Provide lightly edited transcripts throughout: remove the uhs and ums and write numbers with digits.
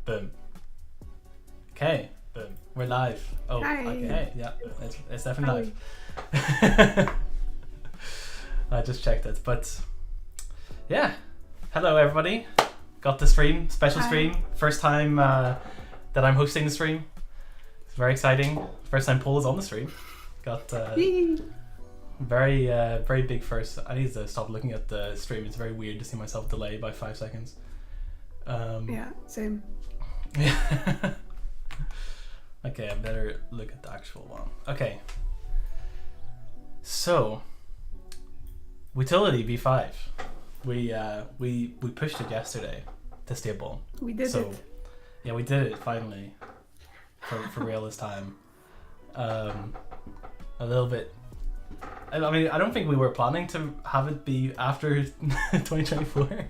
Boom. Okay, boom. We're live. Oh, Hi. okay, yeah, it's definitely live. I just checked it, but yeah. Hello, everybody. Got the stream, special stream. First time that I'm hosting the stream. It's very exciting. First time Pola's on the stream. Got very big first. I need to stop looking at the stream. It's very weird to see myself delay by 5 seconds. Yeah, same. Okay, I better look at the actual one. Okay. So, Wootility V5. We pushed it yesterday to stable. We did it. Yeah, we did it finally. For real this time. A little bit. I mean, I don't think we were planning to have it be after 2024.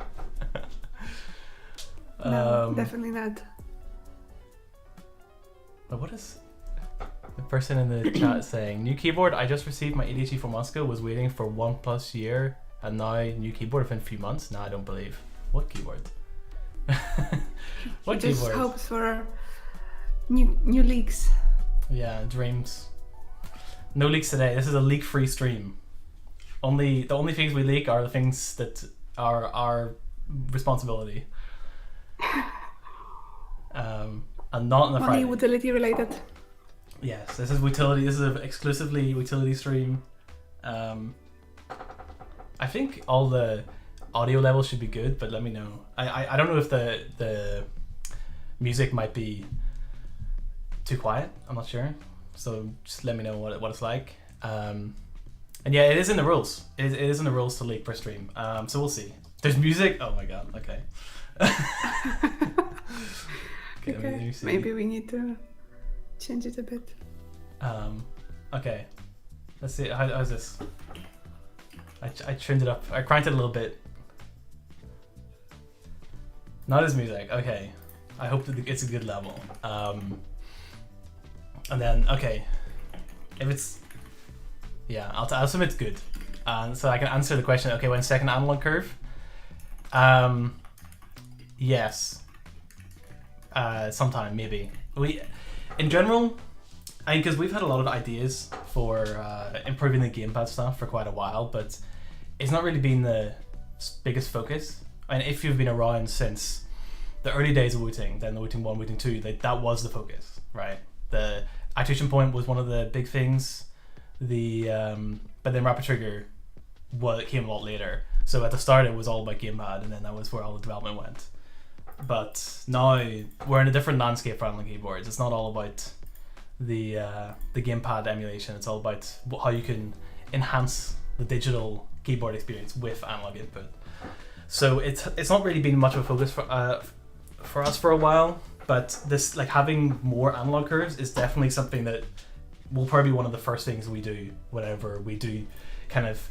No, definitely not. But what is the person in the chat saying? New keyboard. I just received my ADHD from Moscow. Was waiting for 1+ year, and now new keyboard within a few months. No, I don't believe. What keyboard? What just keyboard? Hopes for new leaks. Yeah, dreams. No leaks today. This is a leak-free stream. The only things we leak are the things that are our responsibility. And not on the Friday. Only Wootility related. Yes, this is Wootility. This is an exclusively Wootility stream. I think all the audio levels should be good, but let me know. I don't know if the music might be too quiet. I'm not sure. So just let me know what it's like. And yeah, it is in the rules. It is in the rules to leak per stream. So we'll see. There's music. Oh my god. Okay. Okay. Maybe we need to change it a bit. Okay. Let's see. How's this? I trimmed it up. I cranked it a little bit. Not as music. Okay. I hope that it's a good level. And then, okay, if it's, yeah, I'll assume it's good. So I can answer the question, okay, when second analog curve? Yes. Sometime, maybe. In general, because we've had a lot of ideas for improving the gamepad stuff for quite a while, but it's not really been the biggest focus. And if you've been around since the early days of Wooting, then the Wooting 1, Wooting 2, that was the focus, right? The actuation point was one of the big things. But then Rapid Trigger came a lot later. So at the start it was all about Gamepad, and then that was where all the development went. But now we're in a different landscape for analog keyboards. It's not all about the Gamepad emulation. It's all about how you can enhance the digital keyboard experience with analog input. So it's not really been much of a focus for us for a while. But this, like, having more analog curves is definitely something that will probably be one of the first things we do whenever we do kind of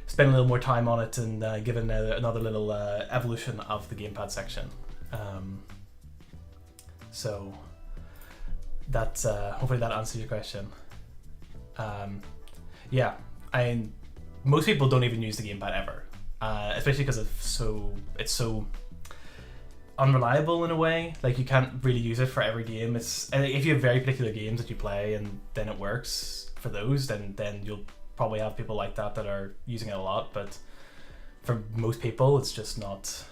spend a little more time on it and give it another little evolution of the gamepad section. So that's hopefully that answers your question. Yeah, most people don't even use the gamepad ever, especially because it's so unreliable in a way. Like, you can't really use it for every game. It's if you have very particular games that you play and then it works for those, then you'll probably have people like that are using it a lot. But for most people, it's just not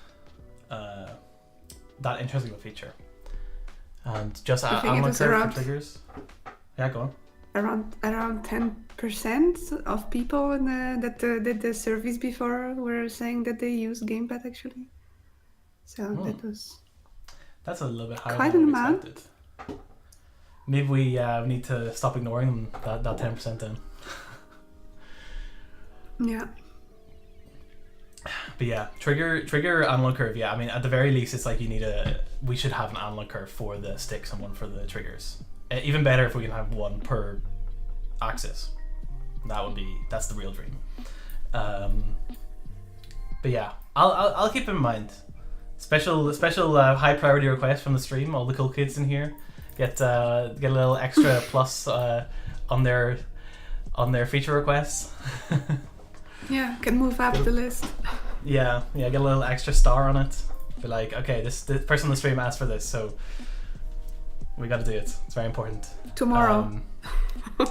that interesting of a feature. And just analog curve for triggers. Yeah, go on. Around 10% of people that did the surveys before were saying that they use gamepad actually. So that's a little bit higher quite than an we amount. expected. Maybe we need to stop ignoring them, that 10% then. Yeah. But yeah, trigger analog curve. Yeah, I mean, at the very least, it's like we should have an analog curve for the sticks and one for the triggers. Even better if we can have one per axis. That's the real dream. But yeah, I'll keep in mind. Special high priority request from the stream. All the cool kids in here get a little extra plus on their feature requests. Yeah, can move up the list. Yeah, get a little extra star on it. Be like, okay, this person on the stream asked for this, so we got to do it. It's very important. Tomorrow.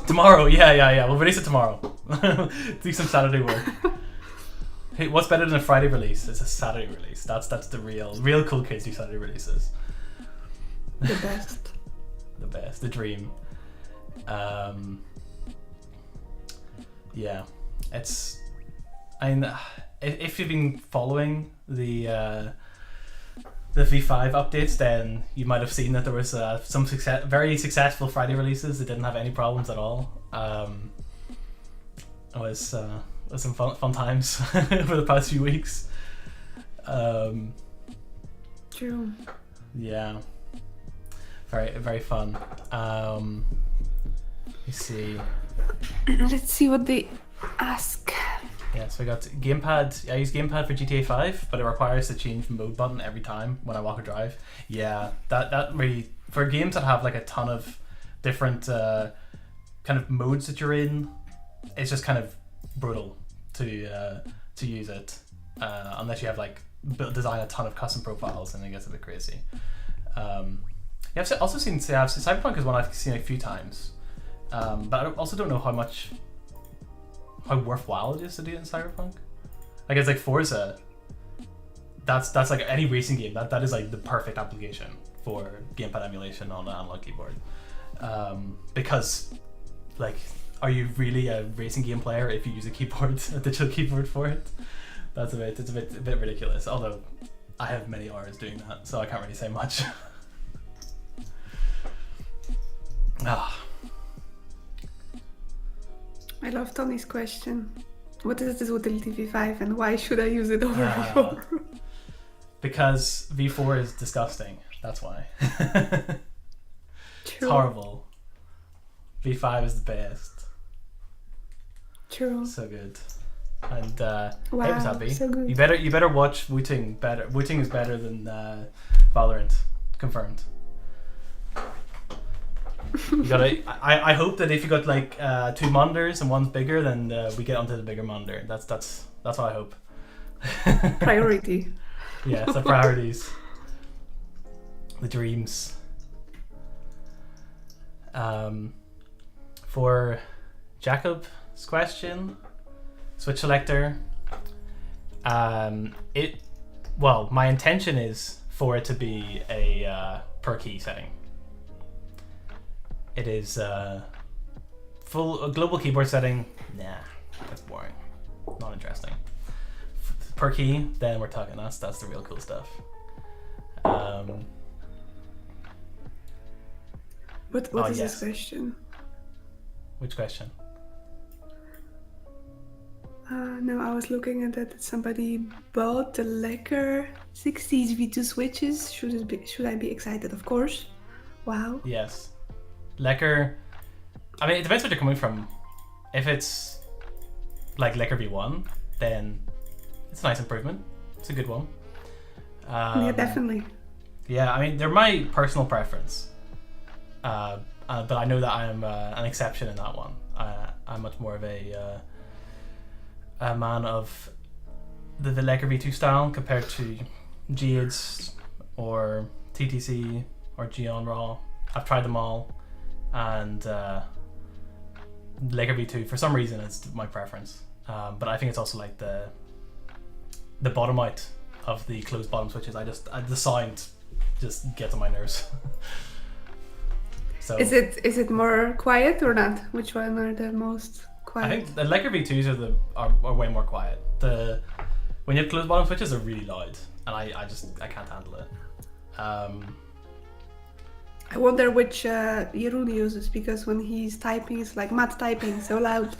Tomorrow, yeah. We'll release it tomorrow. Do some Saturday work. Hey, what's better than a Friday release? It's a Saturday release. That's the real cool kids do Saturday releases. The best. The best. The dream. Yeah, it's. I mean, if you've been following the V5 updates, then you might have seen that there was some very successful Friday releases that didn't have any problems at all. It was some fun times over the past few weeks. True. Yeah, very fun. Let me see. Let's see what they ask. Yeah, so I got Gamepad. I use Gamepad for GTA 5, but it requires to change the mode button every time when I walk or drive. Yeah, that really, for games that have like a ton of different kind of modes that you're in, it's just kind of brutal to use it unless you have like design a ton of custom profiles, and it gets a bit crazy. Yeah, I've also seen Cyberpunk is one I've seen a few times, but I also don't know how worthwhile it is to do it in Cyberpunk. Like it's like Forza. That's like any racing game. That is like the perfect application for gamepad emulation on an analog keyboard. Because like, are you really a racing game player if you use a digital keyboard for it? It's a bit ridiculous. Although I have many hours doing that, so I can't really say much. I love Tony's question. What is this Wootility V5 and why should I use it over V4? Because V4 is disgusting. That's why. It's horrible. V5 is the best. True. So good. And wow, I was happy. So good. You better watch Wooting. Wooting is better than Valorant. Confirmed. You gotta. I hope that if you got like two monitors and one's bigger, then we get onto the bigger monitor. That's what I hope. Priority. Yeah, it's the priorities. The dreams. For Jacob's question, switch selector. My intention is for it to be a per key setting. It is full global keyboard setting. Nah, that's boring. Not interesting. Per key, then we're talking. That's the real cool stuff. What is this question? Which question? No, I was looking at that. Somebody bought the Lecker 60s V2 switches. Should I be excited? Of course. Wow. Yes. Lecker. I mean, it depends what you're coming from. If it's like Lecker V1, then it's a nice improvement. It's a good one. Yeah, definitely. Yeah, I mean, they're my personal preference. But I know that I am an exception in that one. I'm much more of a man of the Lecker V2 style compared to Jades or TTC or Geon Raw. I've tried them all, and Lecker V2 for some reason is my preference. But I think it's also like the bottom out of the closed bottom switches. The sound just gets on my nerves. So is it more quiet or not? Which one are the most quiet? I think the Lecker V2s are way more quiet. When you have closed bottom switches, they're really loud, and I can't handle it. I wonder which Jeroen uses, because when he's typing, it's like mad typing, so loud.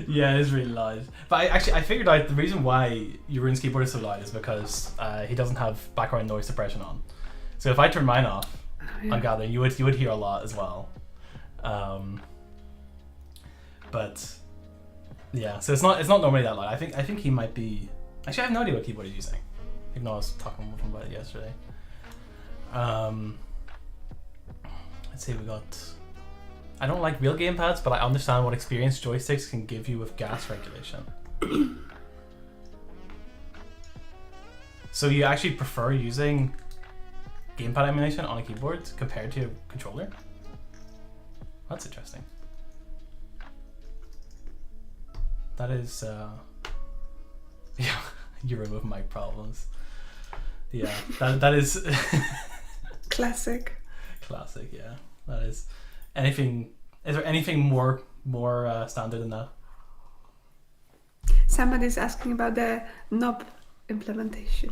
Yeah, it is really loud. But I figured out the reason why Jeroen's keyboard is so loud is because he doesn't have background noise suppression on. So if I turn mine off, I'm gathering you would hear a lot as well. But yeah, so it's not normally that loud. I think he might be. Actually, I have no idea what keyboard he's using. Even though I was talking with him about it yesterday. Let's see, we got. I don't like real gamepads, but I understand what experience joysticks can give you with gas regulation. So you actually prefer using gamepad emulation on a keyboard compared to a controller? That's interesting. That is, yeah, you remove mic problems. Yeah, that is Classic. classic. Yeah, that is. Anything? Is there anything more standard than that? Somebody's asking about the knob implementation.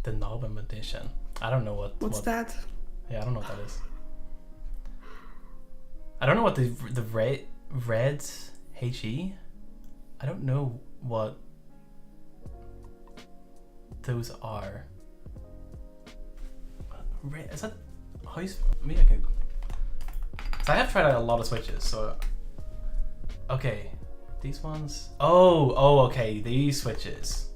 The knob implementation. I don't know What's that? Yeah, I don't know what that is. I don't know what the red HE. I don't know what those are. Is that how you? Maybe I can. So I have tried out a lot of switches. So okay, these ones. Oh, okay, these switches.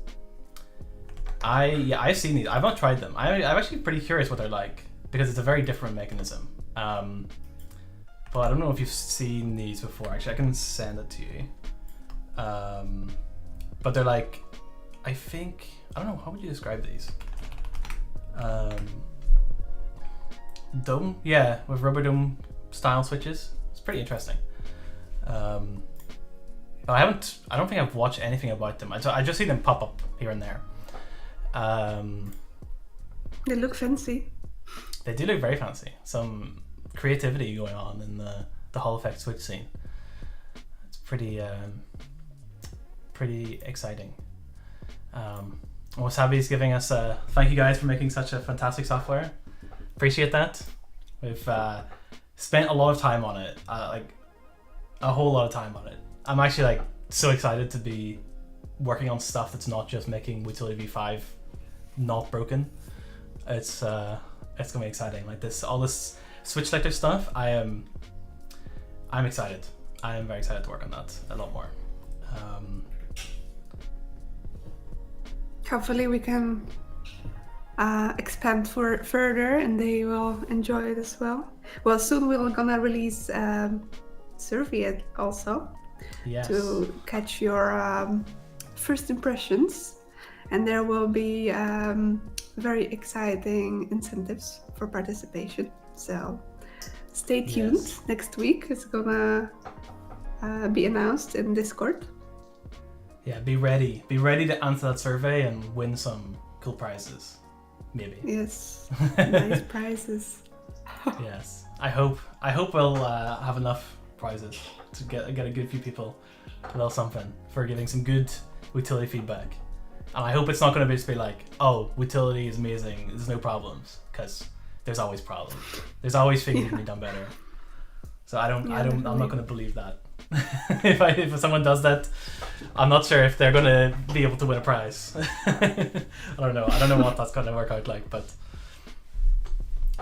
I've seen these. I've not tried them. I'm actually pretty curious what they're like because it's a very different mechanism. But I don't know if you've seen these before. Actually, I can send it to you. But they're like, I don't know, how would you describe these? Dome, yeah, with rubber dome style switches. It's pretty interesting. But I don't think I've watched anything about them. I just see them pop up here and there. They look fancy. They do look very fancy. Some creativity going on in the Hall effect switch scene. It's pretty exciting. Wasabi's giving us thank you guys for making such a fantastic software. Appreciate that. We've spent a lot of time on it, like a whole lot of time on it. I'm actually like so excited to be working on stuff that's not just making Wootility v5 not broken. It's gonna be exciting. Like all this switch selector stuff. I'm excited. I am very excited to work on that a lot more. Hopefully we can expand further and they will enjoy it as well. Well, soon we're gonna release survey also. Yes. To catch your first impressions, and there will be very exciting incentives for participation. So stay tuned. Yes. Next week it's gonna be announced in Discord. Yeah, be ready to answer that survey and win some cool prizes, maybe. Yes, nice prizes. Yes, I hope we'll have enough prizes to get a good few people a little something for giving some good Wootility feedback. And I hope it's not going to just be like, oh, Wootility is amazing, there's no problems, because there's always problems. There's always things that can be done better. So I'm not going to believe that. if someone does that, I'm not sure if they're going to be able to win a prize. I don't know what that's going to work out like, but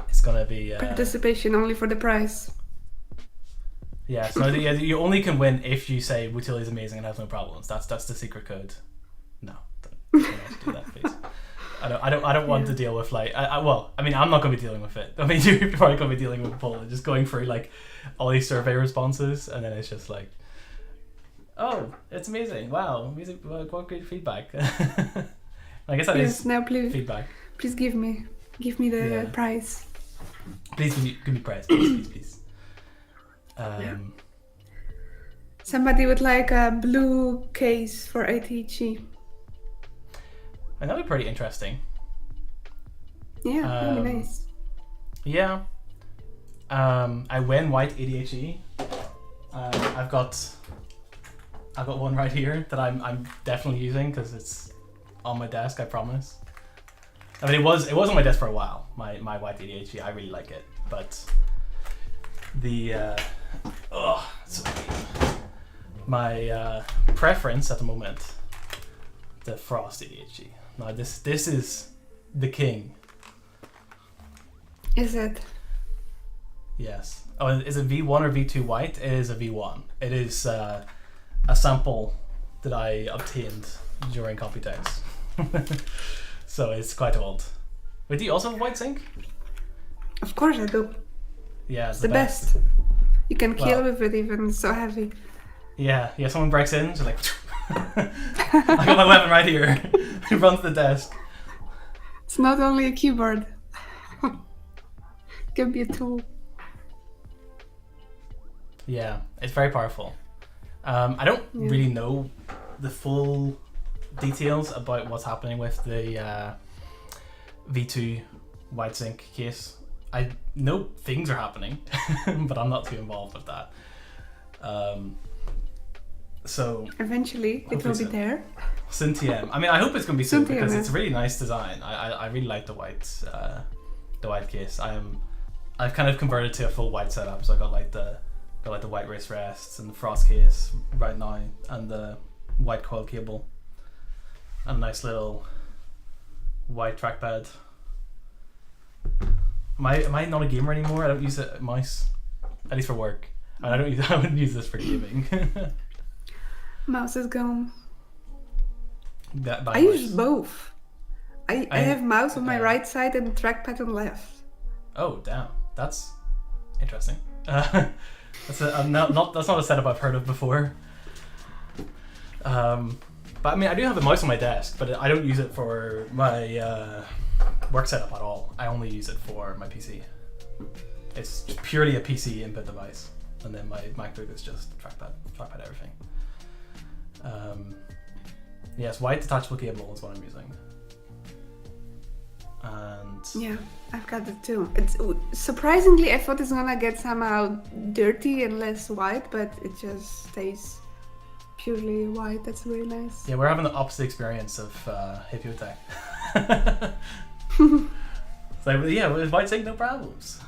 it's going to be participation only for the prize. Yeah, so you only can win if you say Wootility is amazing and has no problems. That's the secret code. No, don't do that, please. I don't want to deal with like. I'm not going to be dealing with it. I mean, you're probably going to be dealing with Pola, just going through like all these survey responses, and then it's just like, oh, it's amazing! Wow, music, what great feedback. I guess that is now please, feedback. Please give me the prize. Please give me prize, please. Somebody would like a blue case for ATG. And that'd be pretty interesting. Yeah, that'd be nice. Yeah. I win white ADHD. I've got one right here that I'm definitely using because it's on my desk. I promise. I mean, it was on my desk for a while. My white ADHD. I really like it, but the my preference at the moment, the Frost ADHD. Now this is the king. Is it? Yes. Oh, is it V1 or V2 white? It is a V1. It is a sample that I obtained during Computex. So it's quite old. Wait, do you also have white zinc? Of course I do. Yeah, it's the best. You can kill with it even, it's so heavy. Yeah, someone breaks in, so like I got my weapon right here. He runs to the desk. It's not only a keyboard. It can be a tool. Yeah, it's very powerful. I don't really know the full details about what's happening with the V2 wide sync case. I know things are happening, but I'm not too involved with that. So eventually it will be there. Soon TM. I mean, I hope it's going to be soon because TM, it's a really nice design. I really like the white case. I've kind of converted to a full white setup, so I got like the white race rests and the frost case right now, and the white coil cable, and a nice little white trackpad. Am I not a gamer anymore? I don't use a mouse, at least for work. I wouldn't use this for gaming. Mouse is gone. I Mouse. use both. I have mouse on my right side and trackpad on left. Oh damn, that's interesting. That's not a setup I've heard of before. But I mean, I do have a mouse on my desk, but I don't use it for my work setup at all. I only use it for my PC. It's purely a PC input device, and then my MacBook is just trackpad everything. Yes, white detachable cable is what I'm using. And yeah, I've got it too. It's surprisingly, I thought it's gonna get somehow dirty and less white, but it just stays purely white. That's really nice. Yeah, we're having the opposite experience of Hippo Tech. So yeah, with white sync, no problems.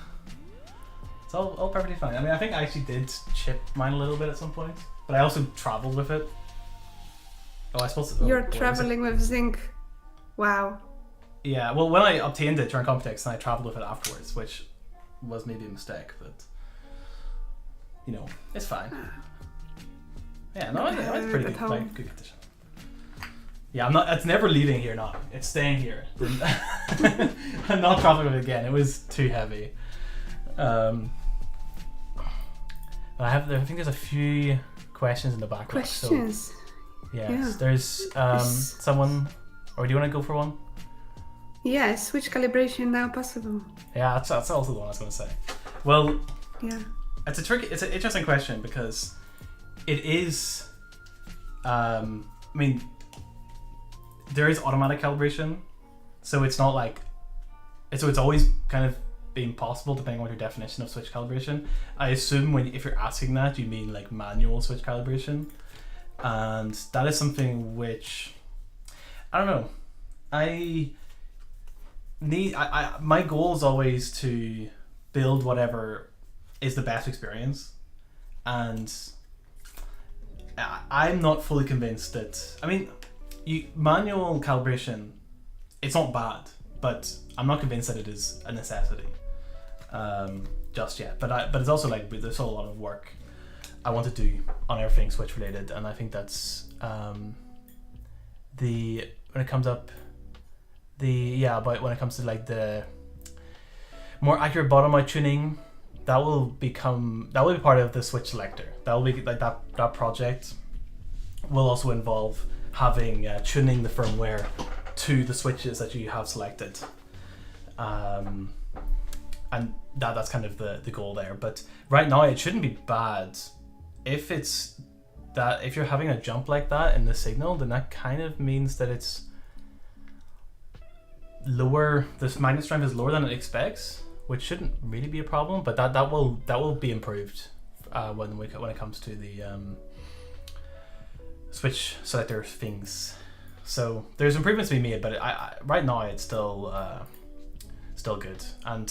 It's all perfectly fine. I mean, I think I actually did chip mine a little bit at some point, but I also traveled with it. Oh, I suppose you're traveling with zinc. Wow. Yeah, well, when I obtained it during Computex, and I traveled with it afterwards, which was maybe a mistake, but you know, it's fine. Yeah, no, it's pretty good, like, good condition. Yeah, it's never leaving here now. It's staying here. I'm not traveling with it again. It was too heavy. I think there's a few questions in the background. Questions. So, yes, there's someone, or do you want to go for one? Yeah, switch calibration now possible. Yeah, that's also the one I was going to say. Well, yeah, it's an interesting question because it is. I mean, there is automatic calibration, so it's not like, it's always kind of been possible depending on your definition of switch calibration. I assume if you're asking that, you mean like manual switch calibration, and that is something which I don't know. My goal is always to build whatever is the best experience, and I'm not fully convinced that, I mean, manual calibration, it's not bad, but I'm not convinced that it is a necessity just yet. But it's also like there's still a lot of work I want to do on everything switch related, and I think that's when it comes to like the more accurate bottom out tuning, that will be part of the switch selector. That will be like that project will also involve having tuning the firmware to the switches that you have selected, and that's kind of the goal there. But right now it shouldn't be bad. If you're having a jump like that in the signal, then that kind of means that it's lower. This magnet strength is lower than it expects, which shouldn't really be a problem. But that will be improved when it comes to the switch selector things. So there's improvements to be made, but right now it's still good. And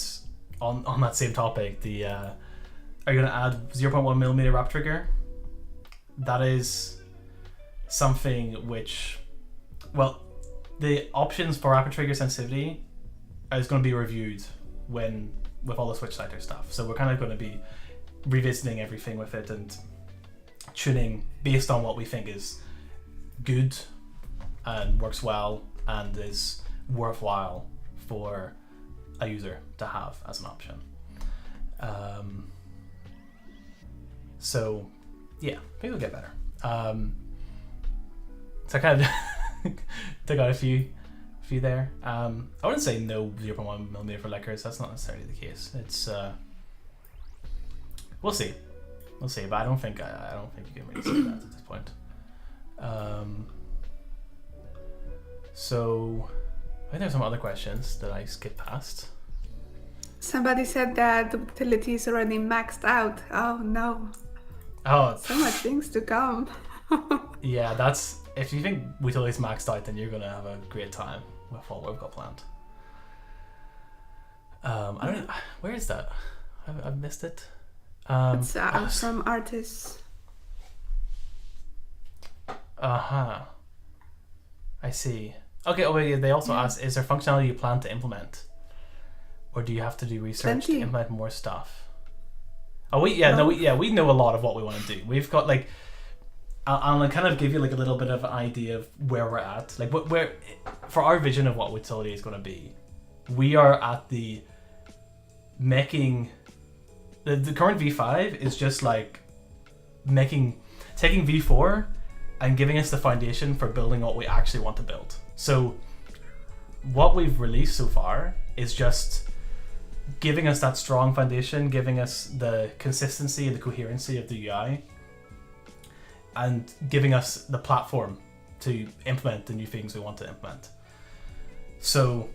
on that same topic, are you going to add 0.1mm wrap trigger? That is something which, well, the options for rapid trigger sensitivity is going to be reviewed with all the switch selector stuff. So we're kind of going to be revisiting everything with it and tuning based on what we think is good and works well and is worthwhile for a user to have as an option. So yeah, maybe we'll get better. So I kind of took out a few view there. I wouldn't say no 0.1mm for Lickers. That's not necessarily the case. It's we'll see, but I don't think you can really say that at this point. So I think there's some other questions that I skipped past. Somebody said that the utility is already maxed out. Oh no. Oh, so much things to come. Yeah, that's, if you think Wootility is maxed out, then you're gonna have a great time with what we've got planned. I don't know, where is that? I've missed it. It's from artists. I see. Okay. Oh wait, they also asked, is there functionality you plan to implement, or do you have to do research to implement more stuff? Oh, we know a lot of what we want to do. We've got like, I'll kind of give you like a little bit of an idea of where we're at. Like where for our vision of what Wootility is going to be, we are at the making. The current V5 is just like taking V4 and giving us the foundation for building what we actually want to build. So what we've released so far is just giving us that strong foundation, giving us the consistency and the coherency of the UI, and giving us the platform to implement the new things we want to implement. So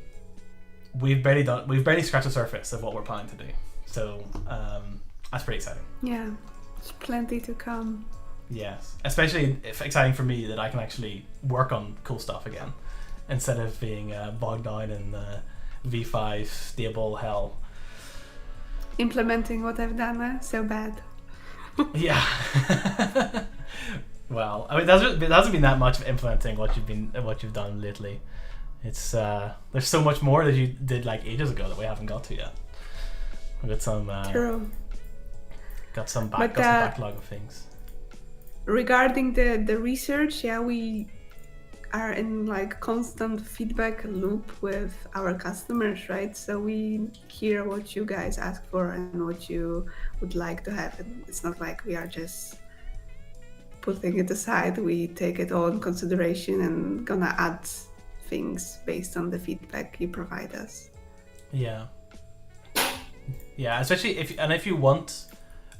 we've barely scratched the surface of what we're planning to do. So that's pretty exciting. Yeah, there's plenty to come. Yes, especially exciting for me that I can actually work on cool stuff again, instead of being bogged down in V5 stable hell. Implementing what I've done, so bad. Yeah. Well, I mean, there hasn't been that much of implementing what you've done lately. It's there's so much more that you did like ages ago that we haven't got to yet. We've got some True. Got some backlog of things. Regarding the research, we are in like constant feedback loop with our customers, right? So we hear what you guys ask for and what you would like to have. And it's not like we are just putting it aside. We take it all in consideration and gonna add things based on the feedback you provide us. Yeah. Yeah, especially if you want,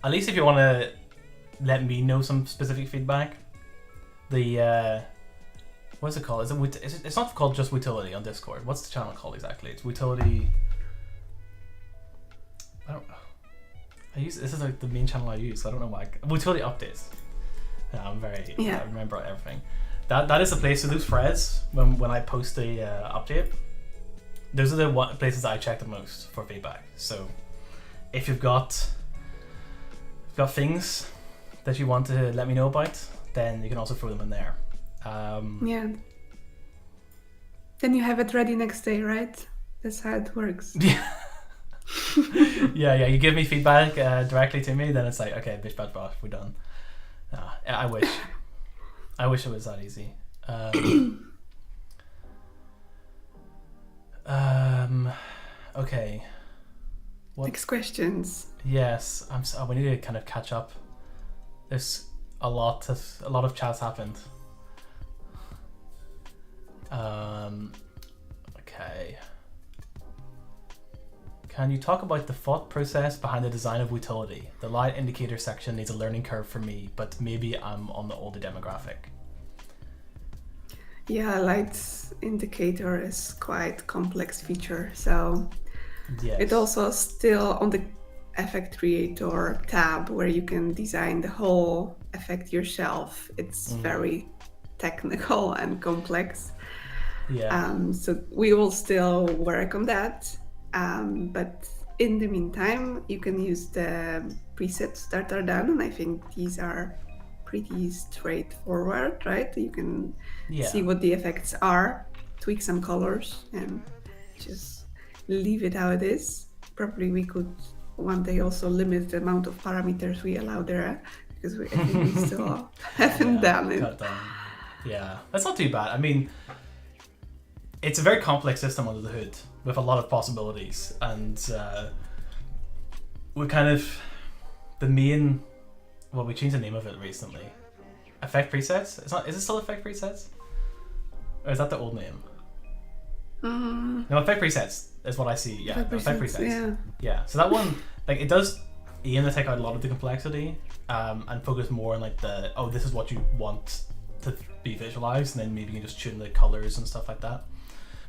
at least if you want to let me know some specific feedback, the what's it called? It's not called just Wootility on Discord. What's the channel called exactly? It's Wootility. This is like the main channel I use. So I don't know why. Wootility updates. Yeah, I remember everything. That is the place. So those threads when I post the update, those are the places that I check the most for feedback. So if you've got things that you want to let me know about, then you can also throw them in there. Yeah. Then you have it ready next day, right? That's how it works. Yeah. Yeah. You give me feedback directly to me, then it's like, okay, bish bash bosh, we're done. I wish. I wish it was that easy. Okay. Next questions. Yes, we need to kind of catch up. There's a lot of chats happened. Okay. Can you talk about the thought process behind the design of Wootility? The light indicator section needs a learning curve for me, but maybe I'm on the older demographic. Yeah, light indicator is quite complex feature, so yes. It also still on the effect creator tab where you can design the whole effect yourself. It's very technical and complex. Yeah. So we will still work on that. But in the meantime, you can use the presets that are done, and I think these are pretty straightforward, right? You can see what the effects are, tweak some colors, and just leave it how it is. Probably we could one day also limit the amount of parameters we allow there, because I think we still haven't done it. Cut down. Yeah, that's not too bad. I mean, it's a very complex system under the hood with a lot of possibilities, and we kind of we changed the name of it recently. Effect presets. Is it still effect presets, or is that the old name? No, effect presets is what I see. Yeah, effect presets. Yeah. Yeah. So that one, like, it does aim to take out a lot of the complexity, and focus more on like this is what you want to be visualized, and then maybe you can just tune the colors and stuff like that.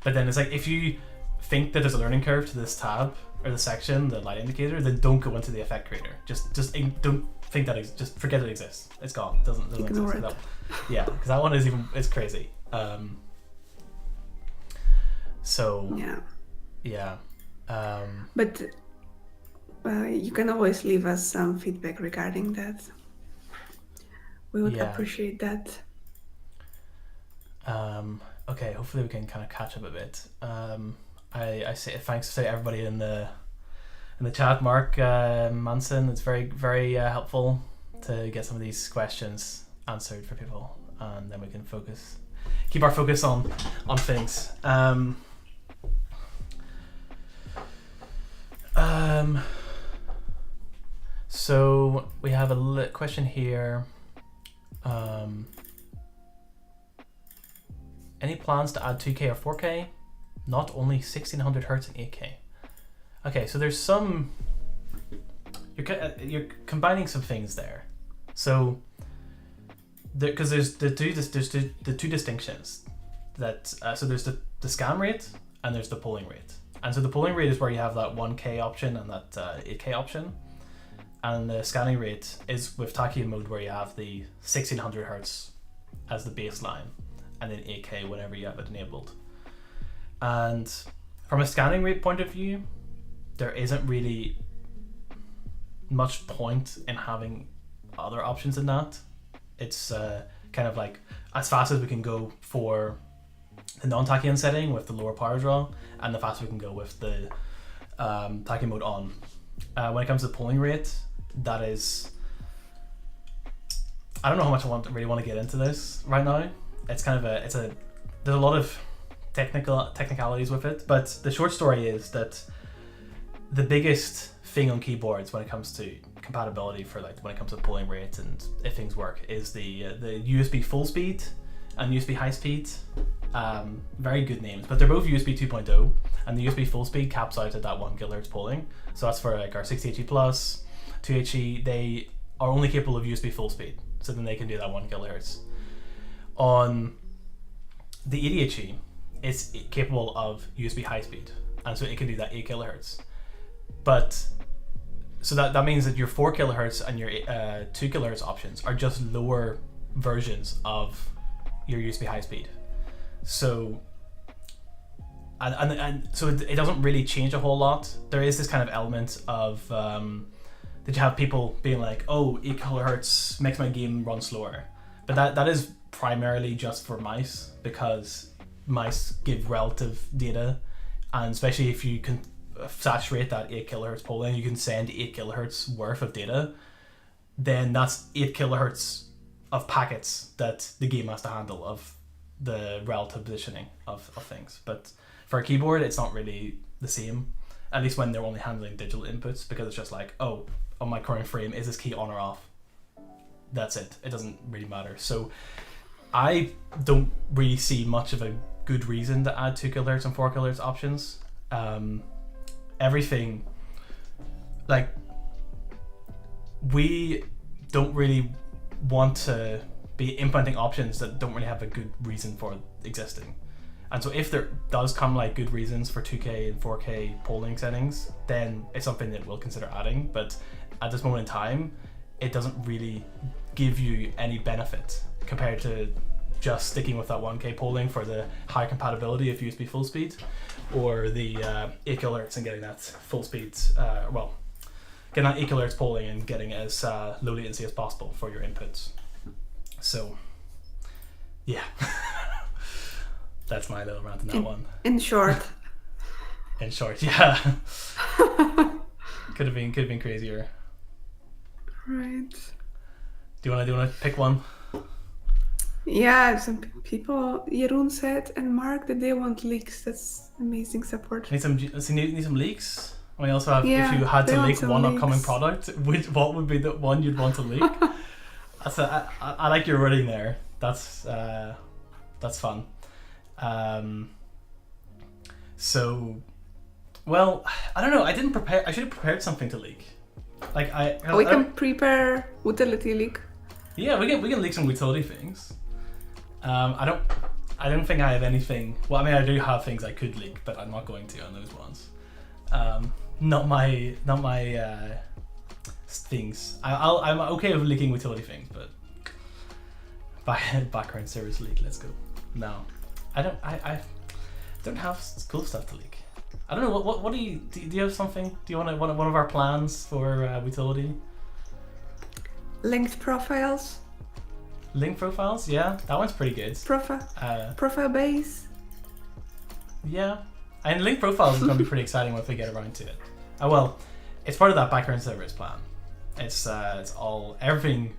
But then it's like, if you think that there's a learning curve to this tab or the section, the light indicator, then don't go into the effect creator. Just don't think that just forget it exists. It's gone. Doesn't Ignore exist. it. Yeah, because that one is crazy. So yeah. But you can always leave us some feedback regarding that. We would appreciate that. Okay, hopefully we can kind of catch up a bit. I say thanks to everybody in the chat. Mark Manson, it's very, very helpful to get some of these questions answered for people, and then we can keep our focus on things. So we have a question here. Any plans to add 2K or 4K? Not only 1600 Hz and 8K. Okay, so there's some. You're combining some things there. So, because there's the two distinctions. That so there's the scan rate and there's the polling rate. And so the polling rate is where you have that 1K option and that 8K option. And the scanning rate is with Tachi mode, where you have the 1600 Hz as the baseline, and then 8K whenever you have it enabled. And from a scanning rate point of view, there isn't really much point in having other options than that. It's kind of like as fast as we can go for the non-tachyon setting with the lower power draw, and the faster we can go with the tachyon mode on. When it comes to polling rate, that is, I don't know how much I really want to get into this right now. It's kind of there's a lot of technicalities with it, but the short story is that the biggest thing on keyboards when it comes to compatibility for like when it comes to polling rate and if things work is the USB full speed and USB high speed. Very good names, but they're both USB 2.0, and the USB full speed caps out at that 1 kHz polling. So that's for like our 60HE plus, 2HE. They are only capable of USB full speed, so then they can do that 1 kHz. On the 80HE, it's capable of USB high speed, and so it can do that 8 kHz. But so that means that your 4 kHz and your 2 kHz options are just lower versions of your USB high speed. So and so it doesn't really change a whole lot. There is this kind of element of that you have people being like, oh, 8 kHz makes my game run slower, but that is primarily just for mice, because mice give relative data, and especially if you can saturate that 8 kHz polling, you can send 8 kHz worth of data, then that's 8 kHz of packets that the game has to handle of the relative positioning of things. But for a keyboard, it's not really the same, at least when they're only handling digital inputs, because it's just like, oh, on my current frame, is this key on or off? That's it. It doesn't really matter. So I don't really see much of a good reason to add 2 kHz and 4 kHz options. Everything, like, we don't really want to be implementing options that don't really have a good reason for existing. And so if there does come like good reasons for 2K and 4K polling settings, then it's something that we'll consider adding. But at this moment in time, it doesn't really give you any benefit compared to just sticking with that 1K polling for the high compatibility of USB full speed, or the 8 kHz and getting that full speed, getting that 8 kHz polling and getting it as low latency as possible for your inputs. So, yeah, that's my little rant on that one. In short. In short, yeah. Could have been crazier. Right. Do you want to pick one? Yeah, some people, Jeroen said, and Mark, that they want leaks. That's amazing support. Need some leaks? We also have, if you had to leak one leaks. Upcoming product, what would be the one you'd want to leak? I like your wording there. That's fun. So, well, I don't know. I didn't prepare. I should have prepared something to leak. Like We can prepare Wootility leak. Yeah, we can leak some utility things. I don't think I have anything. Well, I mean, I do have things I could leak, but I'm not going to on those ones. Not my things. I'm okay with leaking utility things, but background service leak. Let's go. No, I don't have cool stuff to leak. I don't know. What do you have something? Do you want one of our plans for utility? Linked profiles. Link profiles, yeah, that one's pretty good. Profile base. Yeah, and link profiles is going to be pretty exciting once we get around to it. Oh well, it's part of that background service plan. It's all everything.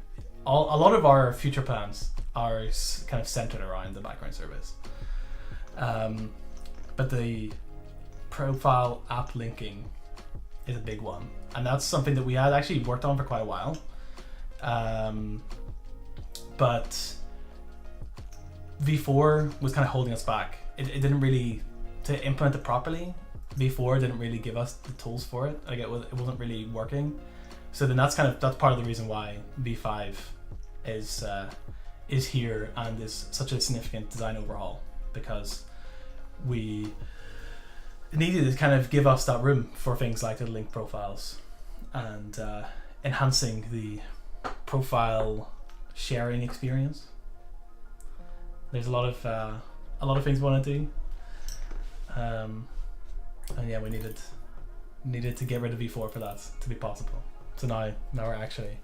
A lot of our future plans are kind of centered around the background service. But the profile app linking is a big one, and that's something that we had actually worked on for quite a while. But V4 was kind of holding us back. It didn't really, to implement it properly, V4 didn't really give us the tools for it. Like it wasn't really working. So then that's part of the reason why V5 is here and is such a significant design overhaul, because we needed to kind of give us that room for things like the link profiles and enhancing the profile sharing experience. There's a lot of things we want to do, and yeah, we needed to get rid of V4 for that to be possible. So now we're actually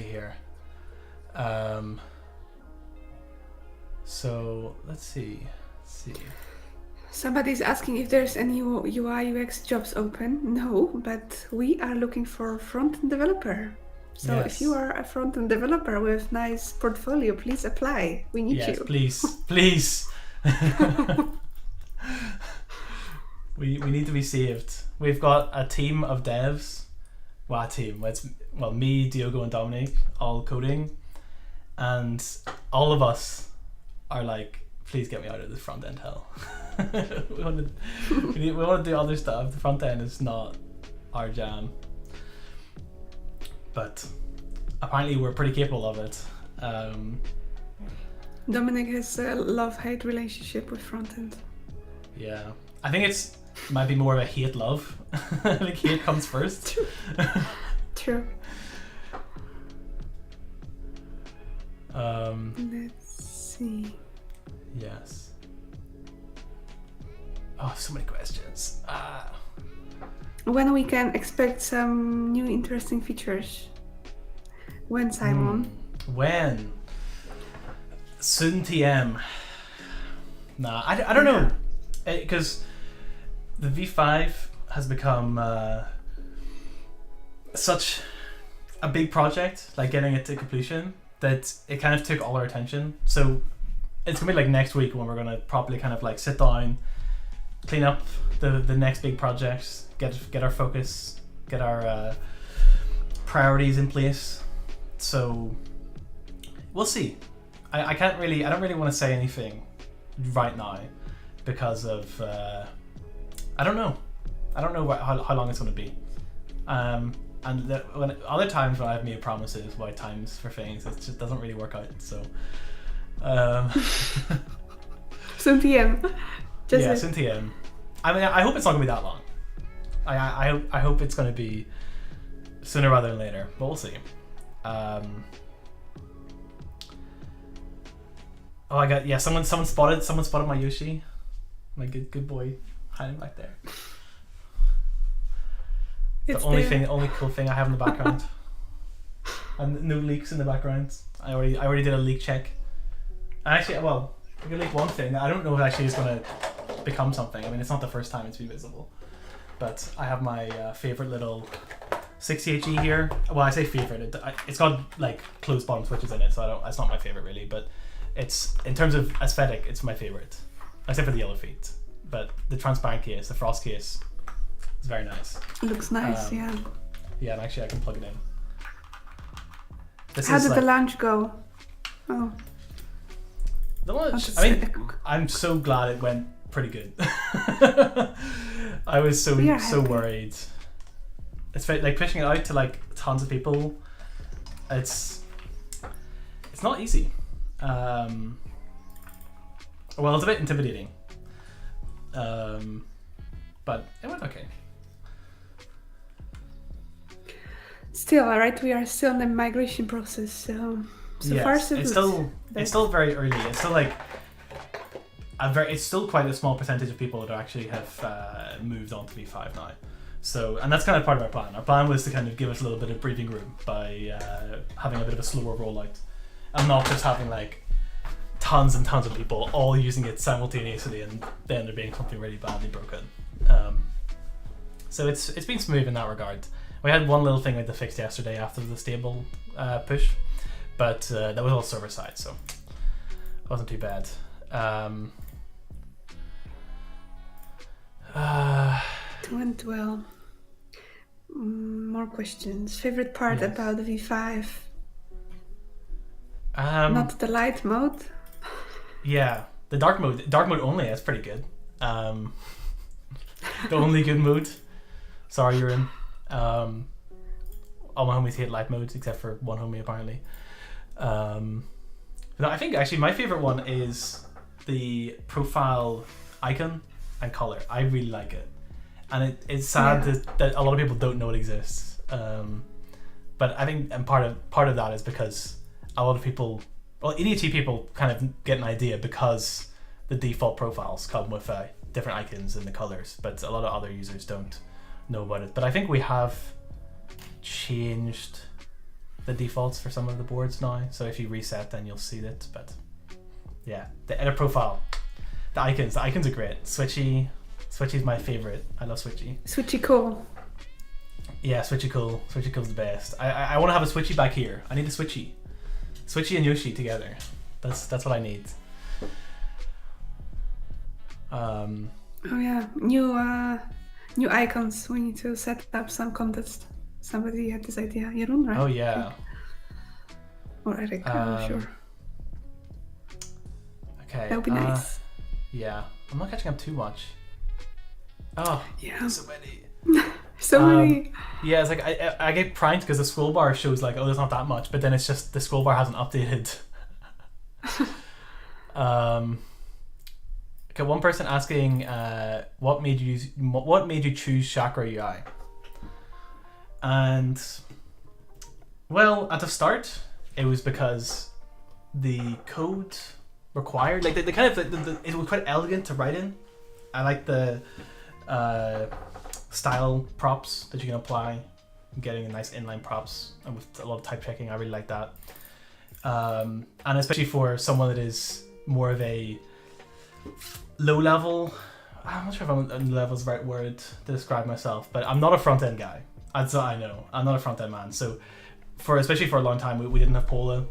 here. So let's see. Somebody's asking if there's any UI UX jobs open. No, but we are looking for front-end developer. So Yes. if you are a front-end developer with nice portfolio, please apply. We need Yes, you. please. We need to be saved. We've got a team of devs. Well, a team. It's me, Diogo, and Dominic, all coding, and all of us are like, please get me out of this front end hell. we want to do other stuff. The front end is not our jam, but apparently we're pretty capable of it. Dominic has a love-hate relationship with front-end. Yeah, I think it might be more of a hate-love. Like hate comes first. True. Let's see. Yes. Oh, so many questions. When we can expect some new interesting features? When, Simon? When? Soon TM. Nah, I don't know. Because the V5 has become such a big project, like getting it to completion, that it kind of took all our attention. So it's gonna be like next week when we're gonna properly kind of like sit down, clean up the next big projects, get our focus, get our priorities in place. So we'll see. I don't really want to say anything right now because of I don't know how long it's going to be. And other times when I've made promises about times for things, it just doesn't really work out. So Soon TM. Soon TM. I mean, I hope it's not going to be that long. I hope it's going to be sooner rather than later, but we'll see. Oh, someone spotted my Yoshi, my good boy hiding back there. It's the only cool thing I have in the background, and no leaks in the background. I already did a leak check. Actually, well, we can leak one thing. I don't know if actually it's gonna become something. I mean, it's not the first time it's been visible, but I have my favorite little 60HE here. Well, I say favorite. It's got like closed bottom switches in it, so it's not my favorite really. But it's, in terms of aesthetic, it's my favorite, except for the yellow feet. But the transparent case, the frost case, is very nice. It looks nice, yeah. Yeah, and actually I can plug it in. How did the launch go? Oh. I'm so glad it went pretty good. I was so worried. It's like pushing it out to like tons of people. It's not easy. Well, it's a bit intimidating. But it went okay. Still, alright, we are still in the migration process, so yes, far so it's good. It's still very early. It's still like it's still quite a small percentage of people that actually have moved on to V5 now. So, and that's kind of part of our plan. Our plan was to kind of give us a little bit of breathing room by having a bit of a slower rollout, and not just having like tons and tons of people all using it simultaneously, and then there being something really badly broken. So it's been smooth in that regard. We had one little thing we had to fix yesterday after the stable push, but that was all server side, so it wasn't too bad. It went well. More questions. Favorite part about the V5? Not the light mode. Yeah, the dark mode only. That's pretty good. The only good mode. Sorry, you're in. All my homies hate light modes except for one homie apparently. But I think actually my favorite one is the profile icon and color. I really like it, and it's sad that a lot of people don't know it exists. But I think part of that is because a lot of people, well, EDT people kind of get an idea because the default profiles come with different icons and the colors, but a lot of other users don't know about it. But I think we have changed the defaults for some of the boards now, so if you reset then you'll see it. But yeah, the edit profile, the icons are great. Switchy's my favorite. I love Switchy. Switchy cool. Yeah, Switchy cool. Switchy cool's the best. I want to have a Switchy back here. I need a Switchy and Yoshi together. That's what I need. Oh yeah, new icons. We need to set up some contest. Somebody had this idea. You don't, right? Oh yeah. Or Eric, I'm not sure. Okay. That would be nice. Yeah, I'm not catching up too much. Oh yeah, so many. So many. Yeah, it's like I get pranked because the scroll bar shows like, oh, there's not that much, but then it's just the scroll bar hasn't updated. Okay, one person asking, what made you choose Chakra UI? And well, at the start, it was because the code required, like the kind of it was quite elegant to write in. I like the style props that you can apply, getting a nice inline props and with a lot of type checking. I really like that, and especially for someone that is more of a low level. I'm not sure if level is the right word to describe myself, but I'm not a front end guy. That's what I know. I'm not a front end man. So especially for a long time, we didn't have Pola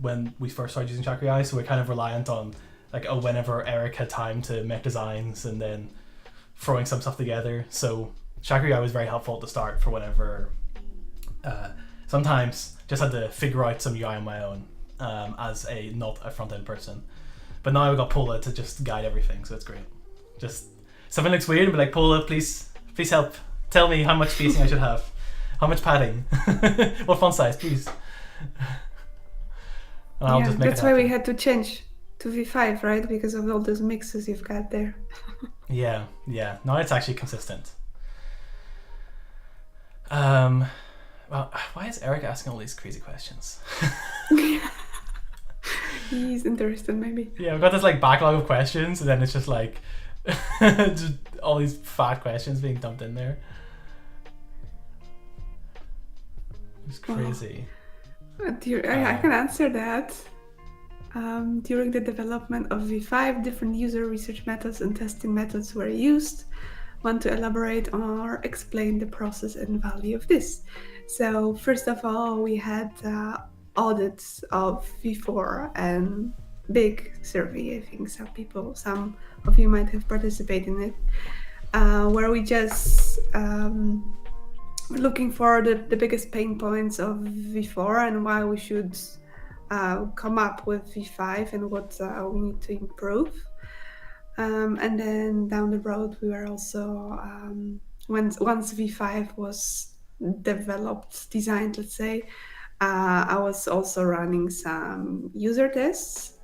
when we first started using Chakra UI, so we're kind of reliant on like, oh, whenever Eric had time to make designs and then throwing some stuff together. So Chakra UI was very helpful at the start for whenever sometimes just had to figure out some UI on my own as not a front end person. But now I've got Pola to just guide everything, so it's great. Just something looks weird and be like, Pola, please help. Tell me how much spacing I should have. How much padding? What font size, please? And I'll just make that's why we had to change to V5, right? Because of all those mixes you've got there. Yeah. Now it's actually consistent. Well, why is Eric asking all these crazy questions? He's interested, maybe. Yeah, I've got this like backlog of questions, and then it's just like just all these fat questions being dumped in there. It's crazy. I can answer that. During the development of V5, different user research methods and testing methods were used. Want to elaborate on or explain the process and value of this? So first of all, we had audits of V4 and big survey. I think some of you might have participated in it, where we just looking for the biggest pain points of V4 and why we should come up with V5 and what we need to improve. And then down the road, we were also, once V5 was developed, designed, let's say, I was also running some user tests.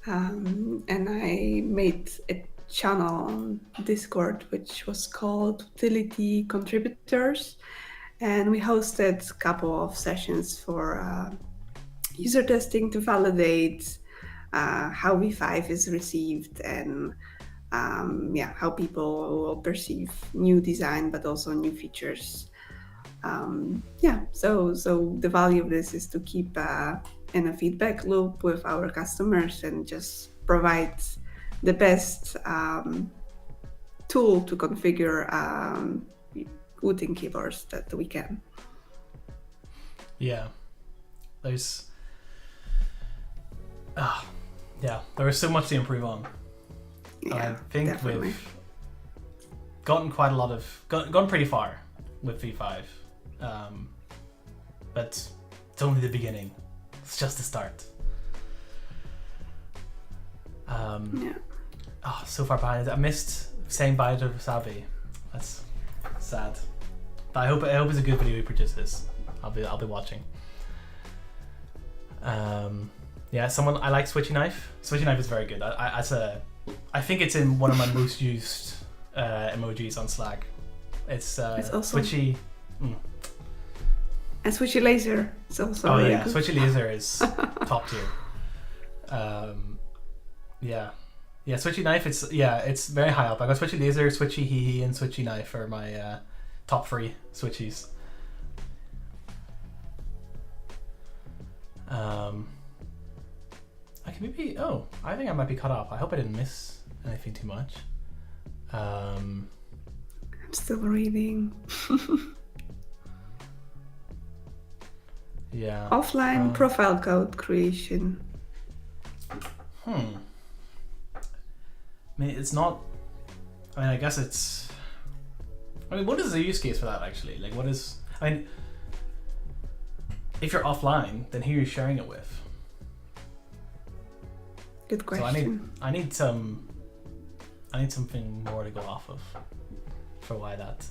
And I made a channel on Discord, which was called Wootility Contributors. And we hosted a couple of sessions for user testing to validate how V5 is received and how people will perceive new design, but also new features. So the value of this is to keep in a feedback loop with our customers and just provide the best tool to configure Wooting keyboards that we can. Yeah, there was so much to improve on. Yeah, I think definitely. we've gone pretty far with V5, but it's only the beginning. It's just the start. So far behind. I missed saying bye to Wasabi. That's sad. But I hope it's a good video he produces. I'll be watching. Someone I like Switchy Knife. Switchy Knife is very good. I think it's in one of my most used emojis on Slack. It's awesome. Switchy. And Switchy Laser is also good. Switchy Laser is top tier. Switchy Knife. It's very high up. I got Switchy Laser, Switchy Hee, and Switchy Knife are my top 3 Switchies. I think I might be cut off. I hope I didn't miss anything too much. I'm still reading. Yeah. Offline profile code creation. I mean, it's not. I guess it's. What is the use case for that actually? Like, what is? If you're offline, then who are you sharing it with? Good question. So I need something more to go off of for why that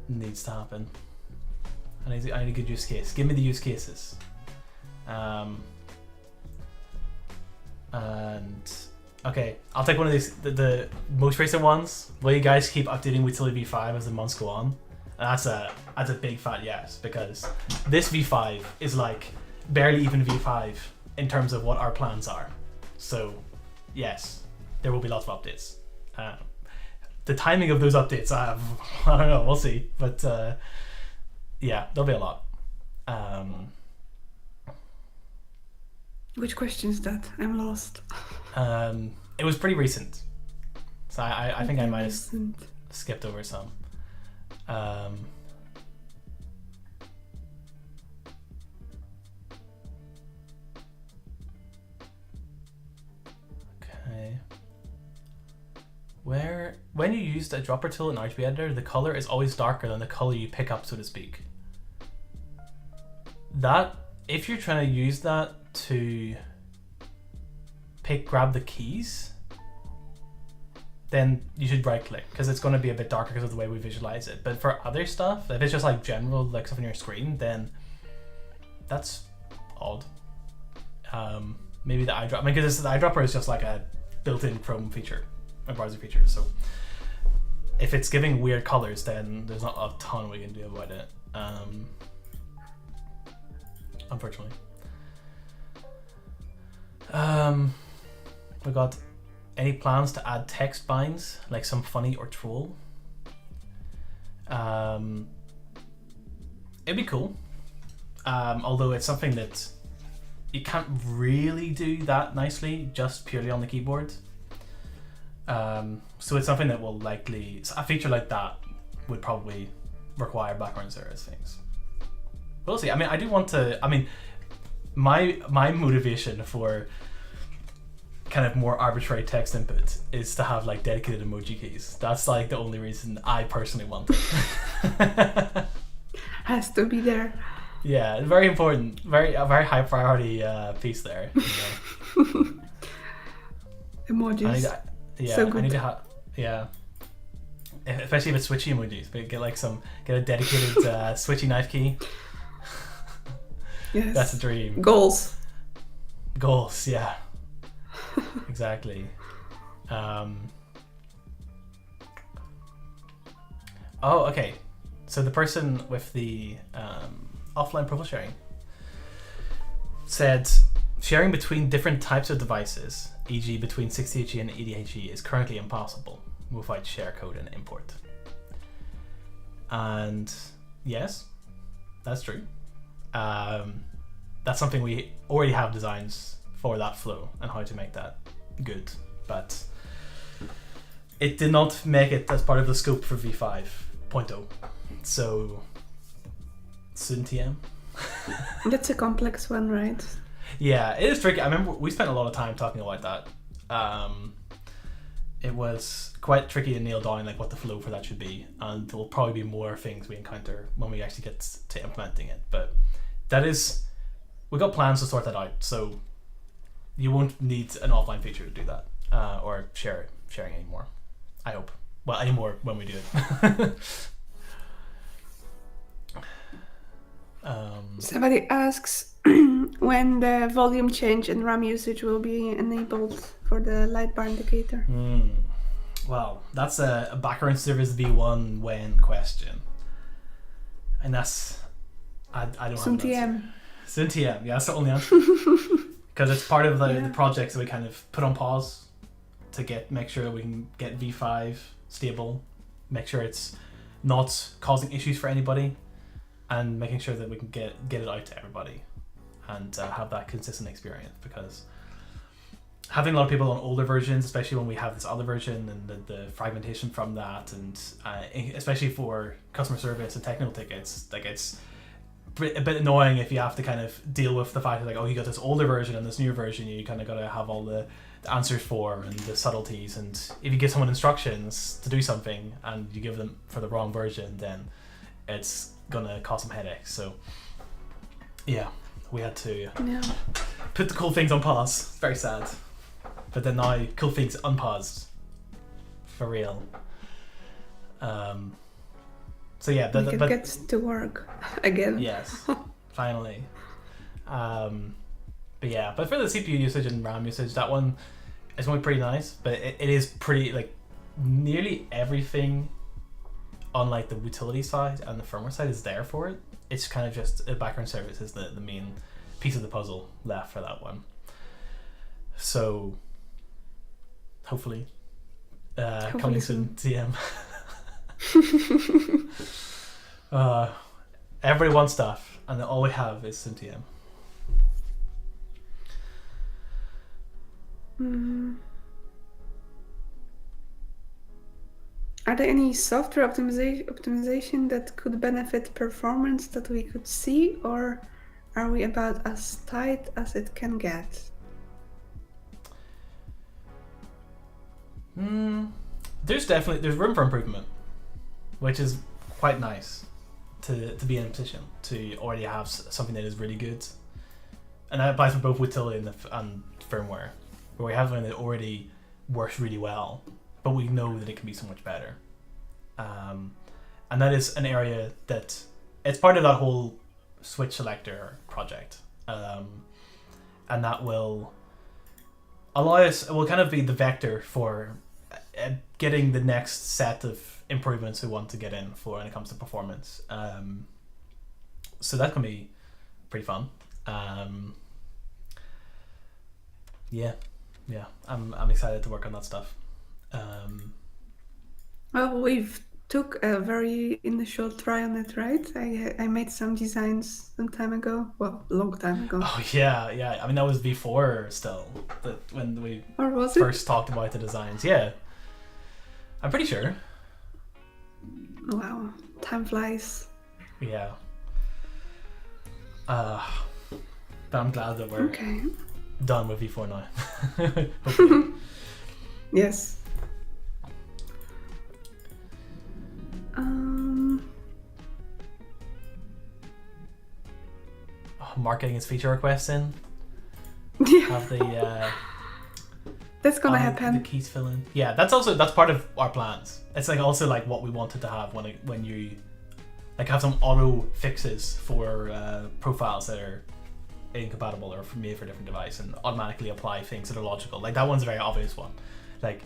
needs to happen. I need a good use case. Give me the use cases. And okay, I'll take one of these. The most recent ones. Will you guys keep updating Wootility V5 as the months go on? And that's a big fat yes, because this V5 is like barely even V5 in terms of what our plans are. So yes, there will be lots of updates. The timing of those updates, I don't know, we'll see. But there'll be a lot. Which question is that? I'm lost. It was pretty recent, so I think I might have skipped over some. Okay. When you used a dropper tool in RGB editor, the color is always darker than the color you pick up, so to speak. That, if you're trying to use that to grab the keys, then you should right click, because it's going to be a bit darker because of the way we visualize it. But for other stuff, if it's just like general like stuff on your screen, then that's odd. Maybe the eyedropper, because the eyedropper is just like a built-in Chrome feature, a browser feature. So if it's giving weird colors, then there's not a ton we can do about it. Unfortunately. We got any plans to add text binds, like some funny or troll? It'd be cool. Although it's something that you can't really do that nicely just purely on the keyboard. So it's something that will likely, a feature like that would probably require background service things. We'll see. I mean, I do want to, my motivation for kind of more arbitrary text input is to have like dedicated emoji keys. That's like the only reason I personally want it. Has to be there. Yeah, very important, a very high priority piece there. Emojis. I need to have, yeah. Especially with switchy emojis, but get a dedicated switchy knife key. Yes. That's a dream. Goals, yeah. Exactly. Oh, okay. So the person with the offline profile sharing said sharing between different types of devices, e.g. between 60HE and 80HE, is currently impossible without share code and import. And yes, that's true. That's something we already have designs for, that flow and how to make that good, but it did not make it as part of the scope for v5.0. So soon TM. That's a complex one, right? Yeah, it is tricky. I remember we spent a lot of time talking about that. It was quite tricky to nail down like what the flow for that should be, and there will probably be more things we encounter when we actually get to implementing it. But we got plans to sort that out, so you won't need an offline feature to do that or sharing anymore. I hope. Well, anymore when we do it. Somebody asks when the volume change and RAM usage will be enabled for the light bar indicator. Well, that's a background service v1 when question, and that's I don't Soon have an answer. TM. Soon TM, yeah, that's the only answer. Because it's part of the projects that we kind of put on pause to make sure that we can get v5 stable, make sure it's not causing issues for anybody, and making sure that we can get it out to everybody and have that consistent experience. Because having a lot of people on older versions, especially when we have this other version and the fragmentation from that, and especially for customer service and technical tickets, like it's a bit annoying if you have to kind of deal with the fact that like, oh, you got this older version and this newer version, you kind of got to have all the answers for and the subtleties, and if you give someone instructions to do something and you give them for the wrong version, then it's gonna cause some headaches. So yeah, we had to put the cool things on pause. Very sad, but then now cool things unpaused for real. So yeah, we can get to work again. Yes, finally. But for the CPU usage and RAM usage, that one is going to be pretty nice. But it is pretty, like, nearly everything on like the Wootility side and the firmware side is there for it. It's kind of just a background service is the main piece of the puzzle left for that one. So hopefully, coming soon, TM. Everybody wants stuff, and all we have is SynTM. Are there any software optimization that could benefit performance that we could see, or are we about as tight as it can get? There's room for improvement, which is quite nice to be in a position to already have something that is really good, and that applies for both Wootility and firmware, where we have something that already works really well, but we know that it can be so much better. And that is an area that it's part of that whole switch selector project, and that will allow us. It will kind of be the vector for getting the next set of improvements we want to get in for when it comes to performance. So that can be pretty fun. Yeah, I'm excited to work on that stuff. Well, we've took a very initial try on it, right? I made some designs some time ago. Well, a long time ago. Oh yeah. I mean, that was before still, when we first talked about the designs. Yeah, I'm pretty sure. Wow, time flies. Yeah. But I'm glad that we're done with V4 now. Hopefully. Yes. marketing its feature requests in. Yeah. Have the That's gonna the happen. keys fill in. Yeah, that's part of our plans. It's like also like what we wanted to have when you like have some auto fixes for profiles that are incompatible or made for a different device and automatically apply things that are logical. Like that one's a very obvious one. Like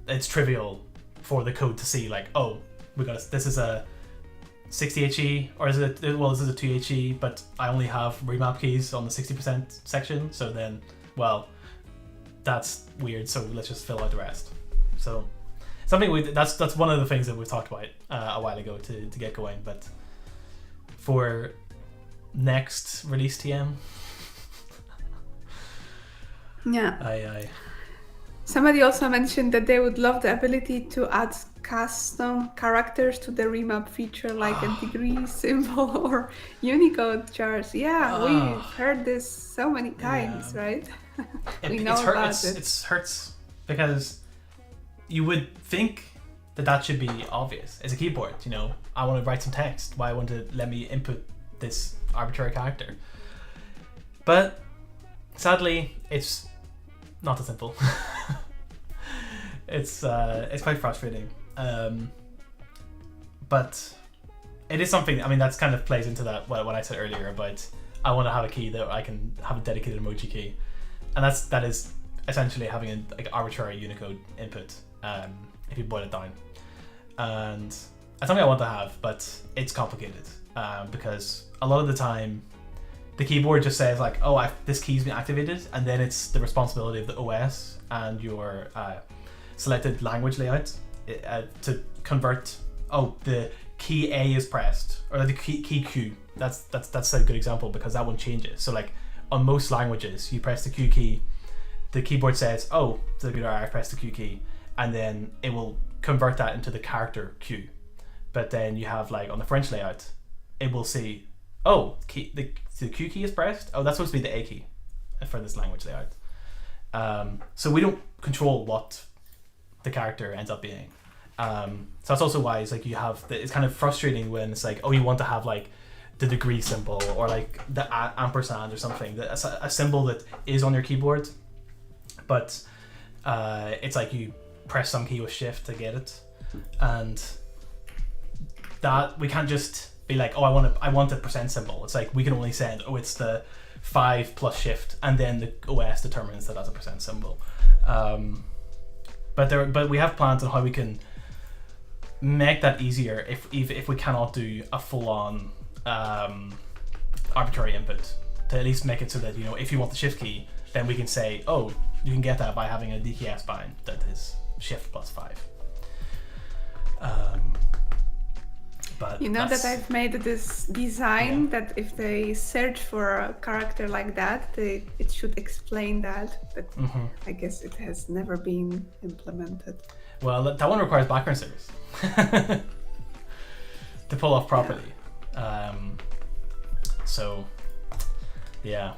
it's trivial for the code to see like, oh, this is a 60HE or this is a 2HE, but I only have remap keys on the 60% section, so then that's weird, so let's just fill out the rest. So something that's one of the things that we've talked about a while ago to get going, but for next release TM. Yeah. Somebody also mentioned that they would love the ability to add custom characters to the remap feature, like a degree symbol or Unicode charts. Yeah, we've heard this so many times, right? We know about it. It hurts because you would think that should be obvious. It's a keyboard, you know. I want to write some text. Why want to let me input this arbitrary character? But sadly, it's not that simple. It's quite frustrating. But it is something. I mean, that's kind of plays into that what I said earlier about I want to have a key that I can have a dedicated emoji key, and that is essentially having an arbitrary Unicode input. If you boil it down, and it's something I want to have, but it's complicated because a lot of the time the keyboard just says like, oh, this key's been activated, and then it's the responsibility of the OS and your selected language layout to convert. Oh, the key A is pressed, or the key Q. That's a good example because that one changes. So like on most languages, you press the Q key, the keyboard says, oh, I pressed the Q key, and then it will convert that into the character Q. But then you have like on the French layout, it will say, oh, the Q key is pressed. Oh, that's supposed to be the A key for this language layout. So we don't control what the character ends up being. So that's also why it's like you have it's kind of frustrating when it's like, oh, you want to have like the degree symbol or like the ampersand or something, that's a symbol that is on your keyboard, but it's like you press some key with shift to get it, and that we can't just be like, oh, I want a percent symbol. It's like we can only send, oh, it's the 5 plus shift, and then the OS determines that as a percent symbol. But we have plans on how we can make that easier if we cannot do a full-on arbitrary input, to at least make it so that, you know, if you want the shift key, then we can say, oh, you can get that by having a DKS bind that is shift plus 5. But you know that I've made this design that if they search for a character like that, it should explain that, but I guess it has never been implemented. Well, that one requires background service to pull off properly. So, yeah.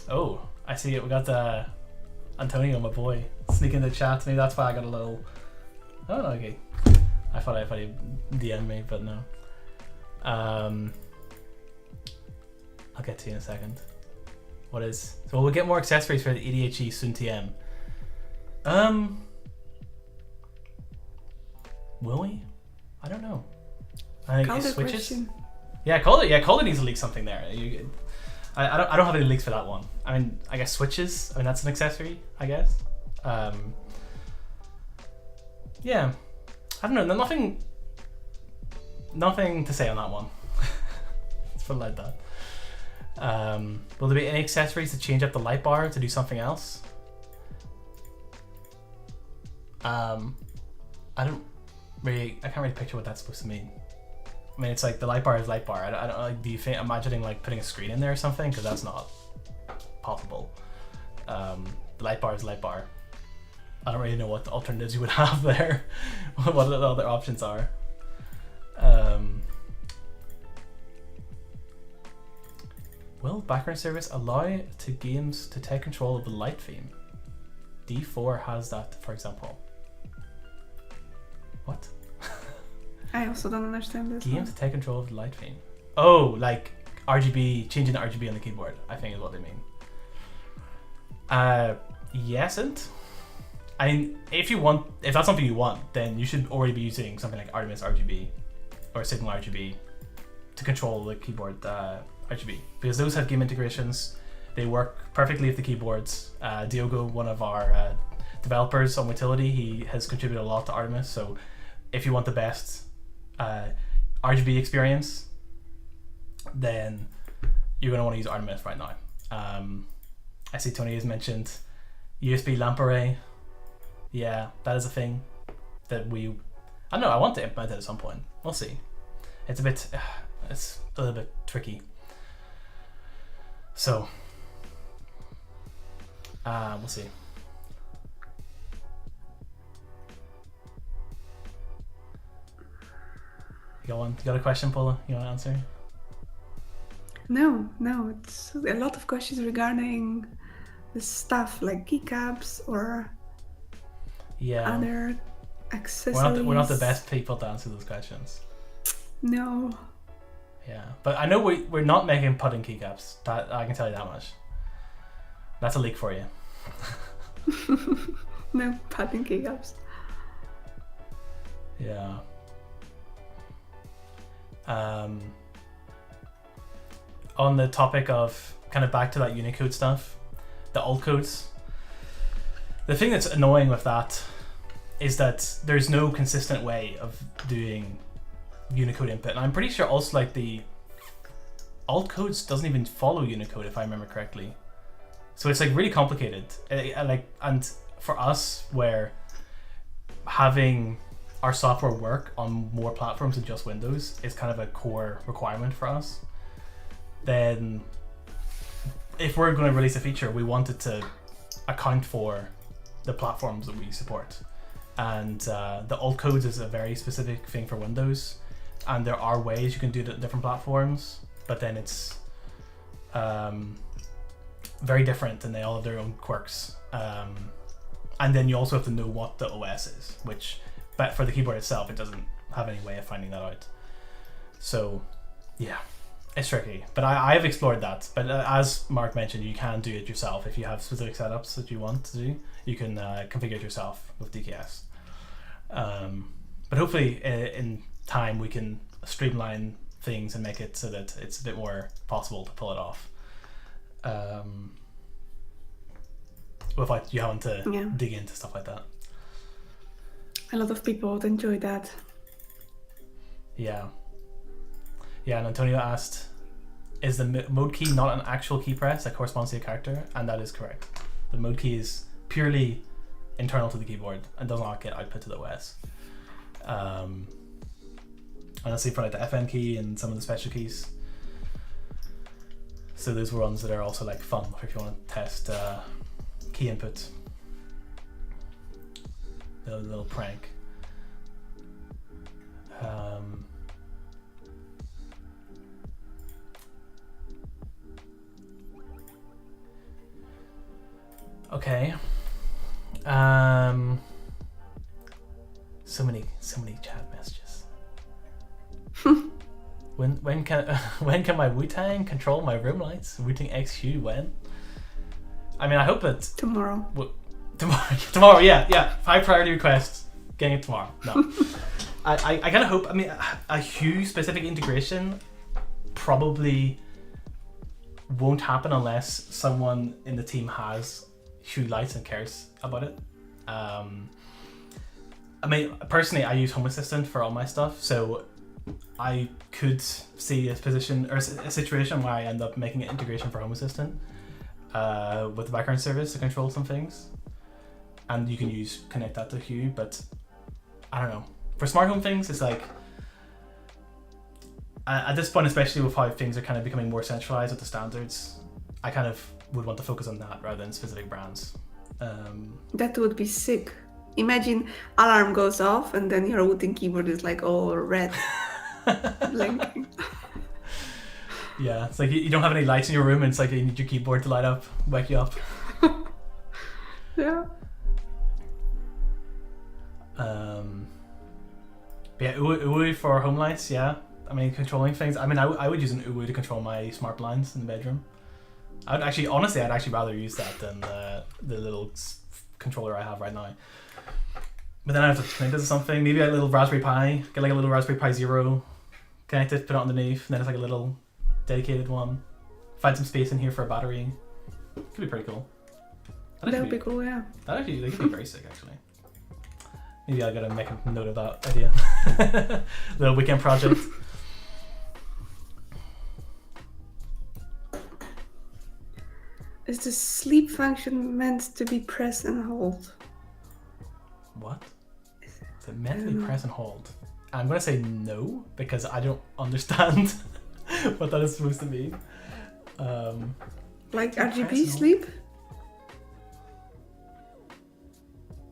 Oh, I see it. We got Antonio, my boy, sneaking in the chat. Maybe that's why I got a little. Oh, okay. I thought he'd DM me, but no. I'll get to you in a second. So we'll get more accessories for the EDHE soon TM. Will we? I don't know. I think it switches. Yeah, Calder needs to leak something there. I don't have any leaks for that one. I mean, I guess switches. I mean, that's an accessory, I guess. Yeah. I don't know. Nothing to say on that one. Let's put it like that. Will there be any accessories to change up the light bar to do something else? I can't really picture what that's supposed to mean. I mean, it's like the light bar is light bar. I don't like. Do you think imagining like putting a screen in there or something? Because that's not possible. The light bar is light bar. I don't really know what the alternatives you would have there. What the other options are. Will background service allow to games to take control of the light theme? D4 has that, for example. What? I also don't understand this. Games to take control of the light theme. Oh, like RGB, changing the RGB on the keyboard, I think is what they mean. Yes, and I mean, if that's something you want, then you should already be using something like Artemis RGB or Signal RGB to control the keyboard RGB, because those have game integrations. They work perfectly with the keyboards. Diogo, one of our developers on Wootility, he has contributed a lot to Artemis. So if you want the best RGB experience, then you're going to want to use Artemis right now. I see Tony has mentioned USB lamp array. Yeah, that is a thing that I don't know, I want to implement it at some point. We'll see. It's a little bit tricky. So, we'll see. You got a question, Pola? You want to answer? No, it's a lot of questions regarding the stuff like keycaps or other accessories. We're not the best people to answer those questions. No. Yeah, but I know we're not making pudding keycaps. That I can tell you that much. That's a leak for you. No pudding keycaps. Yeah. On the topic of kind of back to that Unicode stuff, the alt codes. The thing that's annoying with that is that there's no consistent way of doing Unicode input, and I'm pretty sure also like the alt codes doesn't even follow Unicode if I remember correctly. So it's like really complicated. And for us, where having our software work on more platforms than just Windows is kind of a core requirement for us, then if we're going to release a feature, we want it to account for the platforms that we support. And the alt codes is a very specific thing for Windows, and there are ways you can do it at different platforms, but then it's very different, and they all have their own quirks. And then you also have to know what the OS is, but for the keyboard itself, it doesn't have any way of finding that out. So yeah, it's tricky, but I have explored that. But as Mark mentioned, you can do it yourself if you have specific setups that you want to do. You can configure it yourself with DKS. But hopefully in time we can streamline things and make it so that it's a bit more possible to pull it off without you having to dig into stuff like that. A lot of people would enjoy that. Yeah, and Antonio asked, is the mode key not an actual key press that corresponds to a character? And that is correct. The mode key is purely internal to the keyboard and does not get output to the OS. And let's see for like the FN key and some of the special keys. So those were ones that are also like fun if you want to test key input. A little prank. Okay. So many chat messages. when can my Wu-Tang control my room lights? Wooting XQ when? I mean, I hope that tomorrow. Tomorrow, yeah. High priority request. Getting it tomorrow. No. I kind of hope. I mean, a Hue specific integration probably won't happen unless someone in the team has Hue lights and cares about it. I mean, personally, I use Home Assistant for all my stuff, so I could see a position or a situation where I end up making an integration for Home Assistant with the background service to control some things, and you can connect that to Hue. But I don't know. For smart home things, it's like at this point, especially with how things are kind of becoming more centralized with the standards, I kind of would want to focus on that rather than specific brands. That would be sick. Imagine alarm goes off and then your Wooting keyboard is like all red, blinking. Yeah, it's like you don't have any lights in your room and it's like you need your keyboard to light up, wake you up. Yeah. Yeah, UI for home lights, yeah. I mean, controlling things. I mean, I would use an Uwu to control my smart blinds in the bedroom. I'd actually rather use that than the little controller I have right now. But then I have to connect it to something. Maybe a little Raspberry Pi. Get like a little Raspberry Pi Zero. Connect it, put it underneath, and then it's like a little dedicated one. Find some space in here for a battery. Could be pretty cool. That would be cool, yeah. That could be very sick, actually. Maybe I gotta make a note of that idea. Little weekend project. Is the sleep function meant to be press and hold? What? Is it meant to be press and hold? I'm gonna say no, because I don't understand what that is supposed to mean. Like RGB sleep?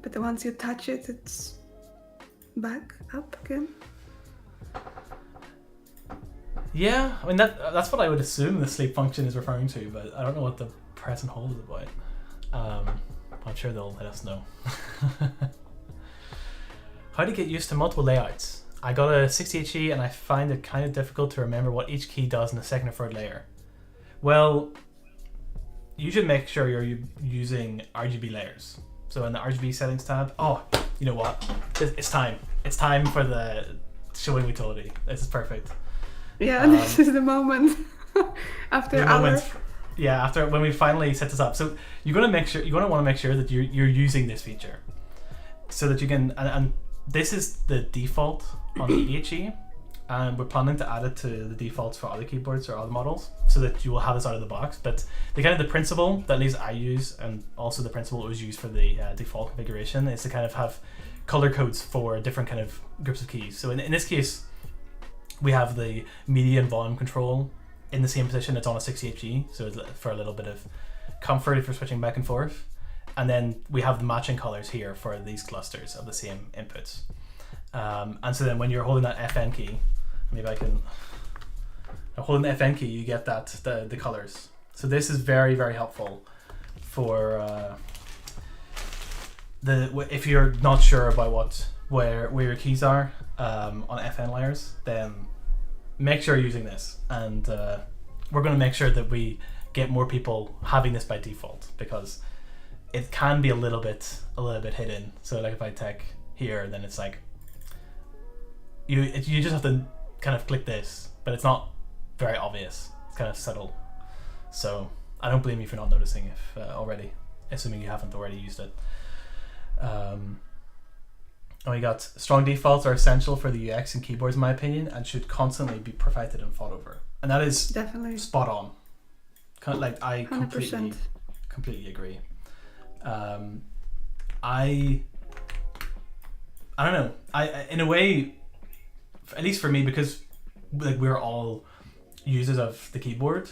But then once you touch it, it's back up again? Yeah, I mean that's what I would assume the sleep function is referring to, but I don't know what the press and hold is about. I'm sure they'll let us know. How to get used to multiple layouts? I got a 60HE and I find it kind of difficult to remember what each key does in the second or third layer. Well, you should make sure you're using RGB layers. So in the RGB settings tab, oh, you know what? It's time. It's time for the showing Wootility. This is perfect. Yeah, this is the moment after hours. Yeah, after when we finally set this up. So you're gonna want to make sure that you're using this feature, so that you can and this is the default on the EHE, and we're planning to add it to the defaults for other keyboards or other models, so that you will have this out of the box. But the principle that at least I use, and also the principle that was used for the default configuration, is to kind of have color codes for different kind of groups of keys. So in this case, we have the media and volume control in the same position. It's on a 60HE, so it's for a little bit of comfort if you're switching back and forth. And then we have the matching colors here for these clusters of the same inputs. And so then when you're holding that FN key, maybe I can, holding the FN key, you get that the colors. So this is very, very helpful for if you're not sure about where your keys are on FN layers, then make sure you're using this. And we're going to make sure that we get more people having this by default, because it can be a little bit hidden. So like if I take here, then it's like you just have to kind of click this, but it's not very obvious. It's kind of subtle. So I don't blame you for not noticing if already, assuming you haven't already used it. And we got strong defaults are essential for the UX in keyboards, in my opinion, and should constantly be perfected and fought over. And that is definitely spot on. Like I 100%. completely agree. I don't know. I in a way, at least for me, because like we're all users of the keyboard,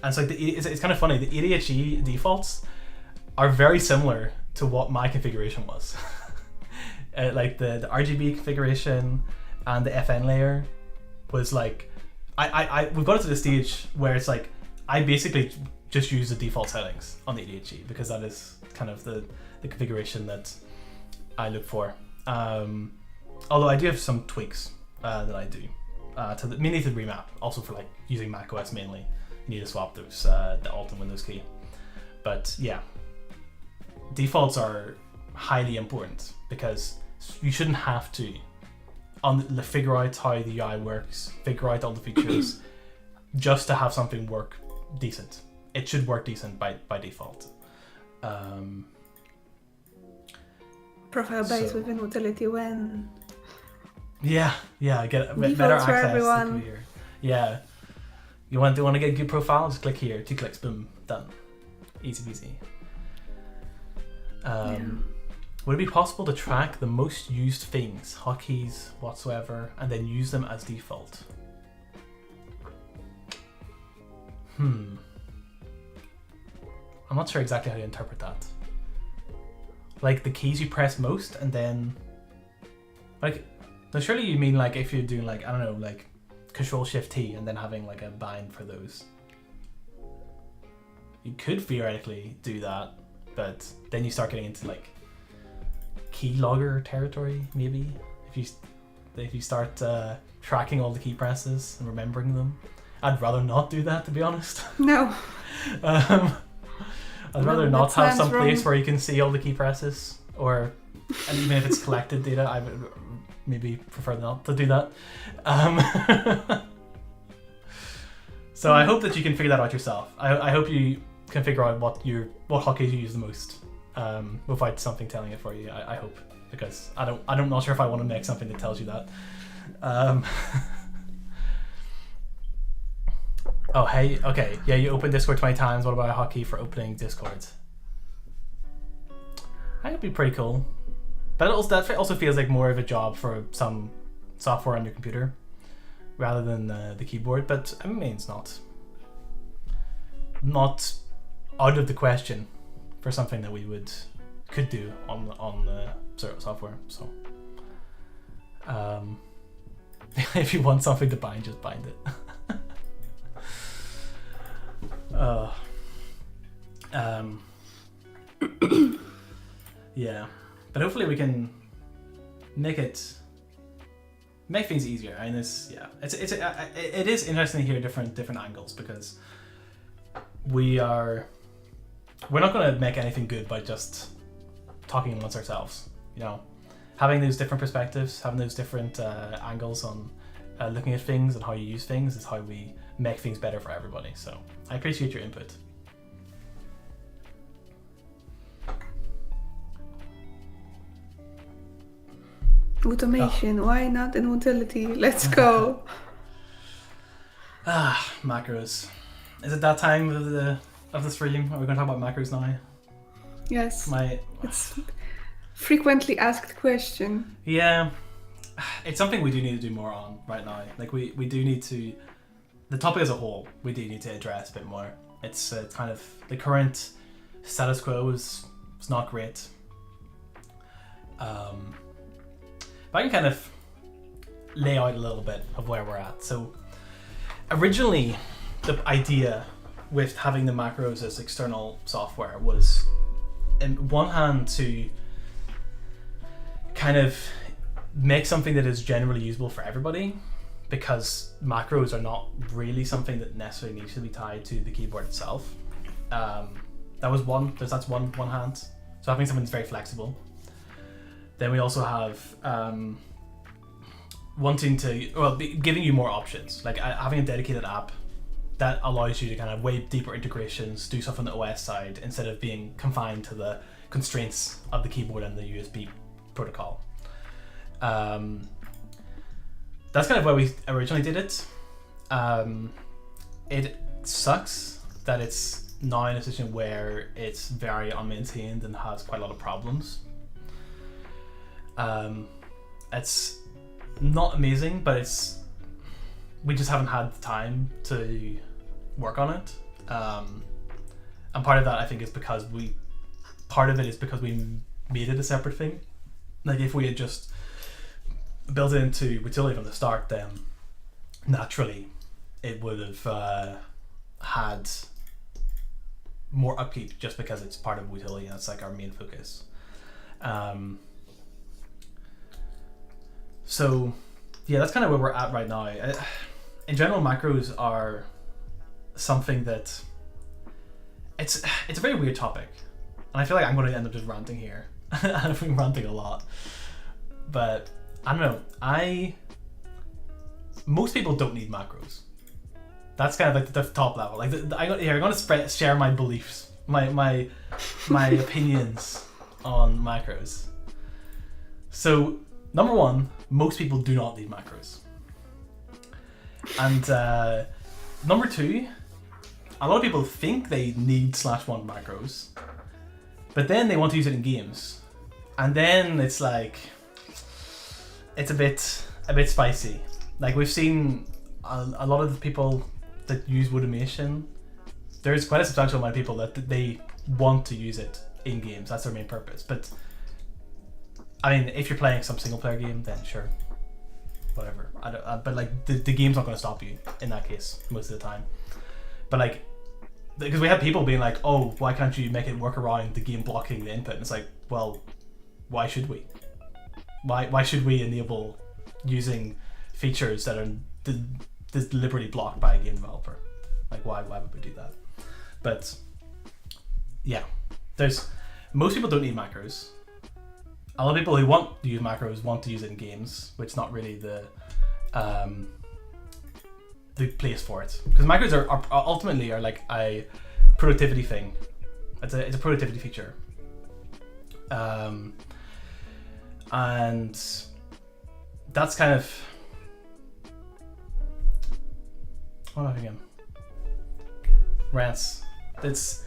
and so like it's kind of funny. The ADHD defaults are very similar to what my configuration was. Like the RGB configuration and the FN layer was like, we've got it to the stage where it's like I basically just use the default settings on the ADHD, because that is kind of the configuration that I look for. Although I do have some tweaks that I do mainly to the remap, also for like using macOS mainly. You need to swap those the Alt and Windows key. But yeah, defaults are highly important, because you shouldn't have to figure out how the UI works, figure out all the features, just to have something work decent. It should work decent by default. Profile based within Wootility when. Yeah, get Defaults better for access everyone. to computer. Yeah, you want to get a good profile? Just click here, 2 clicks, boom, done, easy peasy. Would it be possible to track the most used things, hotkeys, whatsoever, and then use them as default? I'm not sure exactly how to interpret that. Like the keys you press most, and then like, now surely you mean like if you're doing like, I don't know, like Control-Shift-T and then having like a bind for those. You could theoretically do that, but then you start getting into like keylogger territory, maybe. If you if you start tracking all the key presses and remembering them. I'd rather not do that, to be honest. No. I'd rather not have some place where you can see all the key presses, and even if it's collected data, I would maybe prefer not to do that. So I hope that you can figure that out yourself. I hope you can figure out what hotkeys you use the most, without something telling it for you. I hope, because I'm not sure if I want to make something that tells you that. Oh, hey, okay, yeah, you opened Discord 20 times. What about a hotkey for opening Discord? I think it'd be pretty cool. But that also feels like more of a job for some software on your computer rather than the keyboard. But I mean, it's not out of the question for something that we could do on the software. So, if you want something to bind, just bind it. Yeah, but hopefully we can make things easier. And it is interesting to hear different angles, because we're not going to make anything good by just talking amongst ourselves. You know, having those different perspectives, having those different angles on looking at things and how you use things is how we make things better for everybody. So I appreciate your input. Automation, why not in Wootility? Let's go. Macros. Is it that time of the stream? Are we going to talk about macros now? Yes. It's frequently asked question. Yeah. It's something we do need to do more on right now. Like we do need to, the topic as a whole, we do need to address a bit more. It's kind of, the current status quo is not great. But I can kind of lay out a little bit of where we're at. So originally, the idea with having the macros as external software was, on one hand, to kind of make something that is generally usable for everybody, because macros are not really something that necessarily needs to be tied to the keyboard itself. That's one hand. So having something that's very flexible. Then we also have giving you more options, like having a dedicated app that allows you to kind of way deeper integrations, do stuff on the OS side instead of being confined to the constraints of the keyboard and the USB protocol. That's kind of why we originally did it. It sucks that it's now in a position where it's very unmaintained and has quite a lot of problems. It's not amazing, but we just haven't had the time to work on it. And part of that, I think, is because we made it a separate thing. Like if we had just built it into Wootility from the start, then naturally it would have had more upkeep, just because it's part of Wootility and it's like our main focus. So yeah, that's kind of where we're at right now. In general, macros are something that it's a very weird topic, and I feel like I'm going to end up just ranting here. I've been ranting a lot, but I don't know. Most people don't need macros. That's kind of like the top level. Like I'm going to share my beliefs, my opinions on macros. So number one, most people do not need macros. And number two, a lot of people think they need /1 macros, but then they want to use it in games, and then it's like it's a bit spicy. Like we've seen a lot of the people that use Wootimation, there's quite a substantial amount of people that they want to use it in games. That's their main purpose. But I mean, if you're playing some single player game, then sure, whatever. But like the game's not going to stop you in that case most of the time. But like, because we have people being like, oh, why can't you make it work around the game blocking the input? And it's like, well, why should we? Why should we enable using features that are deliberately blocked by a game developer. Like, why would we do that? But yeah, most people don't need macros. A lot of people who want to use macros want to use it in games, which is not really the place for it, because macros are ultimately like a productivity thing. It's a productivity feature, and that's kind of what am I thinking? Rants. There's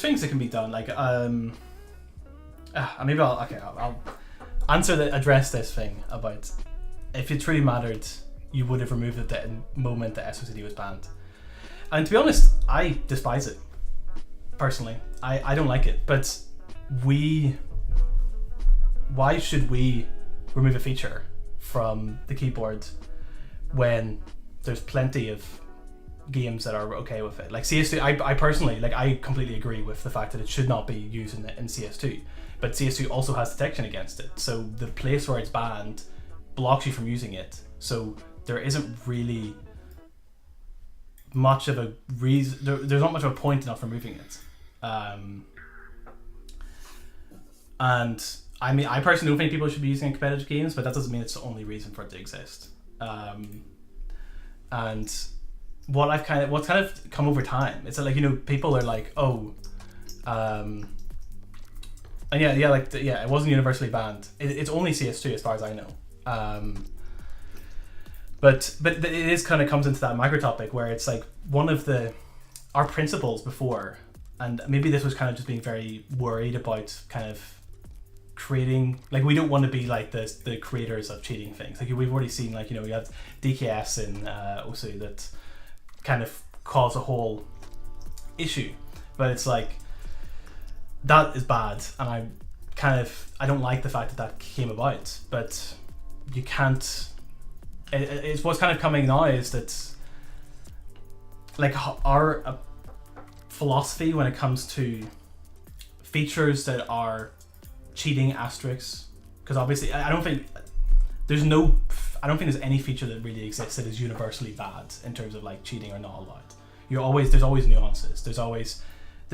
things that can be done, like maybe I'll address this thing about if it really mattered, you would have removed it the moment that SOCD was banned. And to be honest, I despise it personally. I don't like it, but why should we remove a feature from the keyboard when there's plenty of games that are okay with it? Like CS2, I personally, like, I completely agree with the fact that it should not be used in CS2, but CS2 also has detection against it, so the place where it's banned blocks you from using it, so there isn't really much of a reason, there's not much of a point enough removing it. And I mean, I personally don't think people should be using it in competitive games, but that doesn't mean it's the only reason for it to exist. And what's kind of come over time, it's like, you know, people are like, oh, and it wasn't universally banned. It's only CS2 as far as I know. But it is kind of comes into that macro topic where it's like one of our principles before, and maybe this was kind of just being very worried about kind of creating, like, we don't want to be like the creators of cheating things. Like, we've already seen, like, you know, we had DKS in OSU that kind of caused a whole issue, but it's like that is bad, and I don't like the fact that came about, but you can't. It's what's kind of coming now is that, like, our philosophy when it comes to features that are cheating asterisks, because obviously I don't think there's any feature that really exists that is universally bad in terms of like cheating or not allowed. There's always nuances. There's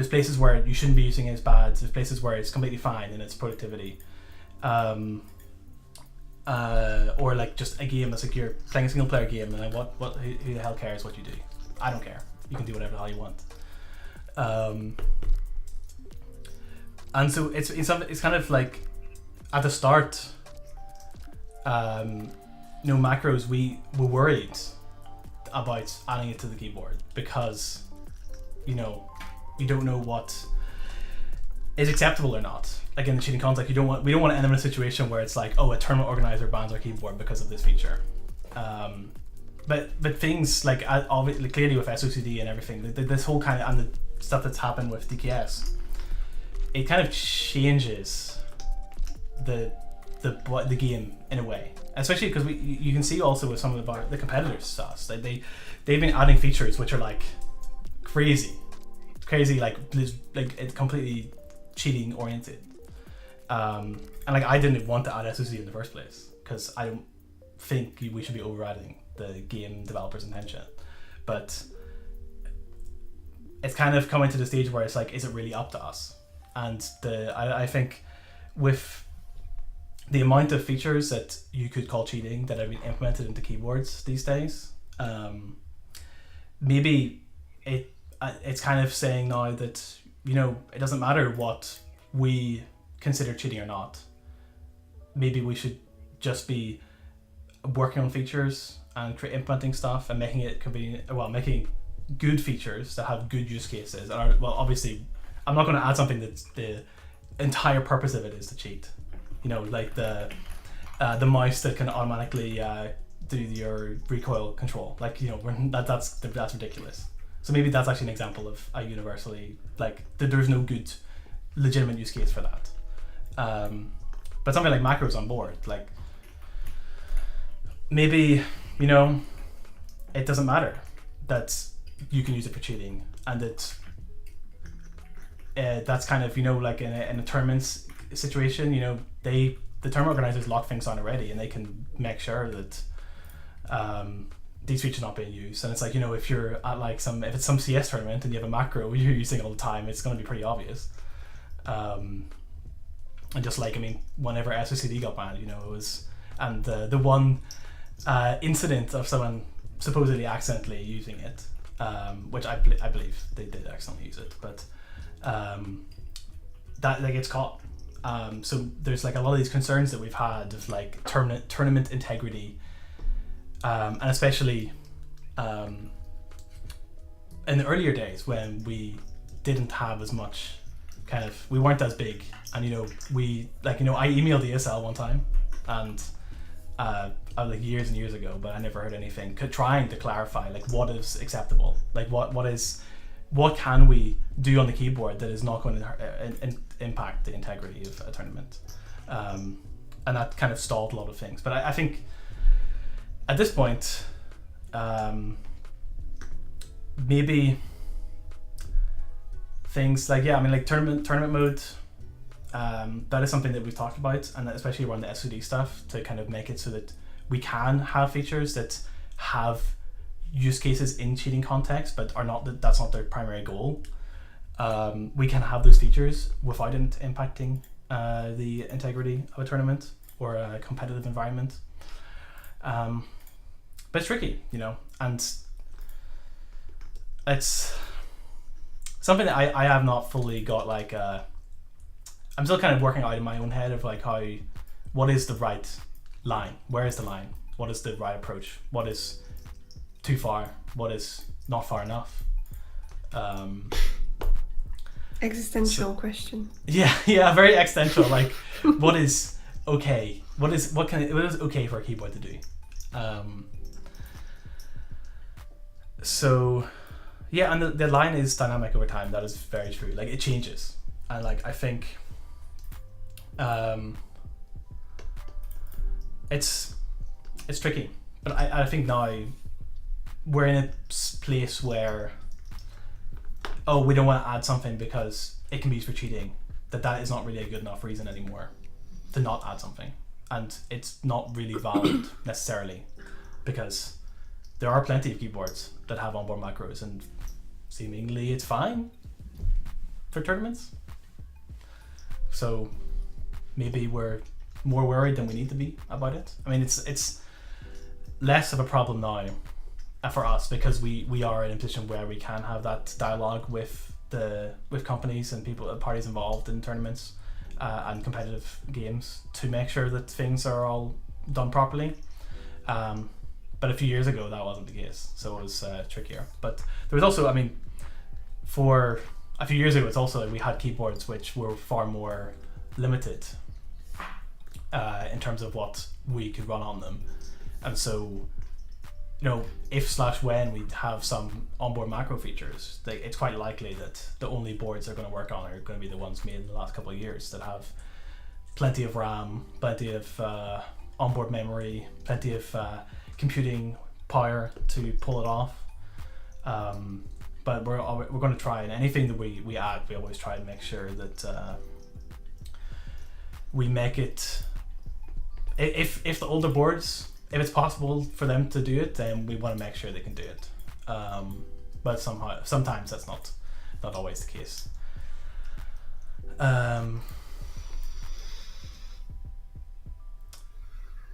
places where you shouldn't be using it as bad. There's places where it's completely fine in its productivity. Or like just a game that's like you're playing a single player game and like who the hell cares what you do? I don't care. You can do whatever the hell you want. And so it's kind of like at the start, macros, we were worried about adding it to the keyboard because, you know, you don't know what is acceptable or not. Like in the cheating context, we don't want to end up in a situation where it's like, oh, a tournament organizer bans our keyboard because of this feature. But things like obviously clearly with SOCD and everything, this whole kind of, and the stuff that's happened with DKS, it kind of changes the game in a way, especially because you can see also with some of the competitors stuff, like they've been adding features which are like crazy, like it's completely cheating oriented. And like I didn't want to add SOCD in the first place because I don't think we should be overriding the game developer's intention, but it's kind of coming to the stage where it's like, is it really up to us? And I think with the amount of features that you could call cheating that have been implemented into keyboards these days, maybe it's kind of saying now that, you know, it doesn't matter what we consider cheating or not. Maybe we should just be working on features and implementing stuff and making it convenient, making good features that have good use cases. And obviously, I'm not going to add something that's the entire purpose of it is to cheat. You know, like the mouse that can automatically do your recoil control. Like, you know, that's ridiculous. So maybe that's actually an example of a universally, like, there's no good legitimate use case for that. But something like macros on board, like, maybe, you know, it doesn't matter that you can use it for cheating, and that's kind of, you know, like in a tournament situation, you know, the the term organizers lock things down already, and they can make sure that these features not being used. And it's like, if you're at like if it's some CS tournament and you have a macro you're using all the time, it's going to be pretty obvious. And just like, whenever SOCD got banned, it was, and the one incident of someone supposedly accidentally using it, which I believe they did accidentally use it, but that gets caught. So there's like a lot of these concerns that we've had of like tournament integrity, and especially in the earlier days when we didn't have as much we weren't as big, and I emailed ESL one time, and like years and years ago, but I never heard anything trying to clarify like what is acceptable, like what can we do on the keyboard that is not going to impact the integrity of a tournament, and that kind of stalled a lot of things. But I think at this point, maybe things like tournament mode, that is something that we've talked about, and especially around the SOD stuff, to kind of make it so that we can have features that have use cases in cheating context, but that's not their primary goal. We can have those features without impacting the integrity of a tournament or a competitive environment. But it's tricky, and it's something that I have not fully got I'm still kind of working out in my own head of like what is the right line? Where is the line? What is the right approach? What is too far? What is not far enough? Existential question. Yeah, very existential. Like, what is okay? What is okay for a keyboard to do? So, yeah, and the line is dynamic over time. That is very true. Like, it changes, and like I think, it's tricky. But I think now we're in a place where, we don't want to add something because it can be used for cheating. That is not really a good enough reason anymore to not add something, and it's not really valid necessarily, because there are plenty of keyboards that have onboard macros, and seemingly it's fine for tournaments. So maybe we're more worried than we need to be about it. It's less of a problem now for us, because we are in a position where we can have that dialogue with companies and parties involved in tournaments and competitive games to make sure that things are all done properly. But a few years ago that wasn't the case, so it was trickier. But there was also, for a few years ago, it's also we had keyboards which were far more limited in terms of what we could run on them, and so if/when we have some onboard macro features, it's quite likely that the only boards they're going to work on are going to be the ones made in the last couple of years that have plenty of RAM, plenty of onboard memory, plenty of computing power to pull it off. But we're going to try, and anything that we add, we always try and make sure that we make it, if the older boards, if it's possible for them to do it, then we want to make sure they can do it. But sometimes that's not always the case.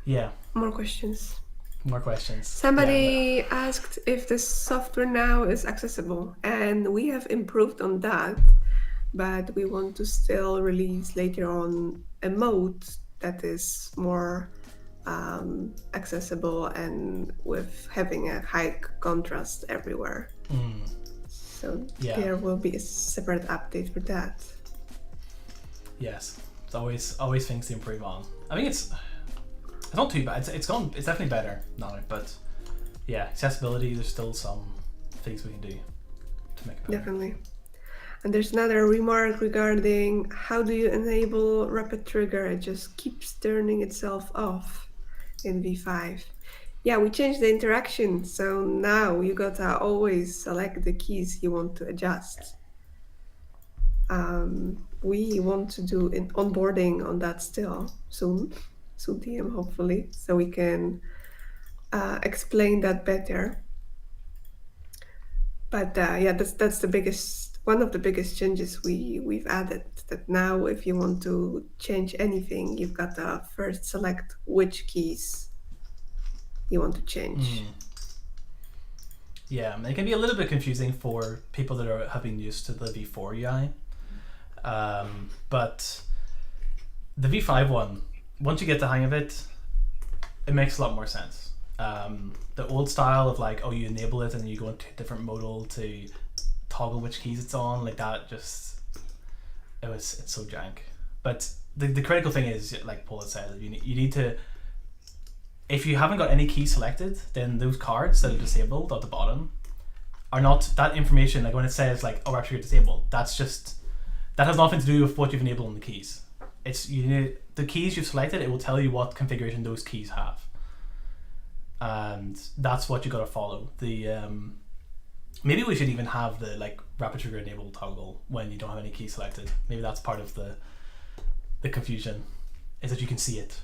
Yeah. More questions. Somebody asked if the software now is accessible, and we have improved on that, but we want to still release later on a mode that is more accessible and with having a high contrast everywhere. So there will be a separate update for that. Yes, it's always things to improve on. It's not too bad. It's definitely better now, but yeah, accessibility, there's still some things we can do to make it better. Definitely. And there's another remark regarding how do you enable rapid trigger? It just keeps turning itself off in V5. Yeah, we changed the interaction, so now you gotta always select the keys you want to adjust. We want to do an onboarding on that still soon DM hopefully, so we can explain that better. But yeah, that's the biggest, one of the biggest changes we've added. That now, if you want to change anything, you've got to first select which keys you want to change. Yeah, it can be a little bit confusing for people that have been used to the V4 UI. But the V5 one, once you get the hang of it, it makes a lot more sense. The old style of like, oh, you enable it and you go into a different modal to toggle which keys it's on, like that, just it's so jank. But the critical thing is, like Pola said, you need to, if you haven't got any key selected, then those cards that are disabled at the bottom are not, that information, like when it says like, oh, actually you're disabled, that's just, that has nothing to do with what you've enabled on the keys. It's, you need the keys you've selected, it will tell you what configuration those keys have. And that's what you gotta follow. The maybe we should even have the like rapid trigger enable toggle when you don't have any key selected. Maybe that's part of the confusion, is that you can see it.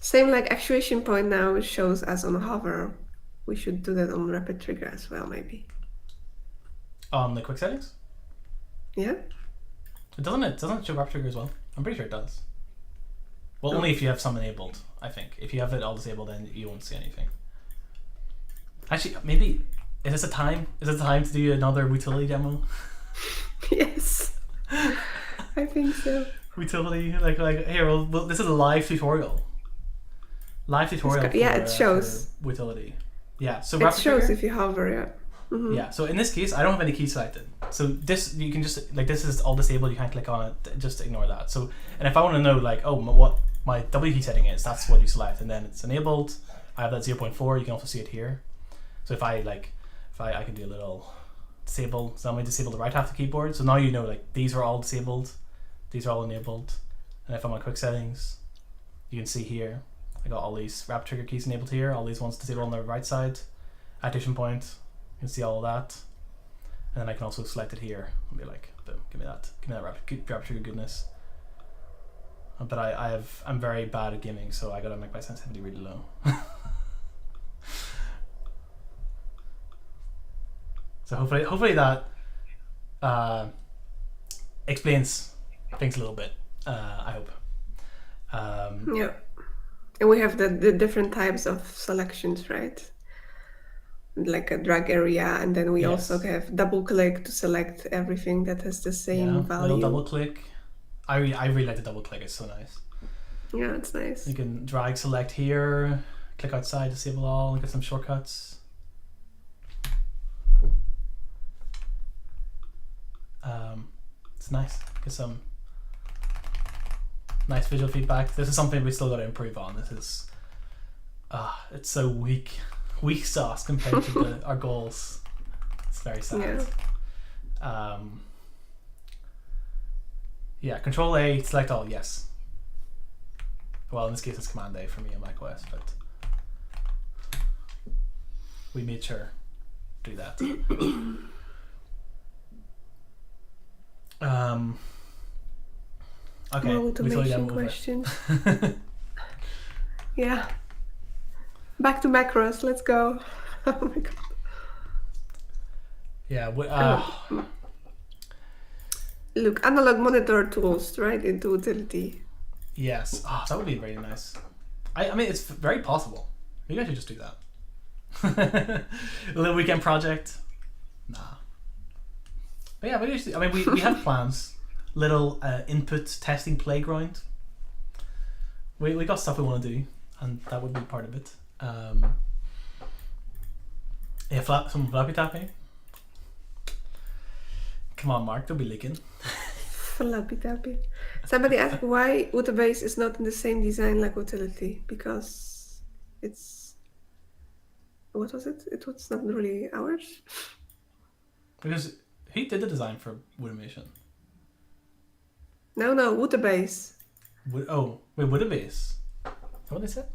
Same like actuation point now shows us on hover. We should do that on rapid trigger as well, maybe. On the quick settings? Yeah. Doesn't it show rapid trigger as well? I'm pretty sure it does. Well, only if you have some enabled, I think. If you have it all disabled, then you won't see anything. Actually, maybe, is this a time? Is it time to do another Wootility demo? Yes. I think so. Wootility, like here, well, this is a live tutorial. Yeah, it shows. For Wootility. Yeah, so it shows trigger, if you hover, yeah. Mm-hmm. Yeah, so in this case, I don't have any key selected. So this, you can just, like, this is all disabled, you can't click on it, just ignore that. So, and if I want to know, like, oh, what my W key setting is, that's what you select, and then it's enabled. I have that 0.4, you can also see it here. So if I can do a little disable, so I'm going to disable the right half of the keyboard. So now you know, like, these are all disabled, these are all enabled. And if I'm on quick settings, you can see here, I got all these rapid trigger keys enabled here, all these ones disabled on the right side. Activation point, you can see all of that. And then I can also select it here and be like, boom, give me that rapid trigger goodness. But I'm very bad at gaming, so I gotta make my sensitivity really low. So hopefully that explains things a little bit. I hope. Yeah, and we have the different types of selections, right? Like a drag area, and then we also have double click to select everything that has the same value. Little double click. I really like the double click. It's so nice. Yeah, it's nice. You can drag select here, click outside, disable all, and get some shortcuts. It's nice. Get some nice visual feedback. This is something we still got to improve on. This is it's so weak sauce compared to our goals. It's very sad. Yeah. Control A, select all, yes. Well, in this case it's Command A for me on macOS, but we made sure to do that. Okay. More automation questions. Yeah. Back to macros. Let's go. Oh my god. Yeah. Look, analog monitor tools, right, into Wootility. Yes. Oh, that would be very nice. I mean, it's very possible. Maybe I should just do that. A little weekend project. Nah. But yeah, maybe we have plans. Little input testing playground. We got stuff we want to do, and that would be part of it. Yeah, some flappy tapping. Come on, Mark, don't be leaking. Flappy tapping. Somebody asked why Wootabase is not in the same design like Wootility, because it's, what was it? It was not really ours. Because he did the design for Wootimation. No, Wootabase. Wootabase. Is that what they said?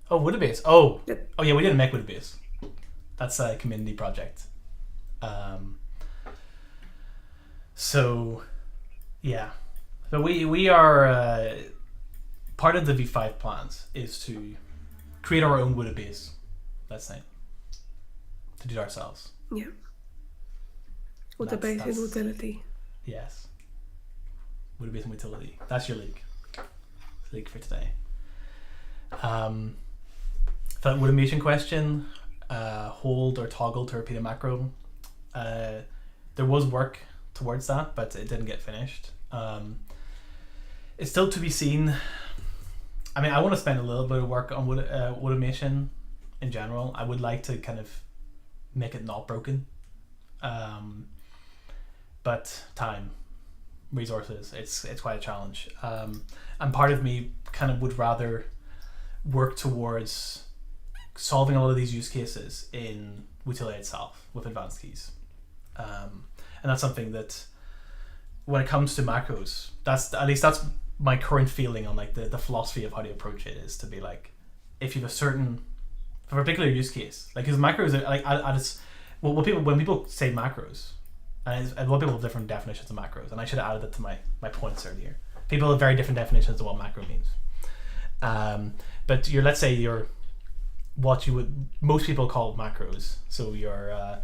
Oh, Wootabase. Oh yeah, we didn't make Wootabase. That's a community project. So, yeah. So we are part of the V5 plans is to create our own Wootility base. Let's say to do it ourselves. Yeah. With the base in Wootility. Yes. Wootility base and Wootility. That's your league. League for today. That automation question, hold or toggle to repeat a macro. There was work towards that, but it didn't get finished. It's still to be seen. I mean, I want to spend a little bit of work on automation in general. I would like to kind of make it not broken. But time, resources, it's quite a challenge. And part of me kind of would rather work towards solving a lot of these use cases in Wootility itself with advanced keys. And that's something that when it comes to macros, that's my current feeling on like the philosophy of how to approach it is to be like, if you have for a particular use case, like because macros are like when people say macros, and a lot of people have different definitions of macros, and I should have added that to my points earlier. People have very different definitions of what macro means. But let's say you're what you would most people call macros. So you're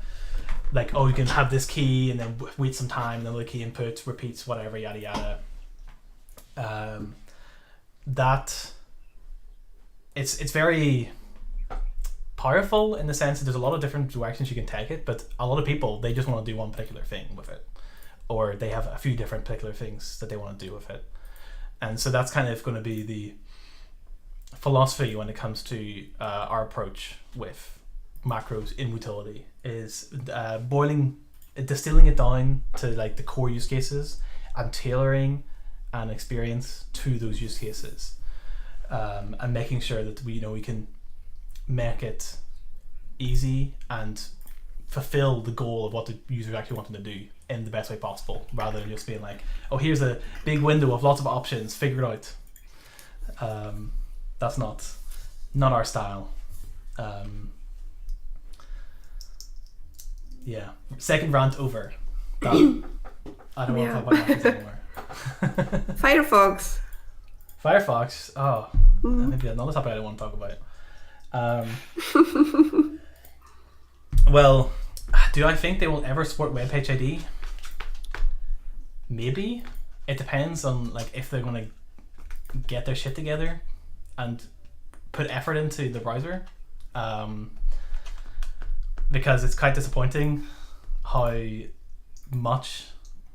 like, oh, you can have this key and then wait some time, and then the key input repeats whatever, yada yada. That it's very powerful in the sense that there's a lot of different directions you can take it, but a lot of people, they just want to do one particular thing with it, or they have a few different particular things that they want to do with it. And so that's kind of going to be the philosophy when it comes to our approach with macros in Wootility is distilling it down to like the core use cases and tailoring an experience to those use cases, and making sure that we can make it easy and fulfill the goal of what the user actually wanted to do in the best way possible, rather than just being like, oh, here's a big window of lots of options, figure it out. That's not our style. Yeah. Second rant over. I don't want to talk about macros anymore. Firefox. Oh, maybe another topic I don't want to talk about. Well, do I think they will ever support web page ID? Maybe. It depends on like if they're going to get their shit together and put effort into the browser, because it's quite disappointing how much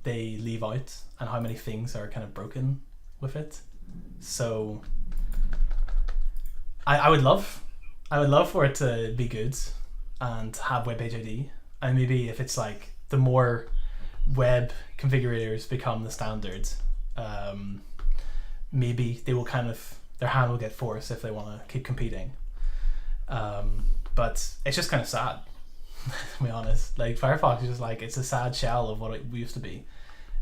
they leave out and how many things are kind of broken with it. So I would love for it to be good and have web page ID, and maybe if it's like the more web configurators become the standard, maybe they will kind of, their hand will get forced if they want to keep competing. But it's just kind of sad, to be honest. Like Firefox is just like, it's a sad shell of what it used to be.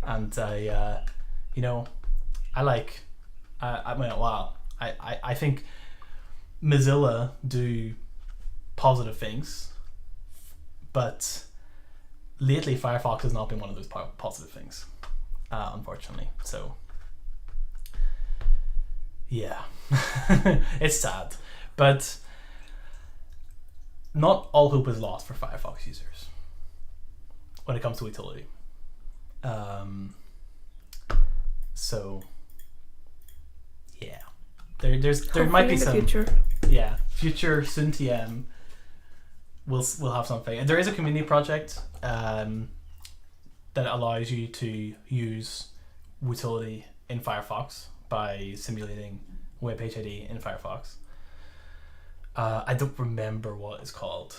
And I think Mozilla do positive things, but lately Firefox has not been one of those positive things, unfortunately. So yeah, it's sad, but not all hope is lost for Firefox users when it comes to Wootility. So yeah, there might be some future. Yeah, future soon TM we'll have something. And there is a community project that allows you to use Wootility in Firefox by simulating web page ID in Firefox. I don't remember what it's called,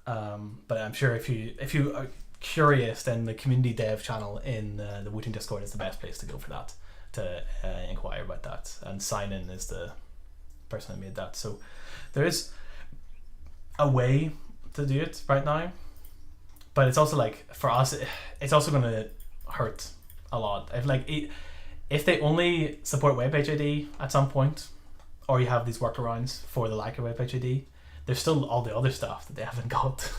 but I'm sure if you are curious, then the community dev channel in the Wooting Discord is the best place to go for that, to inquire about that. And Simon is the person that made that. So there is a way to do it right now, but it's also like, for us, it's also going to hurt a lot. If they only support web page ID at some point, or you have these workarounds for the lack of web page ID, there's still all the other stuff that they haven't got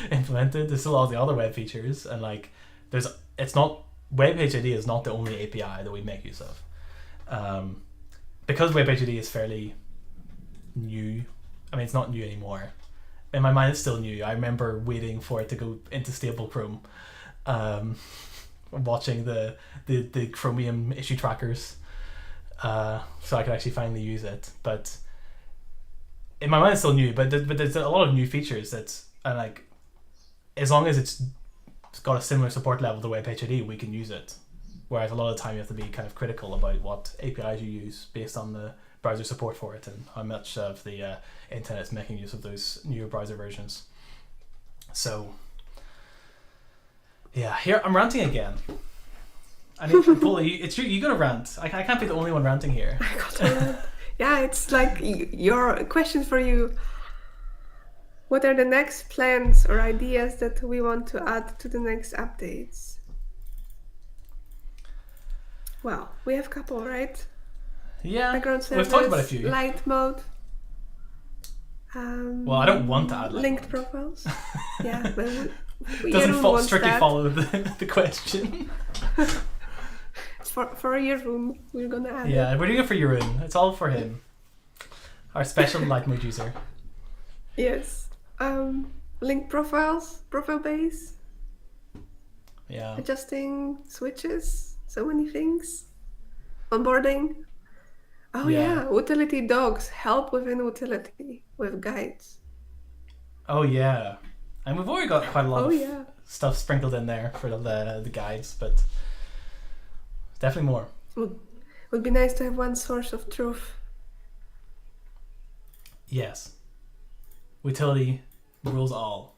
implemented. There's still all the other web features, and like it's not WebHD is not the only API that we make use of. Because WebHD is fairly new. I mean, it's not new anymore. In my mind, it's still new. I remember waiting for it to go into stable Chrome, watching the Chromium issue trackers, so I could actually finally use it. But in my mind, it's still new. But there's a lot of new features and like, as long as it's got a similar support level to WebHD, we can use it. Whereas a lot of the time you have to be kind of critical about what APIs you use based on the browser support for it and how much of the internet is making use of those newer browser versions. So yeah, here I'm ranting again. I mean, Pola, it's you got to rant. I can't be the only one ranting here. I got to rant. Yeah, it's like your question for you. What are the next plans or ideas that we want to add to the next updates? Well, we have a couple, right? Yeah, Background service, we've talked about a few. light mode. Well, I don't want to add linked profiles. Yeah, but we doesn't strictly follow the question. It's for Jeroen. We're gonna add Yeah, it. we're doing it for Jeroen. It's all for him. Our special light mode user. Yes. Linked profiles, profile base, Yeah. adjusting switches, so many things. Onboarding. Oh yeah, Wootility dogs help within Wootility with guides. Oh yeah, and we've already got quite a lot of yeah. stuff sprinkled in there for the guides, but definitely more. Would be nice to have one source of truth. Yes. Wootility rules all.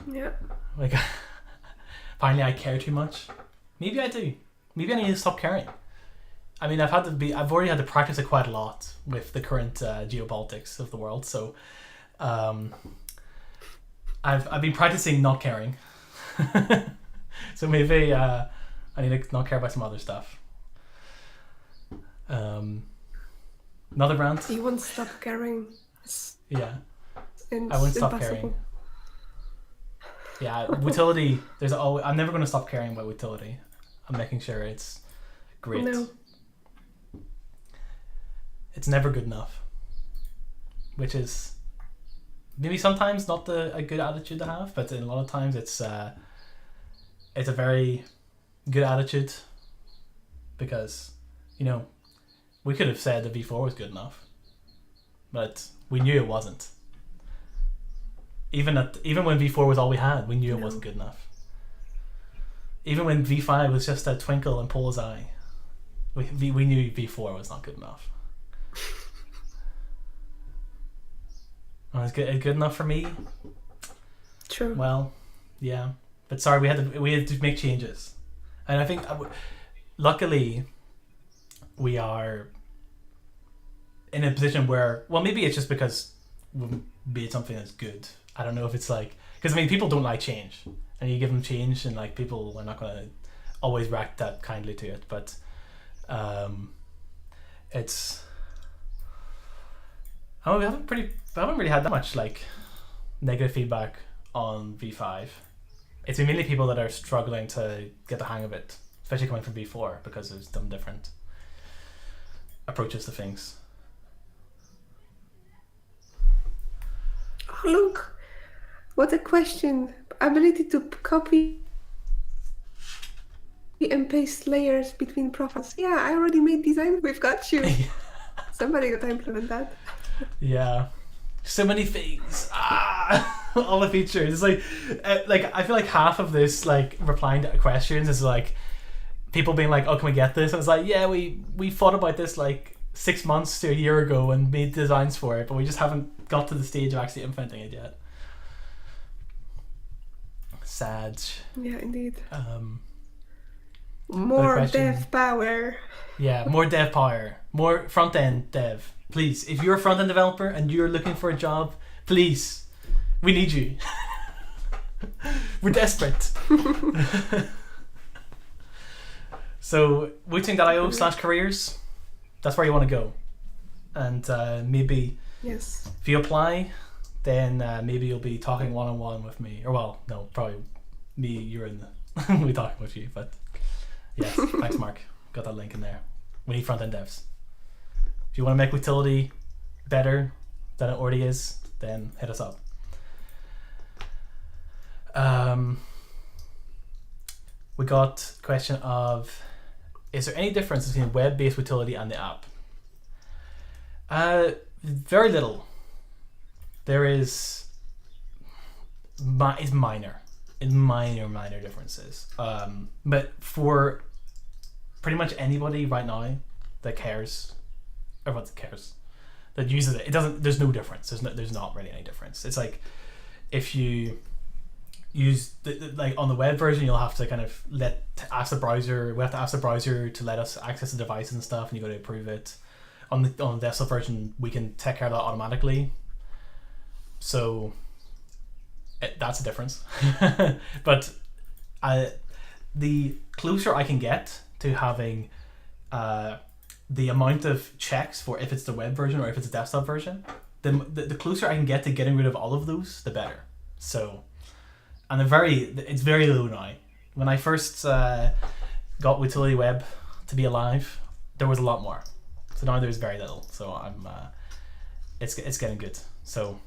Yeah. Like, finally, I care too much. Maybe I do. Maybe I need to stop caring. I mean, I've already had to practice it quite a lot with the current geopolitics of the world. So, I've been practicing not caring. So maybe I need to not care about some other stuff. Another rant. You won't stop caring. Yeah. It's I won't stop impossible. caring. Yeah, Wootility. I'm never going to stop caring about Wootility. I'm making sure it's great. No. It's never good enough, which is maybe sometimes not a good attitude to have, but in a lot of times it's a very good attitude, because we could have said that V4 was good enough, but we knew it wasn't. Even when V4 was all we had, we knew it wasn't good enough. Even when V5 was just a twinkle in Pola's eye, we knew V4 was not good enough. Well, it's good enough for me. True. Well, yeah, but sorry, we had to make changes, and I think luckily we are in a position where, well, maybe it's just because we made something that's good. I don't know if it's like, because I mean, people don't like change, and you give them change, and like people are not going to always react that kindly to it. But it's we haven't really had that much like negative feedback on V5. It's been mainly people that are struggling to get the hang of it, especially coming from V4, because there's some different approaches to things. Oh, look, what a question! Ability to copy and paste layers between profiles. Yeah, I already made design. We've got you. Somebody got to implement that. Yeah, so many things. All the features. It's like I feel like half of this like replying to questions is like people being like, "Oh, can we get this?" And it's like, "Yeah, we thought about this like 6 months to a year ago and made designs for it, but we just haven't got to the stage of actually implementing it yet." Sad. Yeah, indeed. Another More question. dev power. Yeah, more dev power, more front end dev. Please, if you're a front end developer and you're looking for a job, please, we need you. We're desperate. So wooting.io/careers, that's where you want to go. And maybe Yes. if you apply, then maybe you'll be talking one-on-one with me. Or well, no, probably me, you're in the we talk about you, but yes, thanks Mark. Got that link in there. We need front-end devs. If you want to make Wootility better than it already is, then hit us up. We got a question of, is there any difference between web-based Wootility and the app? Very little. There is minor differences. But for pretty much anybody right now that cares, or what cares, that uses it, there's no difference. There's not really any difference. It's like if you use like on the web version, you'll have to kind of ask the browser. We have to ask the browser to let us access the device and stuff, and you got to approve it. On the desktop version, we can take care of that automatically. So that's a difference. But the closer I can get to having the amount of checks for if it's the web version or if it's a desktop version, the closer I can get to getting rid of all of those, the better. So, and it's very low now. When I first got Wootility Web to be alive, there was a lot more. So now there's very little. So it's getting good. So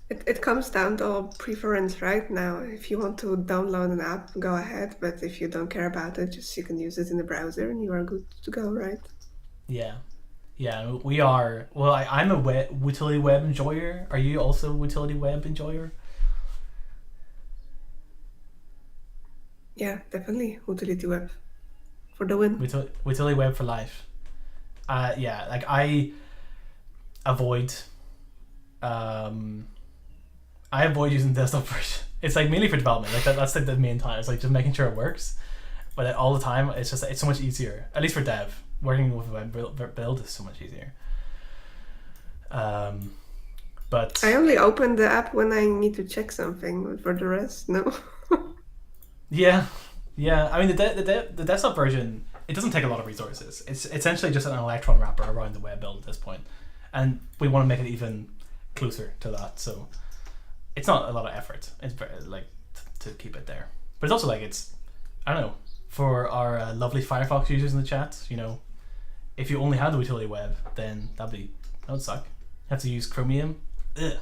it comes down to preference right now. If you want to download an app, go ahead. But if you don't care about it, just you can use it in the browser and you are good to go, right? Yeah. We are. Well, I'm a Wootility Web enjoyer. Are you also a Wootility Web enjoyer? Yeah, definitely Wootility Web for the win. Wootility Web for life. Yeah, like I avoid using the desktop version. It's like mainly for development. Like that's like the main time. It's like just making sure it works. But all the time, it's so much easier. At least for dev, working with a web build is so much easier. But I only open the app when I need to check something. But for the rest, no. yeah. I mean, the desktop version, it doesn't take a lot of resources. It's essentially just an Electron wrapper around the web build at this point, and we want to make it even closer to that. So it's not a lot of effort. It's very, like to keep it there, but it's also like I don't know, for our lovely Firefox users in the chat. You know, if you only had the Wootility Web, then that would suck. You have to use Chromium. Ugh.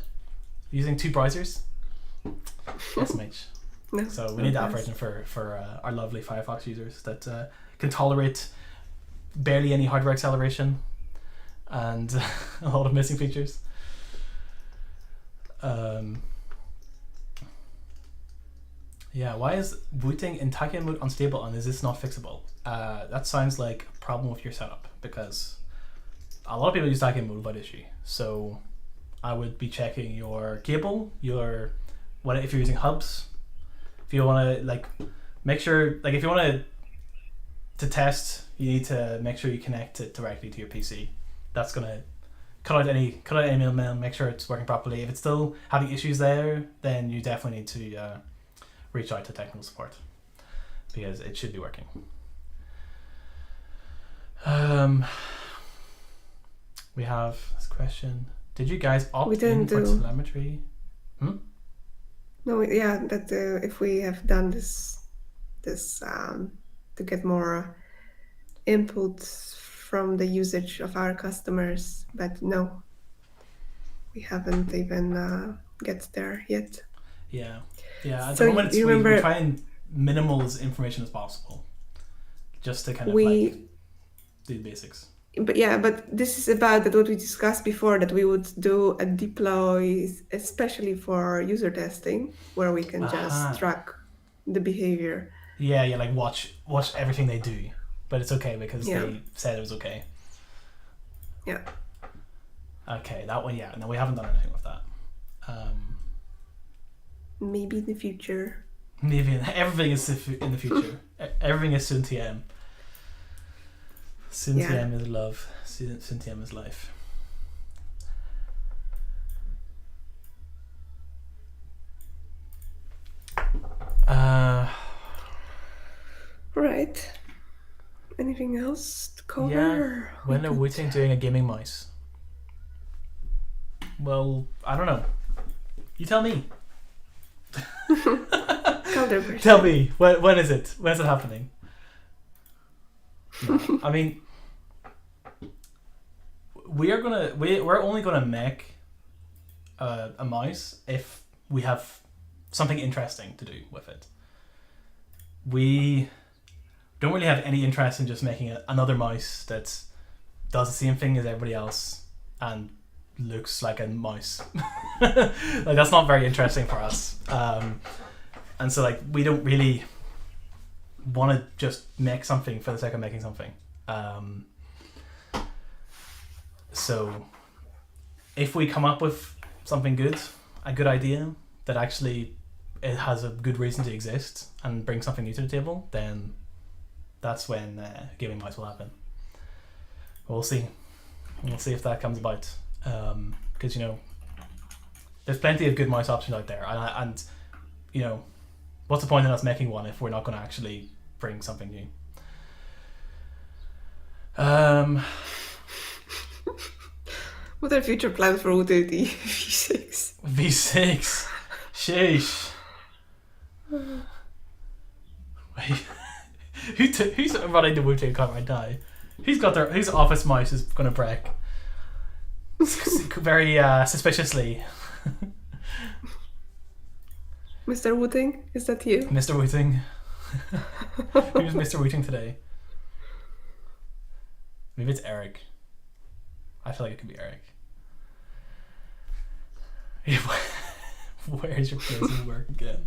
Using two browsers. SMH. No, so we need that version for our lovely Firefox users that can tolerate barely any hardware acceleration and a lot of missing features. Yeah, why is booting in Tachi mode unstable and is this not fixable? That sounds like a problem with your setup because a lot of people use Tachi mode without issue. So I would be checking your cable, if you're using hubs. If you want to make sure, if you want to test, you need to make sure you connect it directly to your PC. That's gonna cut out any middleman, make sure it's working properly. If it's still having issues there, then you definitely need to reach out to technical support because it should be working. We have this question: did you guys opt in for telemetry? No, yeah, that if we have done this to get more input from the usage of our customers, but no, we haven't even get there yet. Yeah. At the moment, we try and minimal as information as possible, just to kind of do the basics. But this is about what we discussed before, that we would do a deploy, especially for user testing, where we can just track the behavior. Yeah, like watch everything they do, but it's okay because they said it was okay. Yeah. Okay, that one, no, we haven't done anything with that. Maybe in the future. Maybe everything is in the future. Everything is soon TM. Soon TM is love. Soon TM is life. Right. Anything else to cover? Yeah. When are Wooting doing a gaming mouse? Well, I don't know. You tell me. 100%. Tell me, when is it? When is it happening? No, I mean, we're only gonna make a mouse if we have something interesting to do with it. We don't really have any interest in just making another mouse that does the same thing as everybody else and looks like a mouse. Like, that's not very interesting for us. And so, like, we don't really want to just make something for the sake of making something. So if we come up with something good, a good idea that actually it has a good reason to exist and bring something new to the table, then that's when gaming mice will happen. We'll see. We'll see if that comes about. Because, you know, there's plenty of good mouse options out there, and you know, what's the point in us making one if we're not going to actually bring something new? What are future plans for Wootility V6? V6. Sheesh. Wait. Who's running the Wooting account right now? Whose office mouse is gonna break? Very suspiciously. Mr. Wooting, is that you? Mr. Wooting. Who's Mr. Wooting today? Maybe it's Eric. I feel like it could be Eric. Where's your place of work again?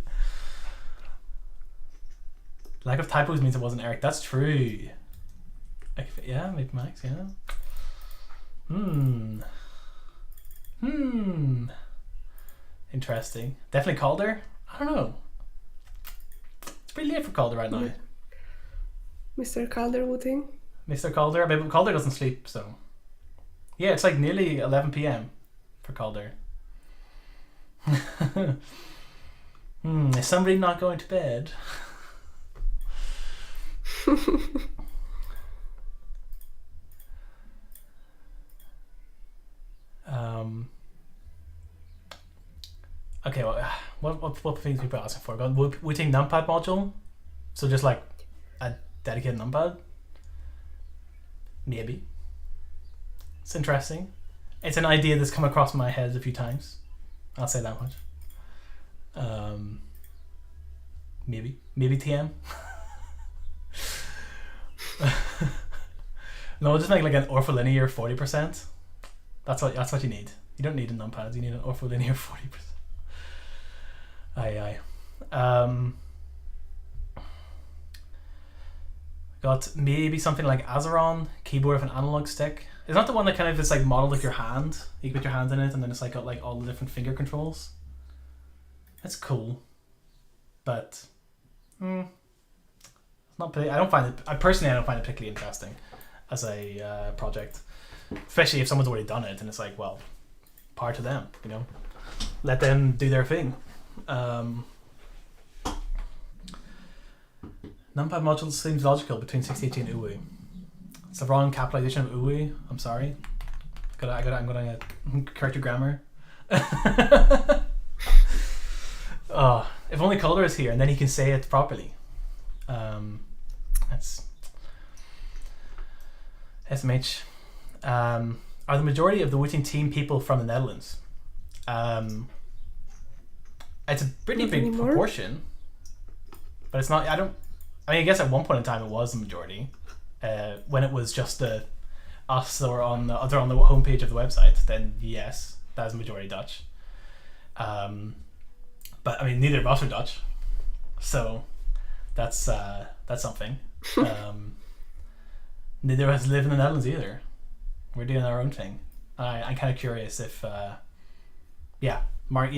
Lack of typos means it wasn't Eric. That's true. Yeah, maybe Max, yeah. Interesting. Definitely Calder? I don't know. It's pretty late for Calder right now. Mr. Calder Wooting? Mr. Calder? I mean, Calder doesn't sleep, so... Yeah, it's like nearly 11 p.m. for Calder. Is somebody not going to bed? Okay, well, what things people are asking for? Got Wooting Numpad module? So just like a dedicated Numpad? Maybe. It's interesting. It's an idea that's come across my head a few times. I'll say that much. Maybe TM. No, we'll just make like an ortholinear 40%. That's what you need. You don't need a numpad. You need an ortholinear 40%. Aye. Got maybe something like Azeron, keyboard with an analog stick. Is that the one that kind of is like modeled like your hand? You can put your hand in it, and then it's like got like all the different finger controls. That's cool, but it's not. I don't find it. I personally don't find it particularly interesting as a project, especially if someone's already done it, and it's like, well, power to them. You know, let them do their thing. Numpad module seems logical between 6080 and UWU. It's the wrong capitalization of UWU. I'm sorry. I'm gonna correct your grammar. Oh, if only Calder is here, and then he can say it properly. That's SMH. Are the majority of the Wooting team people from the Netherlands? It's a pretty big proportion, but it's not. I guess at one point in time it was the majority. When it was just us that were on the homepage of the website, then yes, that is majority Dutch. But I mean, neither of us are Dutch, so that's something. Neither of us live in the Netherlands either. We're doing our own thing. I'm kind of curious if, Mark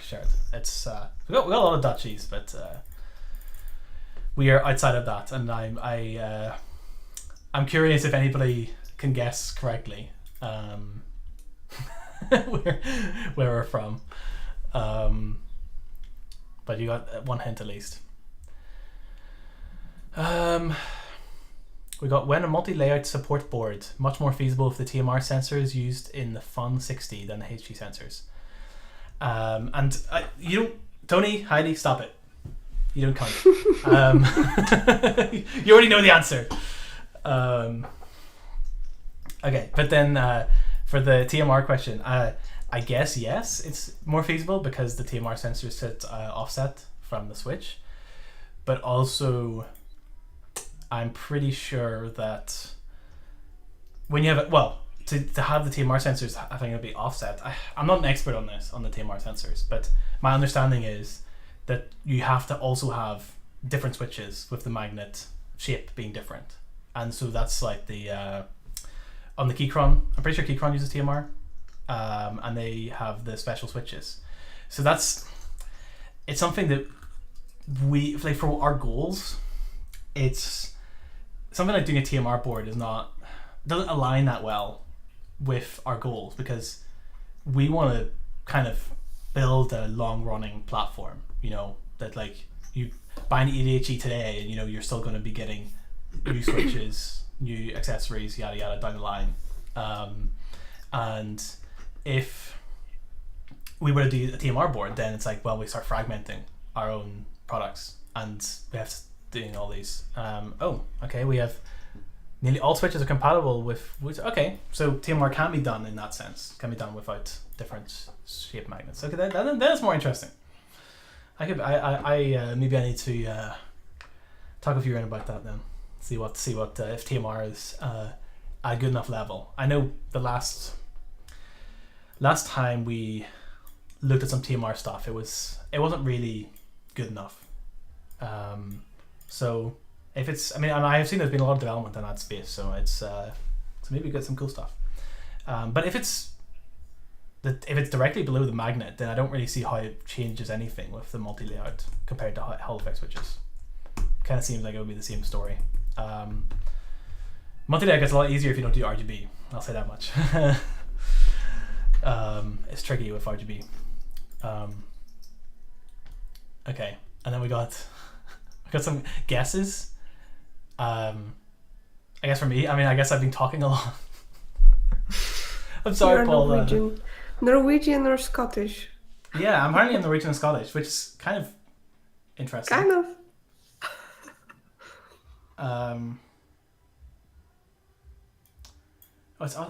shared. It's we got a lot of Dutchies, but we are outside of that, and I'm curious if anybody can guess correctly where we're from. But you got one hint at least. We got when a multi-layout support board, much more feasible if the TMR sensor is used in the Fun 60 than the HG sensors. And you don't, Tony, Heidi, stop it. You don't count. You already know the answer. Okay, but then for the TMR question, I guess yes, it's more feasible because the TMR sensors sit offset from the switch. But also, I'm pretty sure that when you have to have the TMR sensors, I think it'll be offset. I'm not an expert on this, on the TMR sensors, but my understanding is that you have to also have different switches with the magnet shape being different. And so that's like the on the Keychron, I'm pretty sure Keychron uses TMR, and they have the special switches. So it's something that we, like, for our goals, it's something like doing a TMR board doesn't align that well with our goals, because we want to kind of build a long running platform, that like you buy an EDHE today and you're still going to be getting new switches, new accessories, yada yada down the line. And if we were to do a TMR board, then it's like, well, we start fragmenting our own products and we have to doing all these. We have nearly all switches are compatible with. Okay, so TMR can be done in that sense. Can be done without different shape magnets. Okay, that's more interesting. Maybe I need to talk with you about that then. See what if TMR is at a good enough level. I know the last time we looked at some TMR stuff, it wasn't really good enough. So if it's, and I have seen there's been a lot of development in that space, so it's so maybe get some cool stuff. But if it's directly below the magnet, then I don't really see how it changes anything with the multi-layout compared to Hall effect switches. Kind of seems like it would be the same story. Multi-layout gets a lot easier if you don't do RGB. I'll say that much. It's tricky with RGB. Okay, and then we got some guesses. I guess for me, I guess I've been talking a lot. I'm sorry, Paul. Norwegian or Scottish? Yeah, I'm apparently Norwegian and Scottish, which is kind of interesting. Kind of.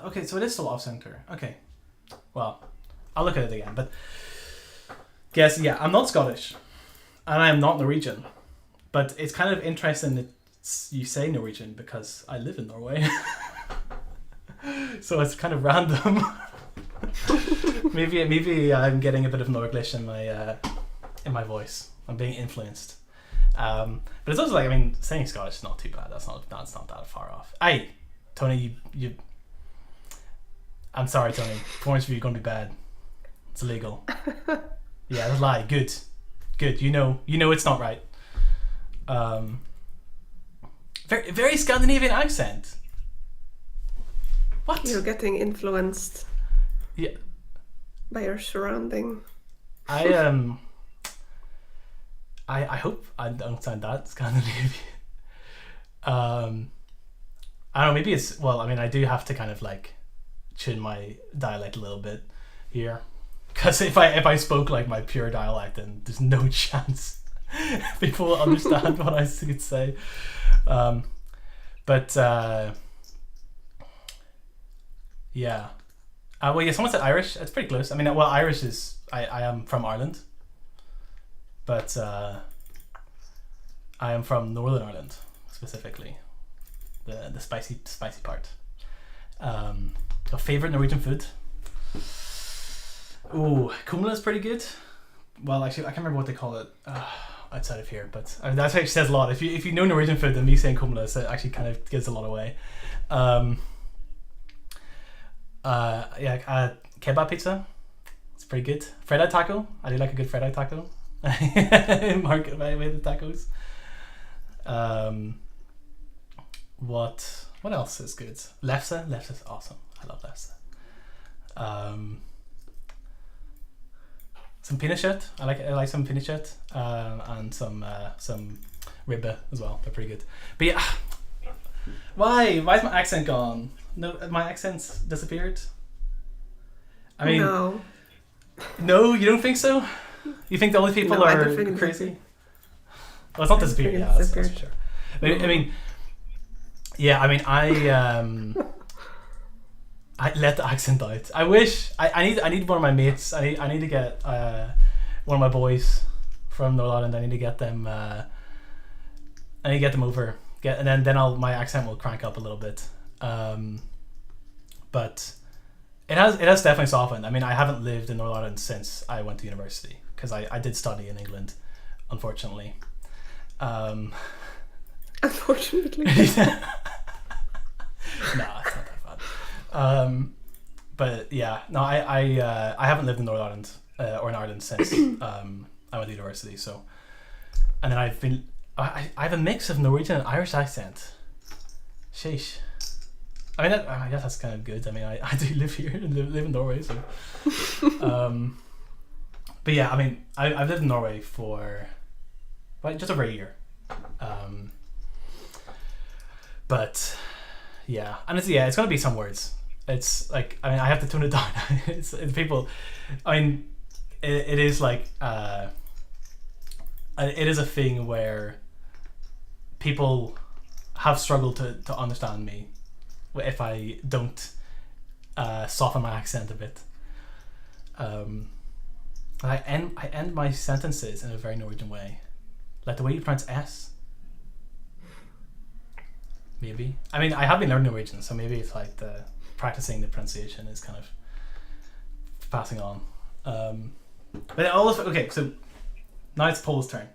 Okay, so it is still off center. Okay, well, I'll look at it again. But guess, yeah, I'm not Scottish, and I am not Norwegian. But it's kind of interesting that you say Norwegian because I live in Norway. So it's kind of random. maybe I'm getting a bit of Norglish in my voice. I'm being influenced. But it's also like, saying Scottish is not too bad. That's not that far off. Aye, Tony, you. I'm sorry, Tony. Performance review going to be bad. It's illegal. Yeah, that's a lie. Good. You know it's not right. Very, very Scandinavian accent. What? You're getting influenced. Yeah. By your surrounding. I hope I don't sound that Scandinavian. I don't know. Maybe it's I do have to kind of like tune my dialect a little bit here, because if I spoke like my pure dialect, then there's no chance people will understand what I could say. Yeah. Someone said Irish. It's pretty close. Irish is. I am from Ireland, but I am from Northern Ireland specifically, the spicy part. A favorite Norwegian food. Oh, kumla is pretty good. Well, actually, I can't remember what they call it outside of here, but that actually says a lot. If you know Norwegian food, then me saying kumla actually kind of gives a lot away. Kebab pizza. It's pretty good. Fried taco. I do like a good fried taco. Market by the tacos. What else is good? Lefse. Lefse is awesome. I love lefse. Some pinnekjøtt. I like some pinnekjøtt. And some ribbe as well. They're pretty good. But yeah, why is my accent gone? No, my accent's disappeared. No, you don't think so? You think the only people are crazy? Well, it's not disappeared. Yeah, that's for sure. I mean, I let the accent out. I wish I need one of my mates. I need to get one of my boys from Northern Ireland. I need to get them. I need to get them over. And then my accent will crank up a little bit. But it has definitely softened. I mean, I haven't lived in Northern Ireland since I went to university because I did study in England, unfortunately. Unfortunately. No, it's not that bad. But yeah, no, I haven't lived in Northern Ireland or in Ireland since I went to university. So, and then I have a mix of Norwegian and Irish accent. Sheesh. I mean, I guess that's kind of good. I mean, I do live here and live in Norway, so. But yeah, I mean, I've lived in Norway for just over a year. But yeah, and it's gonna be some words. It's like, I mean, I have to tone it down. it's people. I mean, it is like it is a thing where people have struggled to understand me if I don't soften my accent a bit. I end my sentences in a very Norwegian way, like the way you pronounce S. Maybe. I mean, I have been learning Norwegian, so maybe it's like practicing the pronunciation is kind of passing on. But okay, so now it's Pola's turn.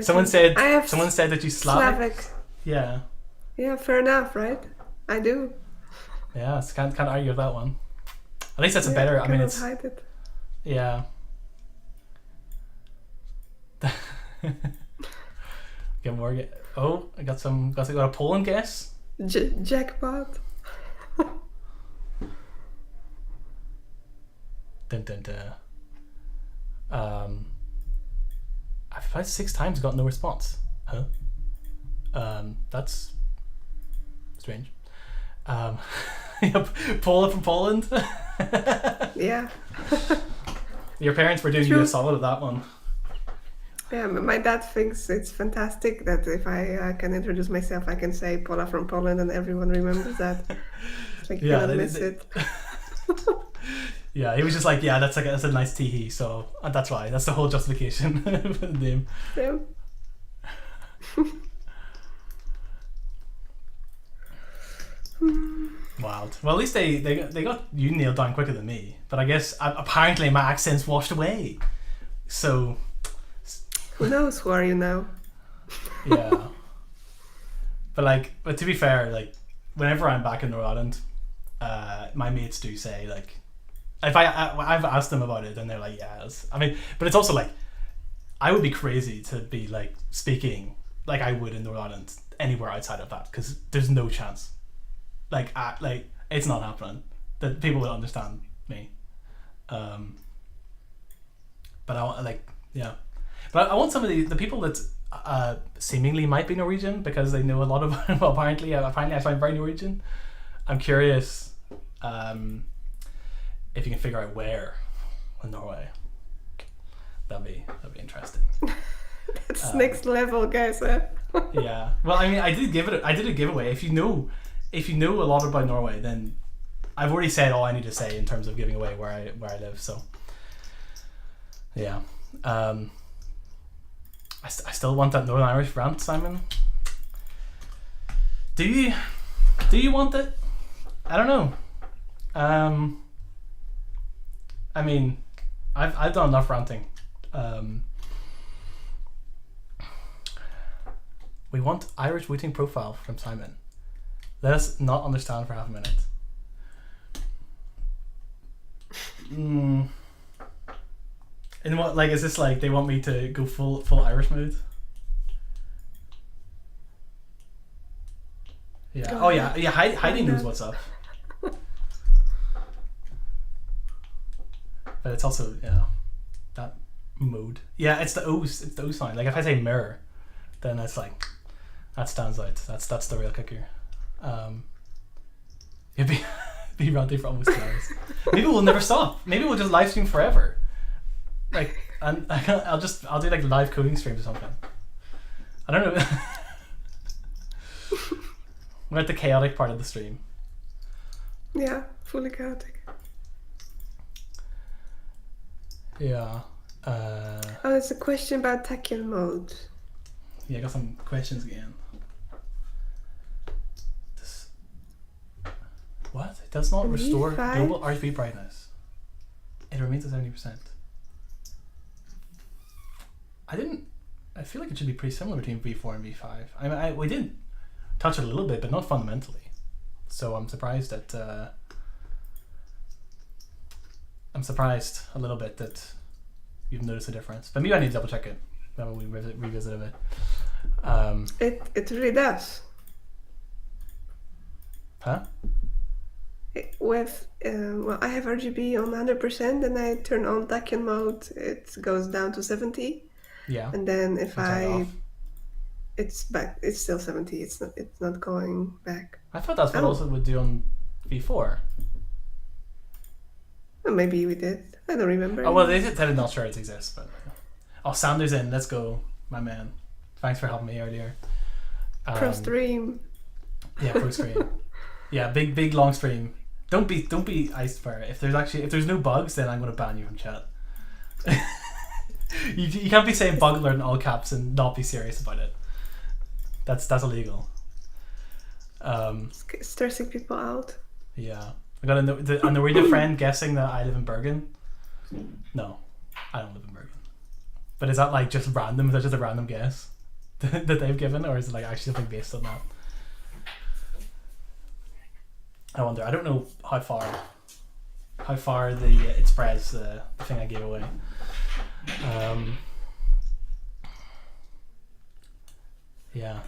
Someone said that you Slavic. Yeah. Yeah, fair enough, right? I do. Yeah, can't argue with that one. At least that's a better. I mean, it's. Hide it. Yeah. Get more. Oh, I got a Poland guess. Jackpot. Dun, dun, dun. I've applied 6 times, got no response. Huh? That's strange. Pola from Poland. Yeah. Your parents were doing you a solid with that one. Yeah, my dad thinks it's fantastic that if I can introduce myself, I can say Pola from Poland, and everyone remembers that. It's like, you cannot miss it. Yeah, he was just like, yeah, that's a nice teehee, so that's why. That's the whole justification for the name. Yeah. Wild. Well, at least they got you nailed down quicker than me. But I guess apparently my accent's washed away. So. Who knows? Who are you now? Yeah. But to be fair, like, whenever I'm back in Northern Ireland, my mates do say, like, if I've asked them about it and they're like, yeah. I mean, but it's also like, I would be crazy to be like speaking like I would in Northern Ireland anywhere outside of that, because there's no chance. Like it's not happening that people will understand me. But I want But I want some of the people that seemingly might be Norwegian because they know a lot of. Well, apparently I find very Norwegian. I'm curious if you can figure out where in Norway. That'd be interesting. That's next level, guys. Yeah. Well, I mean, I did a giveaway. If you know a lot about Norway, then I've already said all I need to say in terms of giving away where I live. So yeah. I still want that Northern Irish rant, Simon. Do you want it? I don't know. I mean, I've done enough ranting. We want Irish Wooting profile from Simon. Let us not understand for half a minute. And what, like, is this like they want me to go full Irish mode? Yeah. Oh yeah. Yeah. Heidi knows what's up. But it's also that mode. Yeah, it's the O's. It's the O sign. Like if I say mirror, then it's like that stands out. That's the real kicker. You'd be ranting for almost 2 hours. Maybe we'll never stop. Maybe we'll just live stream forever. Like and I'll do like live coding streams or something. I don't know. We're at the chaotic part of the stream. Yeah, fully chaotic. Yeah. Oh, there's a question about tachyon mode. Yeah, I got some questions again. What? It does not restore V5? global RGB brightness. It remains at 70%. I feel like it should be pretty similar between V4 and V5. I mean, we did touch it a little bit, but not fundamentally. So I'm surprised that I'm surprised a little bit that you've noticed a difference. But maybe I need to double check it when we revisit it. It really does. Huh? With well, I have RGB on 100%, and I turn on tachyon mode. It goes down to 70. Yeah. And then if Turn it off. it's back. It's still 70. It's not going back. I thought that's what also would do on V4. Well, maybe we did. I don't remember. Oh well, they said not sure it exists, but Sander's in. Let's go, my man. Thanks for helping me earlier. Pro stream. Yeah, pro stream. Yeah, big long stream. Don't be iced for it. If there's no bugs, then I'm gonna ban you from chat. you can't be saying bug alert in all caps and not be serious about it. That's illegal. Stressing people out. Yeah, I got a Norwegian friend guessing that I live in Bergen. No, I don't live in Bergen. But is that like just random? Is that just a random guess that they've given, or is it like actually something based on that? I wonder. I don't know how far it spreads, the thing I gave away. Yeah.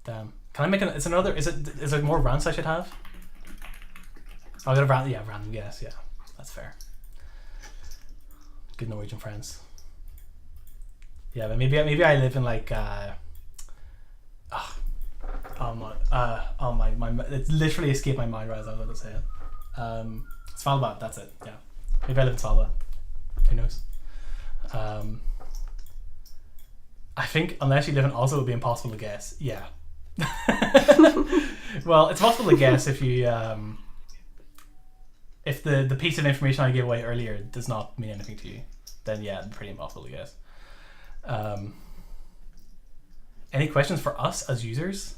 Damn. Can I make it's another? Is it more rants I should have? I'll get a random guess. Yeah, that's fair. Good Norwegian friends. Yeah, but maybe I live in like it literally escaped my mind right as I was about to say it. Svalbard, that's it. Yeah, maybe I live in Svalbard. Who knows? I think unless you live in Oslo, it would be impossible to guess. Yeah. Well, it's possible to guess if you if the piece of information I gave away earlier does not mean anything to you, then yeah, it's pretty impossible to guess. Any questions for us as users?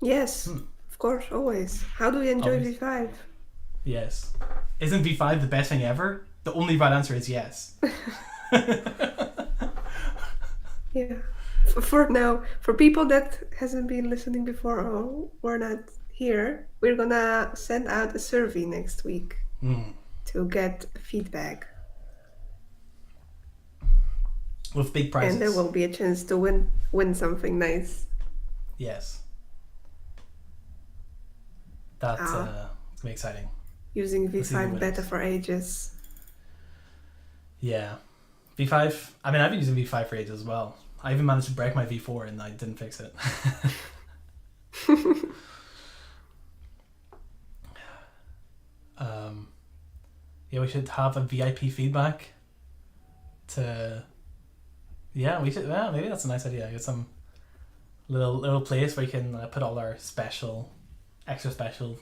Yes, of course, always. How do we enjoy Always. V5? Yes. Isn't V5 the best thing ever? The only right answer is yes. Yeah. For now, for people that hasn't been listening before or were not here, we're gonna send out a survey next week to get feedback. With big prizes. And there will be a chance to win something nice. Yes. That's gonna be exciting. Using Let's see who V5 wins. beta for ages. Yeah. V5, I mean, I've been using V5 for ages as well. I even managed to break my V4 and I didn't fix it. Yeah, we should have a VIP feedback to... Yeah, we should. Yeah, maybe that's a nice idea. Get some little place where you can put all our extra special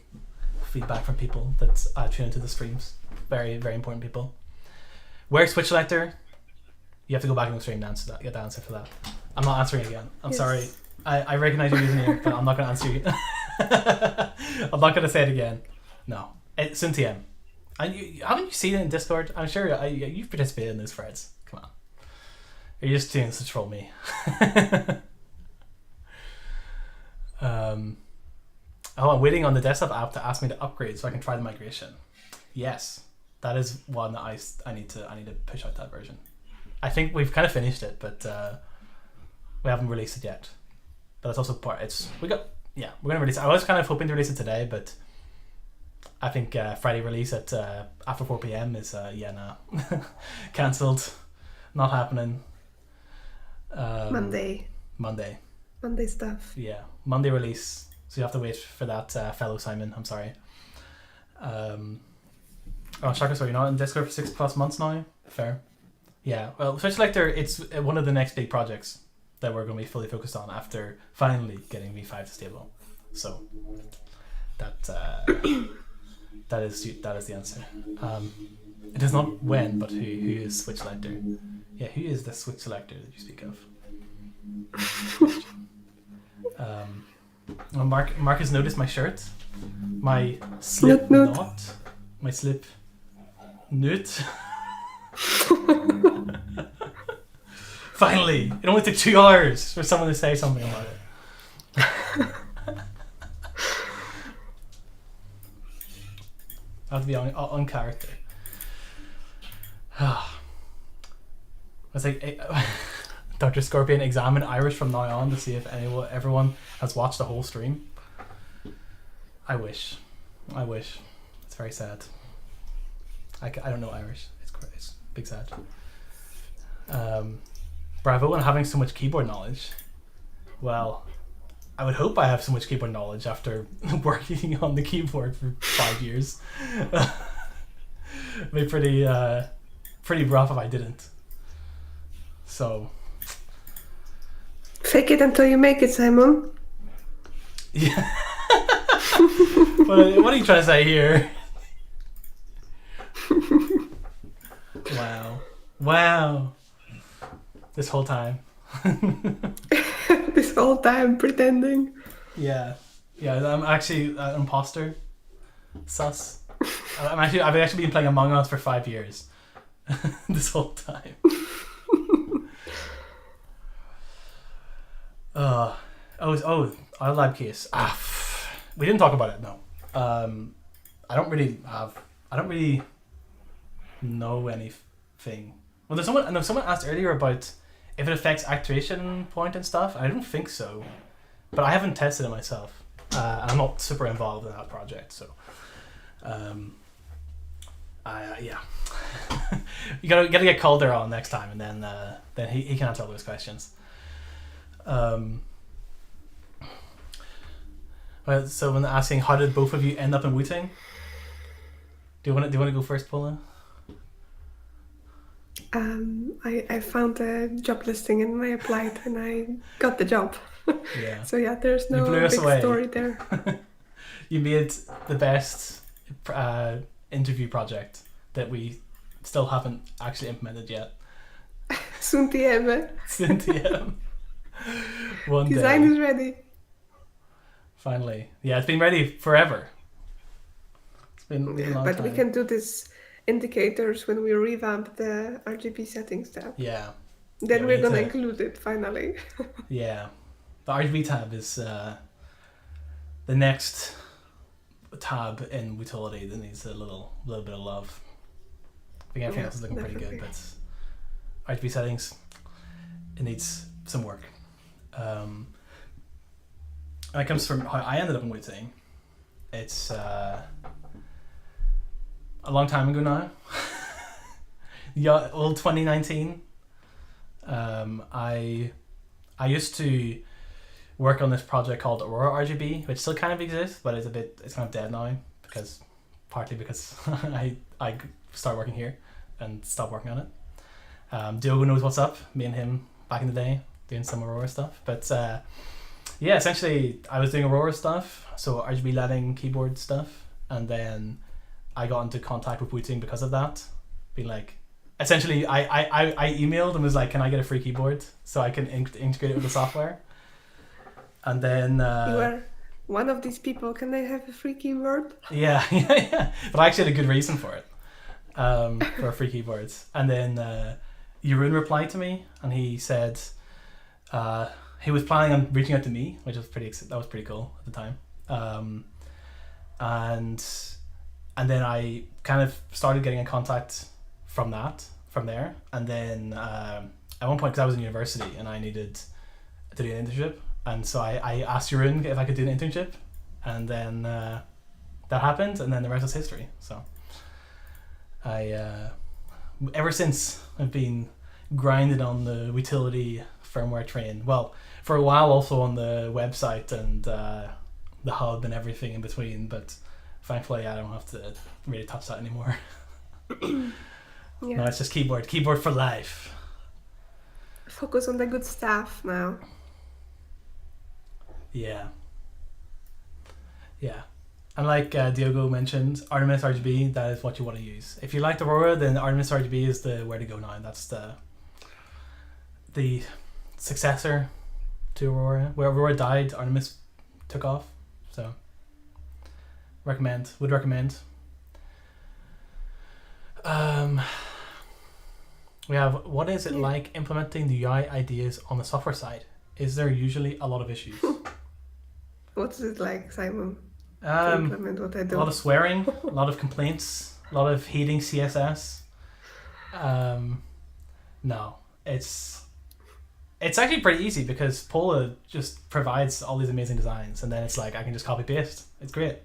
feedback from people that tune into the streams. Very, very important people. Where Switch Selector? You have to go back in the stream and get the answer for that. I'm not answering again. I'm sorry. I recognize your username, but I'm not going to answer you. I'm not going to say it again. No. It's Cynthia. Haven't you seen it in Discord? I'm sure you've participated in those threads. Come on. You're just doing this to troll me. I'm waiting on the desktop app to ask me to upgrade so I can try the migration. Yes, that is one that I need to push out that version. I think we've kind of finished it, but we haven't released it yet. But that's also we're gonna release it. I was kind of hoping to release it today, but I think Friday release at after 4 p.m. is cancelled, not happening. Monday stuff. Yeah, Monday release. So you have to wait for that, fellow Simon. I'm sorry. Shaka, so you're not in Discord for 6+ months now? Fair. Yeah, well, Switch Selector, it's one of the next big projects that we're going to be fully focused on after finally getting V5 to stable. So that that is the answer. It is not when, but who is Switch Selector? Yeah, who is the Switch Selector that you speak of? Well, Mark has noticed my shirt, my slip knot, my slip nut. Finally, it only took 2 hours for someone to say something about it. I have to be on character. I was like, Dr. Scorpion, examine Irish from now on to see if everyone has watched the whole stream. I wish. It's very sad. I don't know Irish. It's big sad. Bravo on having so much keyboard knowledge. Well, I would hope I have so much keyboard knowledge after working on the keyboard for 5 years. It'd be pretty rough if I didn't. So. Fake it until you make it, Simon. Yeah. What are you trying to say here? Wow. This whole time. This whole time pretending. Yeah, I'm actually an imposter. Sus. I've actually been playing Among Us for 5 years. This whole time. Our lab case. We didn't talk about it. No. I don't really know anything. Well, someone asked earlier about if it affects actuation point and stuff. I don't think so, but I haven't tested it myself. I'm not super involved in that project, so yeah. You gotta get Calder on next time, and then he can answer all those questions. Well, so when asking how did both of you end up in Wooting? Do you want to go first, Pola? I found a job listing and I applied and I got the job. Yeah. So yeah, there's no big story there. You made the best interview project that we still haven't actually implemented yet. Soon TM. Soon TM. One Design day. is ready. Finally. Yeah, it's been ready forever. It's been a long but time. we can do this indicators when we revamp the RGB settings tab. Yeah. Then Yeah, we're gonna include it finally. Yeah. The RGB tab is the next tab in Wootility that needs a little bit of love. I think everything else is looking pretty good, but RGB settings, it needs some work. And it comes from how I ended up in Wooting. It's a long time ago now. Yeah, well, 2019. I used to work on this project called Aurora RGB, which still kind of exists, but it's kind of dead now partly because I started working here and stopped working on it. Diogo knows what's up. Me and him back in the day doing some Aurora stuff, but yeah, essentially I was doing Aurora stuff, so RGB lighting, keyboard stuff, and then I got into contact with Wooting because of that. Being like, essentially I emailed and was like, can I get a free keyboard so I can integrate it with the software? And then you are one of these people. Can I have a free keyboard? Yeah. But I actually had a good reason for it, for a free keyboard. And then Jeroen replied to me, and he said he was planning on reaching out to me, which was pretty cool at the time. And then I kind of started getting in contact from there. And then at one point, because I was in university and I needed to do an internship, and so I asked Jeroen if I could do an internship, and then that happened, and then the rest is history. So I ever since I've been grinding on the Wootility firmware train. Well, for a while also on the website and the hub and everything in between, but thankfully I don't have to really touch that anymore. Yeah. No, it's just keyboard for life. Focus on the good stuff now. Yeah. Yeah. And like Diogo mentioned, Artemis RGB, that is what you want to use. If you liked Aurora, then Artemis RGB is the where to go now. That's the successor to Aurora. Where Aurora died, Artemis took off. So would recommend. We have, what is it like implementing the UI ideas on the software side? Is there usually a lot of issues? What is it like, Simon? To implement what I do? A lot of swearing, a lot of complaints, a lot of hating CSS. No, it's actually pretty easy because Pola just provides all these amazing designs, and then it's like I can just copy paste. It's great.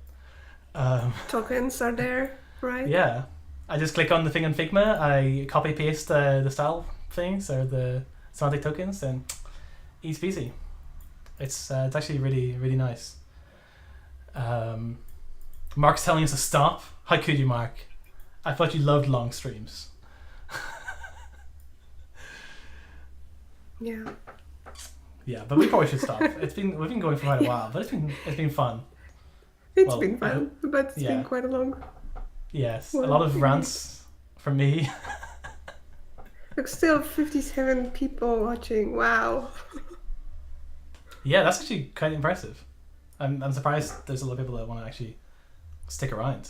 Tokens are there, right? Yeah, I just click on the thing in Figma, I copy paste the style things or the semantic tokens, and easy peasy. It's actually really, really nice. Mark's telling us to stop. How could you, Mark? I thought you loved long streams. Yeah. Yeah, but we probably should stop. We've been going for quite a while, but it's been fun. It's been fun, but it's been quite a long. Yes, a lot of rants from me. Look, still 57 people watching. Wow. Yeah, that's actually quite impressive. I'm surprised there's a lot of people that want to actually stick around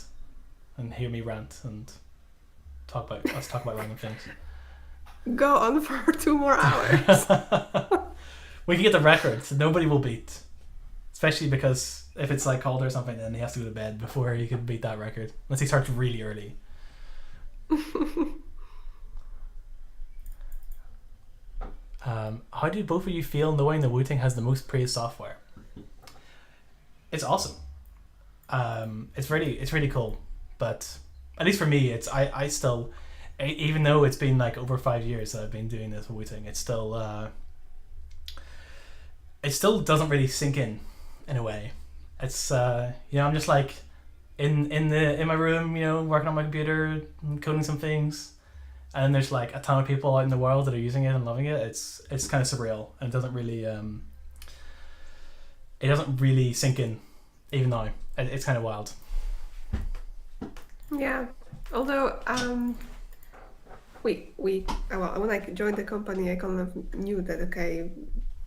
and hear me rant and talk about random things. Go on for 2 more hours. We can get the record, so nobody will beat. Especially because if it's like cold or something, then he has to go to bed before he can beat that record. Unless he starts really early. How do both of you feel knowing that Wooting has the most praised software? It's awesome. It's really cool. But at least for me, I still, even though it's been like over 5 years that I've been doing this with Wooting, it still doesn't really sink in a way. It's I'm just like in my room, working on my computer, coding some things, and then there's like a ton of people out in the world that are using it and loving it. It's kind of surreal, and it doesn't really sink in even now. It's kind of wild. Yeah, although when I joined the company, I kind of knew that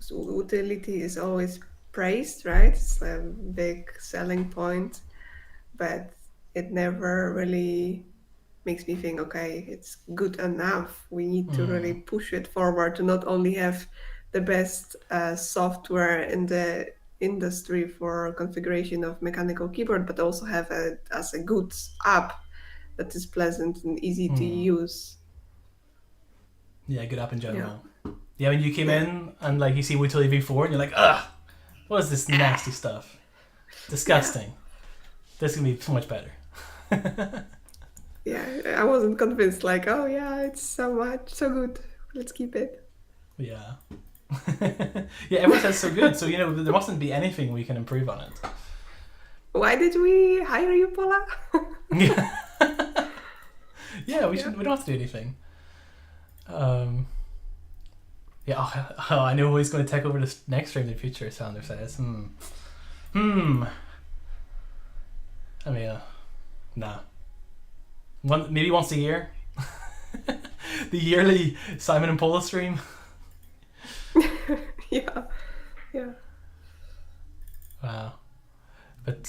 utility is always praised, right? It's a big selling point, but it never really makes me think, okay, it's good enough. We need to really push it forward to not only have the best software in the industry for configuration of mechanical keyboard, but also have it as a good app that is pleasant and easy to use. Yeah, good app in general. Yeah, when you came in and like you see Wootility v4 and you're like, ugh, what is this nasty stuff? Disgusting. This is gonna be so much better. Yeah, I wasn't convinced. Like, oh yeah, it's so good. Let's keep it. Yeah. Yeah, everyone says so good. So there mustn't be anything we can improve on it. Why did we hire you, Pola? Yeah, we don't have to do anything. Yeah, I know who's going to take over this next stream in the future, Sander says. I mean, nah. Maybe once a year. The yearly Simon and Pola stream. Yeah. Wow. But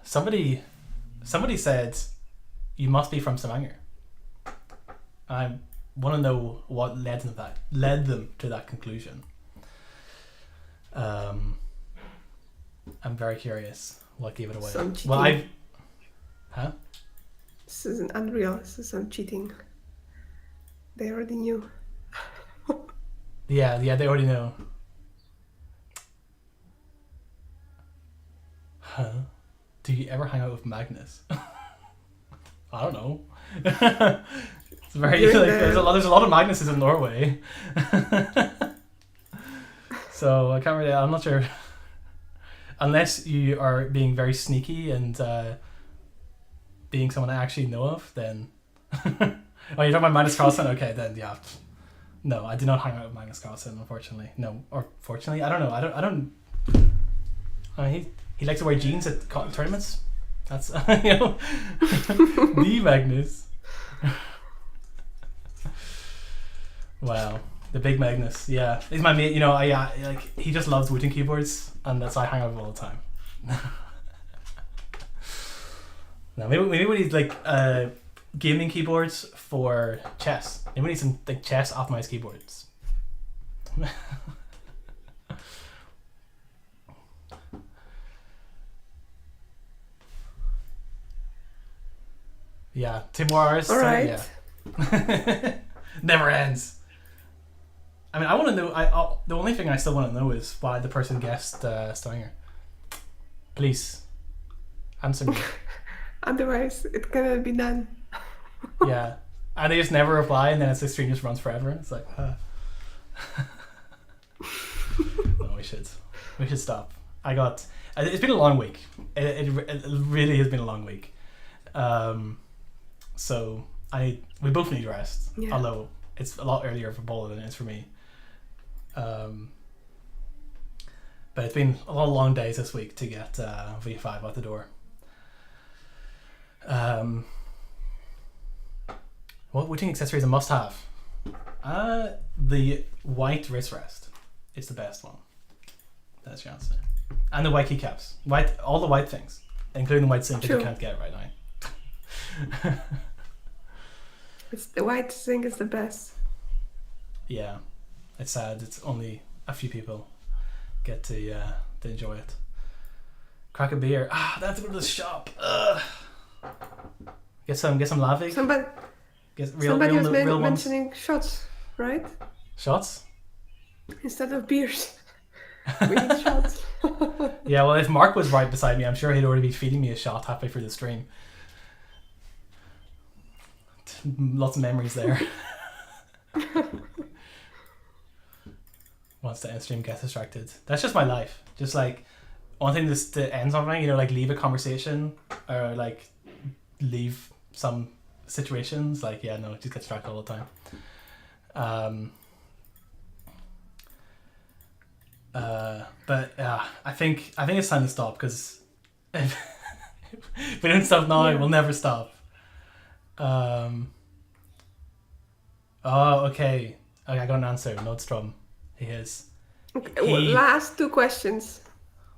somebody said you must be from Stavanger. I want to know what led them to that conclusion. I'm very curious what gave it away. Some cheating. Well, This isn't unreal. This is some cheating. They already knew. Yeah, they already know. Huh? Do you ever hang out with Magnus? I don't know. It's very there's a lot of Magnuses in Norway. So I can't really. I'm not sure. Unless you are being very sneaky and being someone I actually know of, then Oh, you're talking about Magnus Carlsen? Okay, then yeah. No, I do not hang out with Magnus Carlsen, unfortunately. No, or fortunately, I don't know. I don't. I mean, he likes to wear jeans at tournaments. That's the Magnus. Wow, the big Magnus. Yeah, he's my mate. Like he just loves Wooting keyboards, and that's why I hang out with him all the time. No, maybe we need like gaming keyboards for chess. Maybe we need some like chess optimized keyboards. Yeah, 2 more hours. All right. Yeah. Never ends. I mean, I want to know. The only thing I still want to know is why the person guessed Steinger. Please answer me. Otherwise, it cannot be done. Yeah, and they just never reply, and then the stream just runs forever. It's like, no, we should stop. It's been a long week. It really has been a long week. So we both need rest. Yeah. Although it's a lot earlier for Pola than it is for me. But it's been a lot of long days this week to get V5 out the door. What Wooting accessory is a must-have? The white wrist rest. It's the best one. That's your answer. And the white keycaps. All the white things, including the white sync that you can't get right now. It's the white sync is the best. Yeah, it's sad. It's only a few people get to enjoy it. Crack a beer. They have to go to the shop. Get some lavi. Somebody was mentioning shots, right? Shots? Instead of beers. We need shots. Yeah, well, if Mark was right beside me, I'm sure he'd already be feeding me a shot halfway through the stream. Lots of memories there. Wants to end stream, gets distracted. That's just my life. Just like wanting this to end something, like leave a conversation or like leave some situations. Like, yeah, no, just get distracted all the time. But I think it's time to stop, because if we don't stop now, we'll never stop. Okay, I got an answer. Nordstrom. He is. Okay, last 2 questions.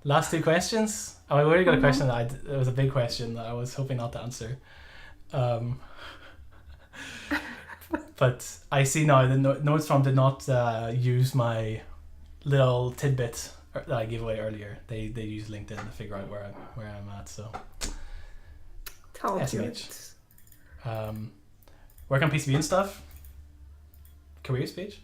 Last 2 questions? Oh, I already got a question it was a big question that I was hoping not to answer. But I see now that Nordstrom did not use my little tidbit that I gave away earlier. They use LinkedIn to figure out where I'm at. So SMH. Work on PCB and stuff. Careers page.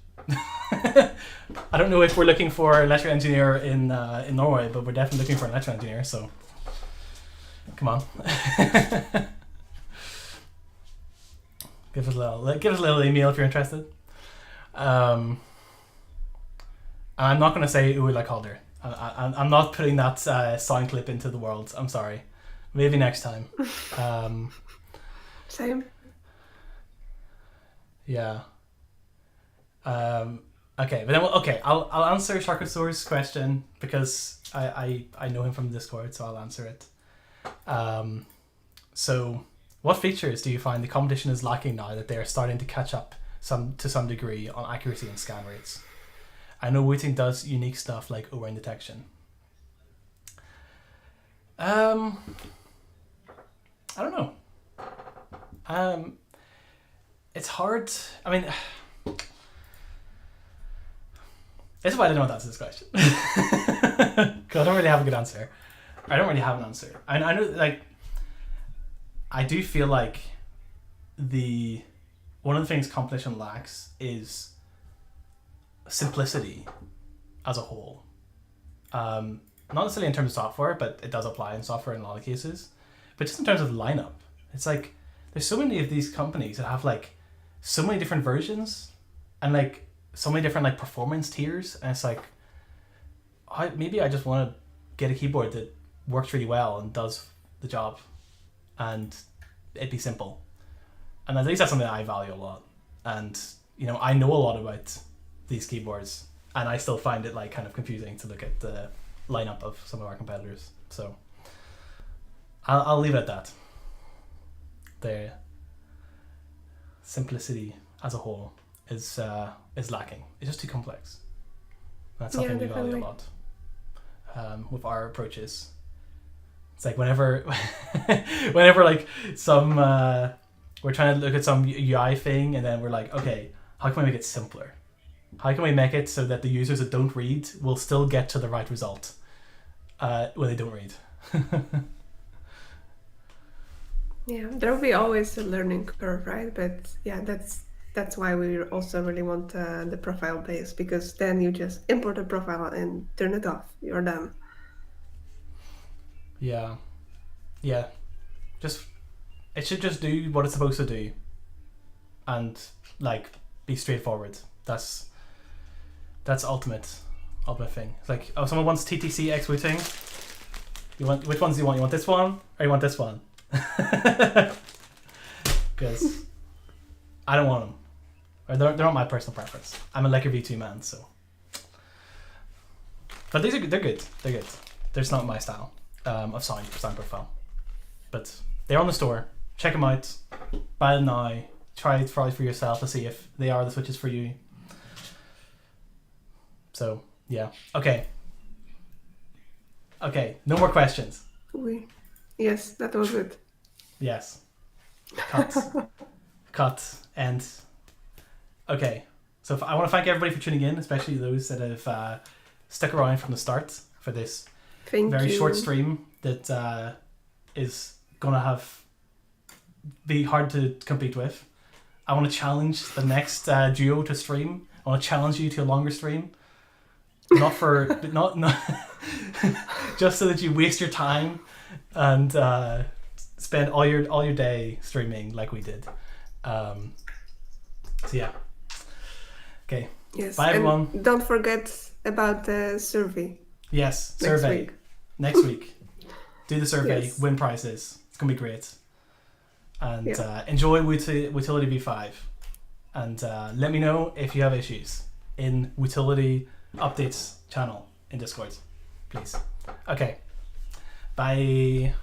I don't know if we're looking for an electrical engineer in Norway, but we're definitely looking for an electrical engineer. So come on. Give us a little email if you're interested. And I'm not going to say Ulla Calder. I'm not putting that sound clip into the world. I'm sorry. Maybe next time. Same. Yeah. Okay, but then I'll answer Sharkosaur's question, because I know him from Discord, so I'll answer it. So what features do you find the competition is lacking now that they are starting to catch up to some degree on accuracy and scan rates? I know Wooting does unique stuff like O-ring detection. I don't know. It's hard. I mean, this is why I didn't want to answer this question. Because I don't really have a good answer. I don't really have an answer. I know, like, I do feel like one of the things competition lacks is simplicity as a whole. Not necessarily in terms of software, but it does apply in software in a lot of cases. But just in terms of lineup, it's like there's so many of these companies that have like so many different versions and like so many different like performance tiers, and it's like maybe I just want to get a keyboard that works really well and does the job, and it'd be simple. and at least that's something that I value a lot. And you know, I know a lot about these keyboards, and I still find it like kind of confusing to look at the lineup of some of our competitors. So I'll leave it at that. The simplicity as a whole is lacking. It's just too complex. That's something we value a lot with our approaches. It's like whenever like some we're trying to look at some UI thing, and then we're like, okay, how can we make it simpler? How can we make it so that the users that don't read will still get to the right result when they don't read? Yeah, there will be always a learning curve, right? But yeah, that's why we also really want the profile base, because then you just import a profile and turn it off. You're done. Yeah. It should just do what it's supposed to do, and like be straightforward. That's ultimate thing. It's like, oh, someone wants TTC X Wooting. Which ones do you want? You want this one or you want this one? Because I don't want them. Or they're not my personal preference. I'm a Lecker V2 man, so. But they're good. They're good. They're just not my style of sound profile. But they're on the store. Check them out. Buy them now. Try it for yourself to see if they are the switches for you. So yeah. Okay. No more questions. Yes, that was it. Yes. Cut. And okay. So I want to thank everybody for tuning in, especially those that have stuck around from the start for this very short stream that is gonna be hard to compete with. I want to challenge the next duo to stream. I want to challenge you to a longer stream. Not just so that you waste your time and spend all your day streaming like we did. So yeah. Okay. Yes. Bye everyone. And don't forget about the survey. Yes, survey. Next week. Do the survey, Yes. win prizes. It's gonna be great. And enjoy Wootility V5. And let me know if you have issues in Wootility updates channel in Discord, please. Okay. Bye.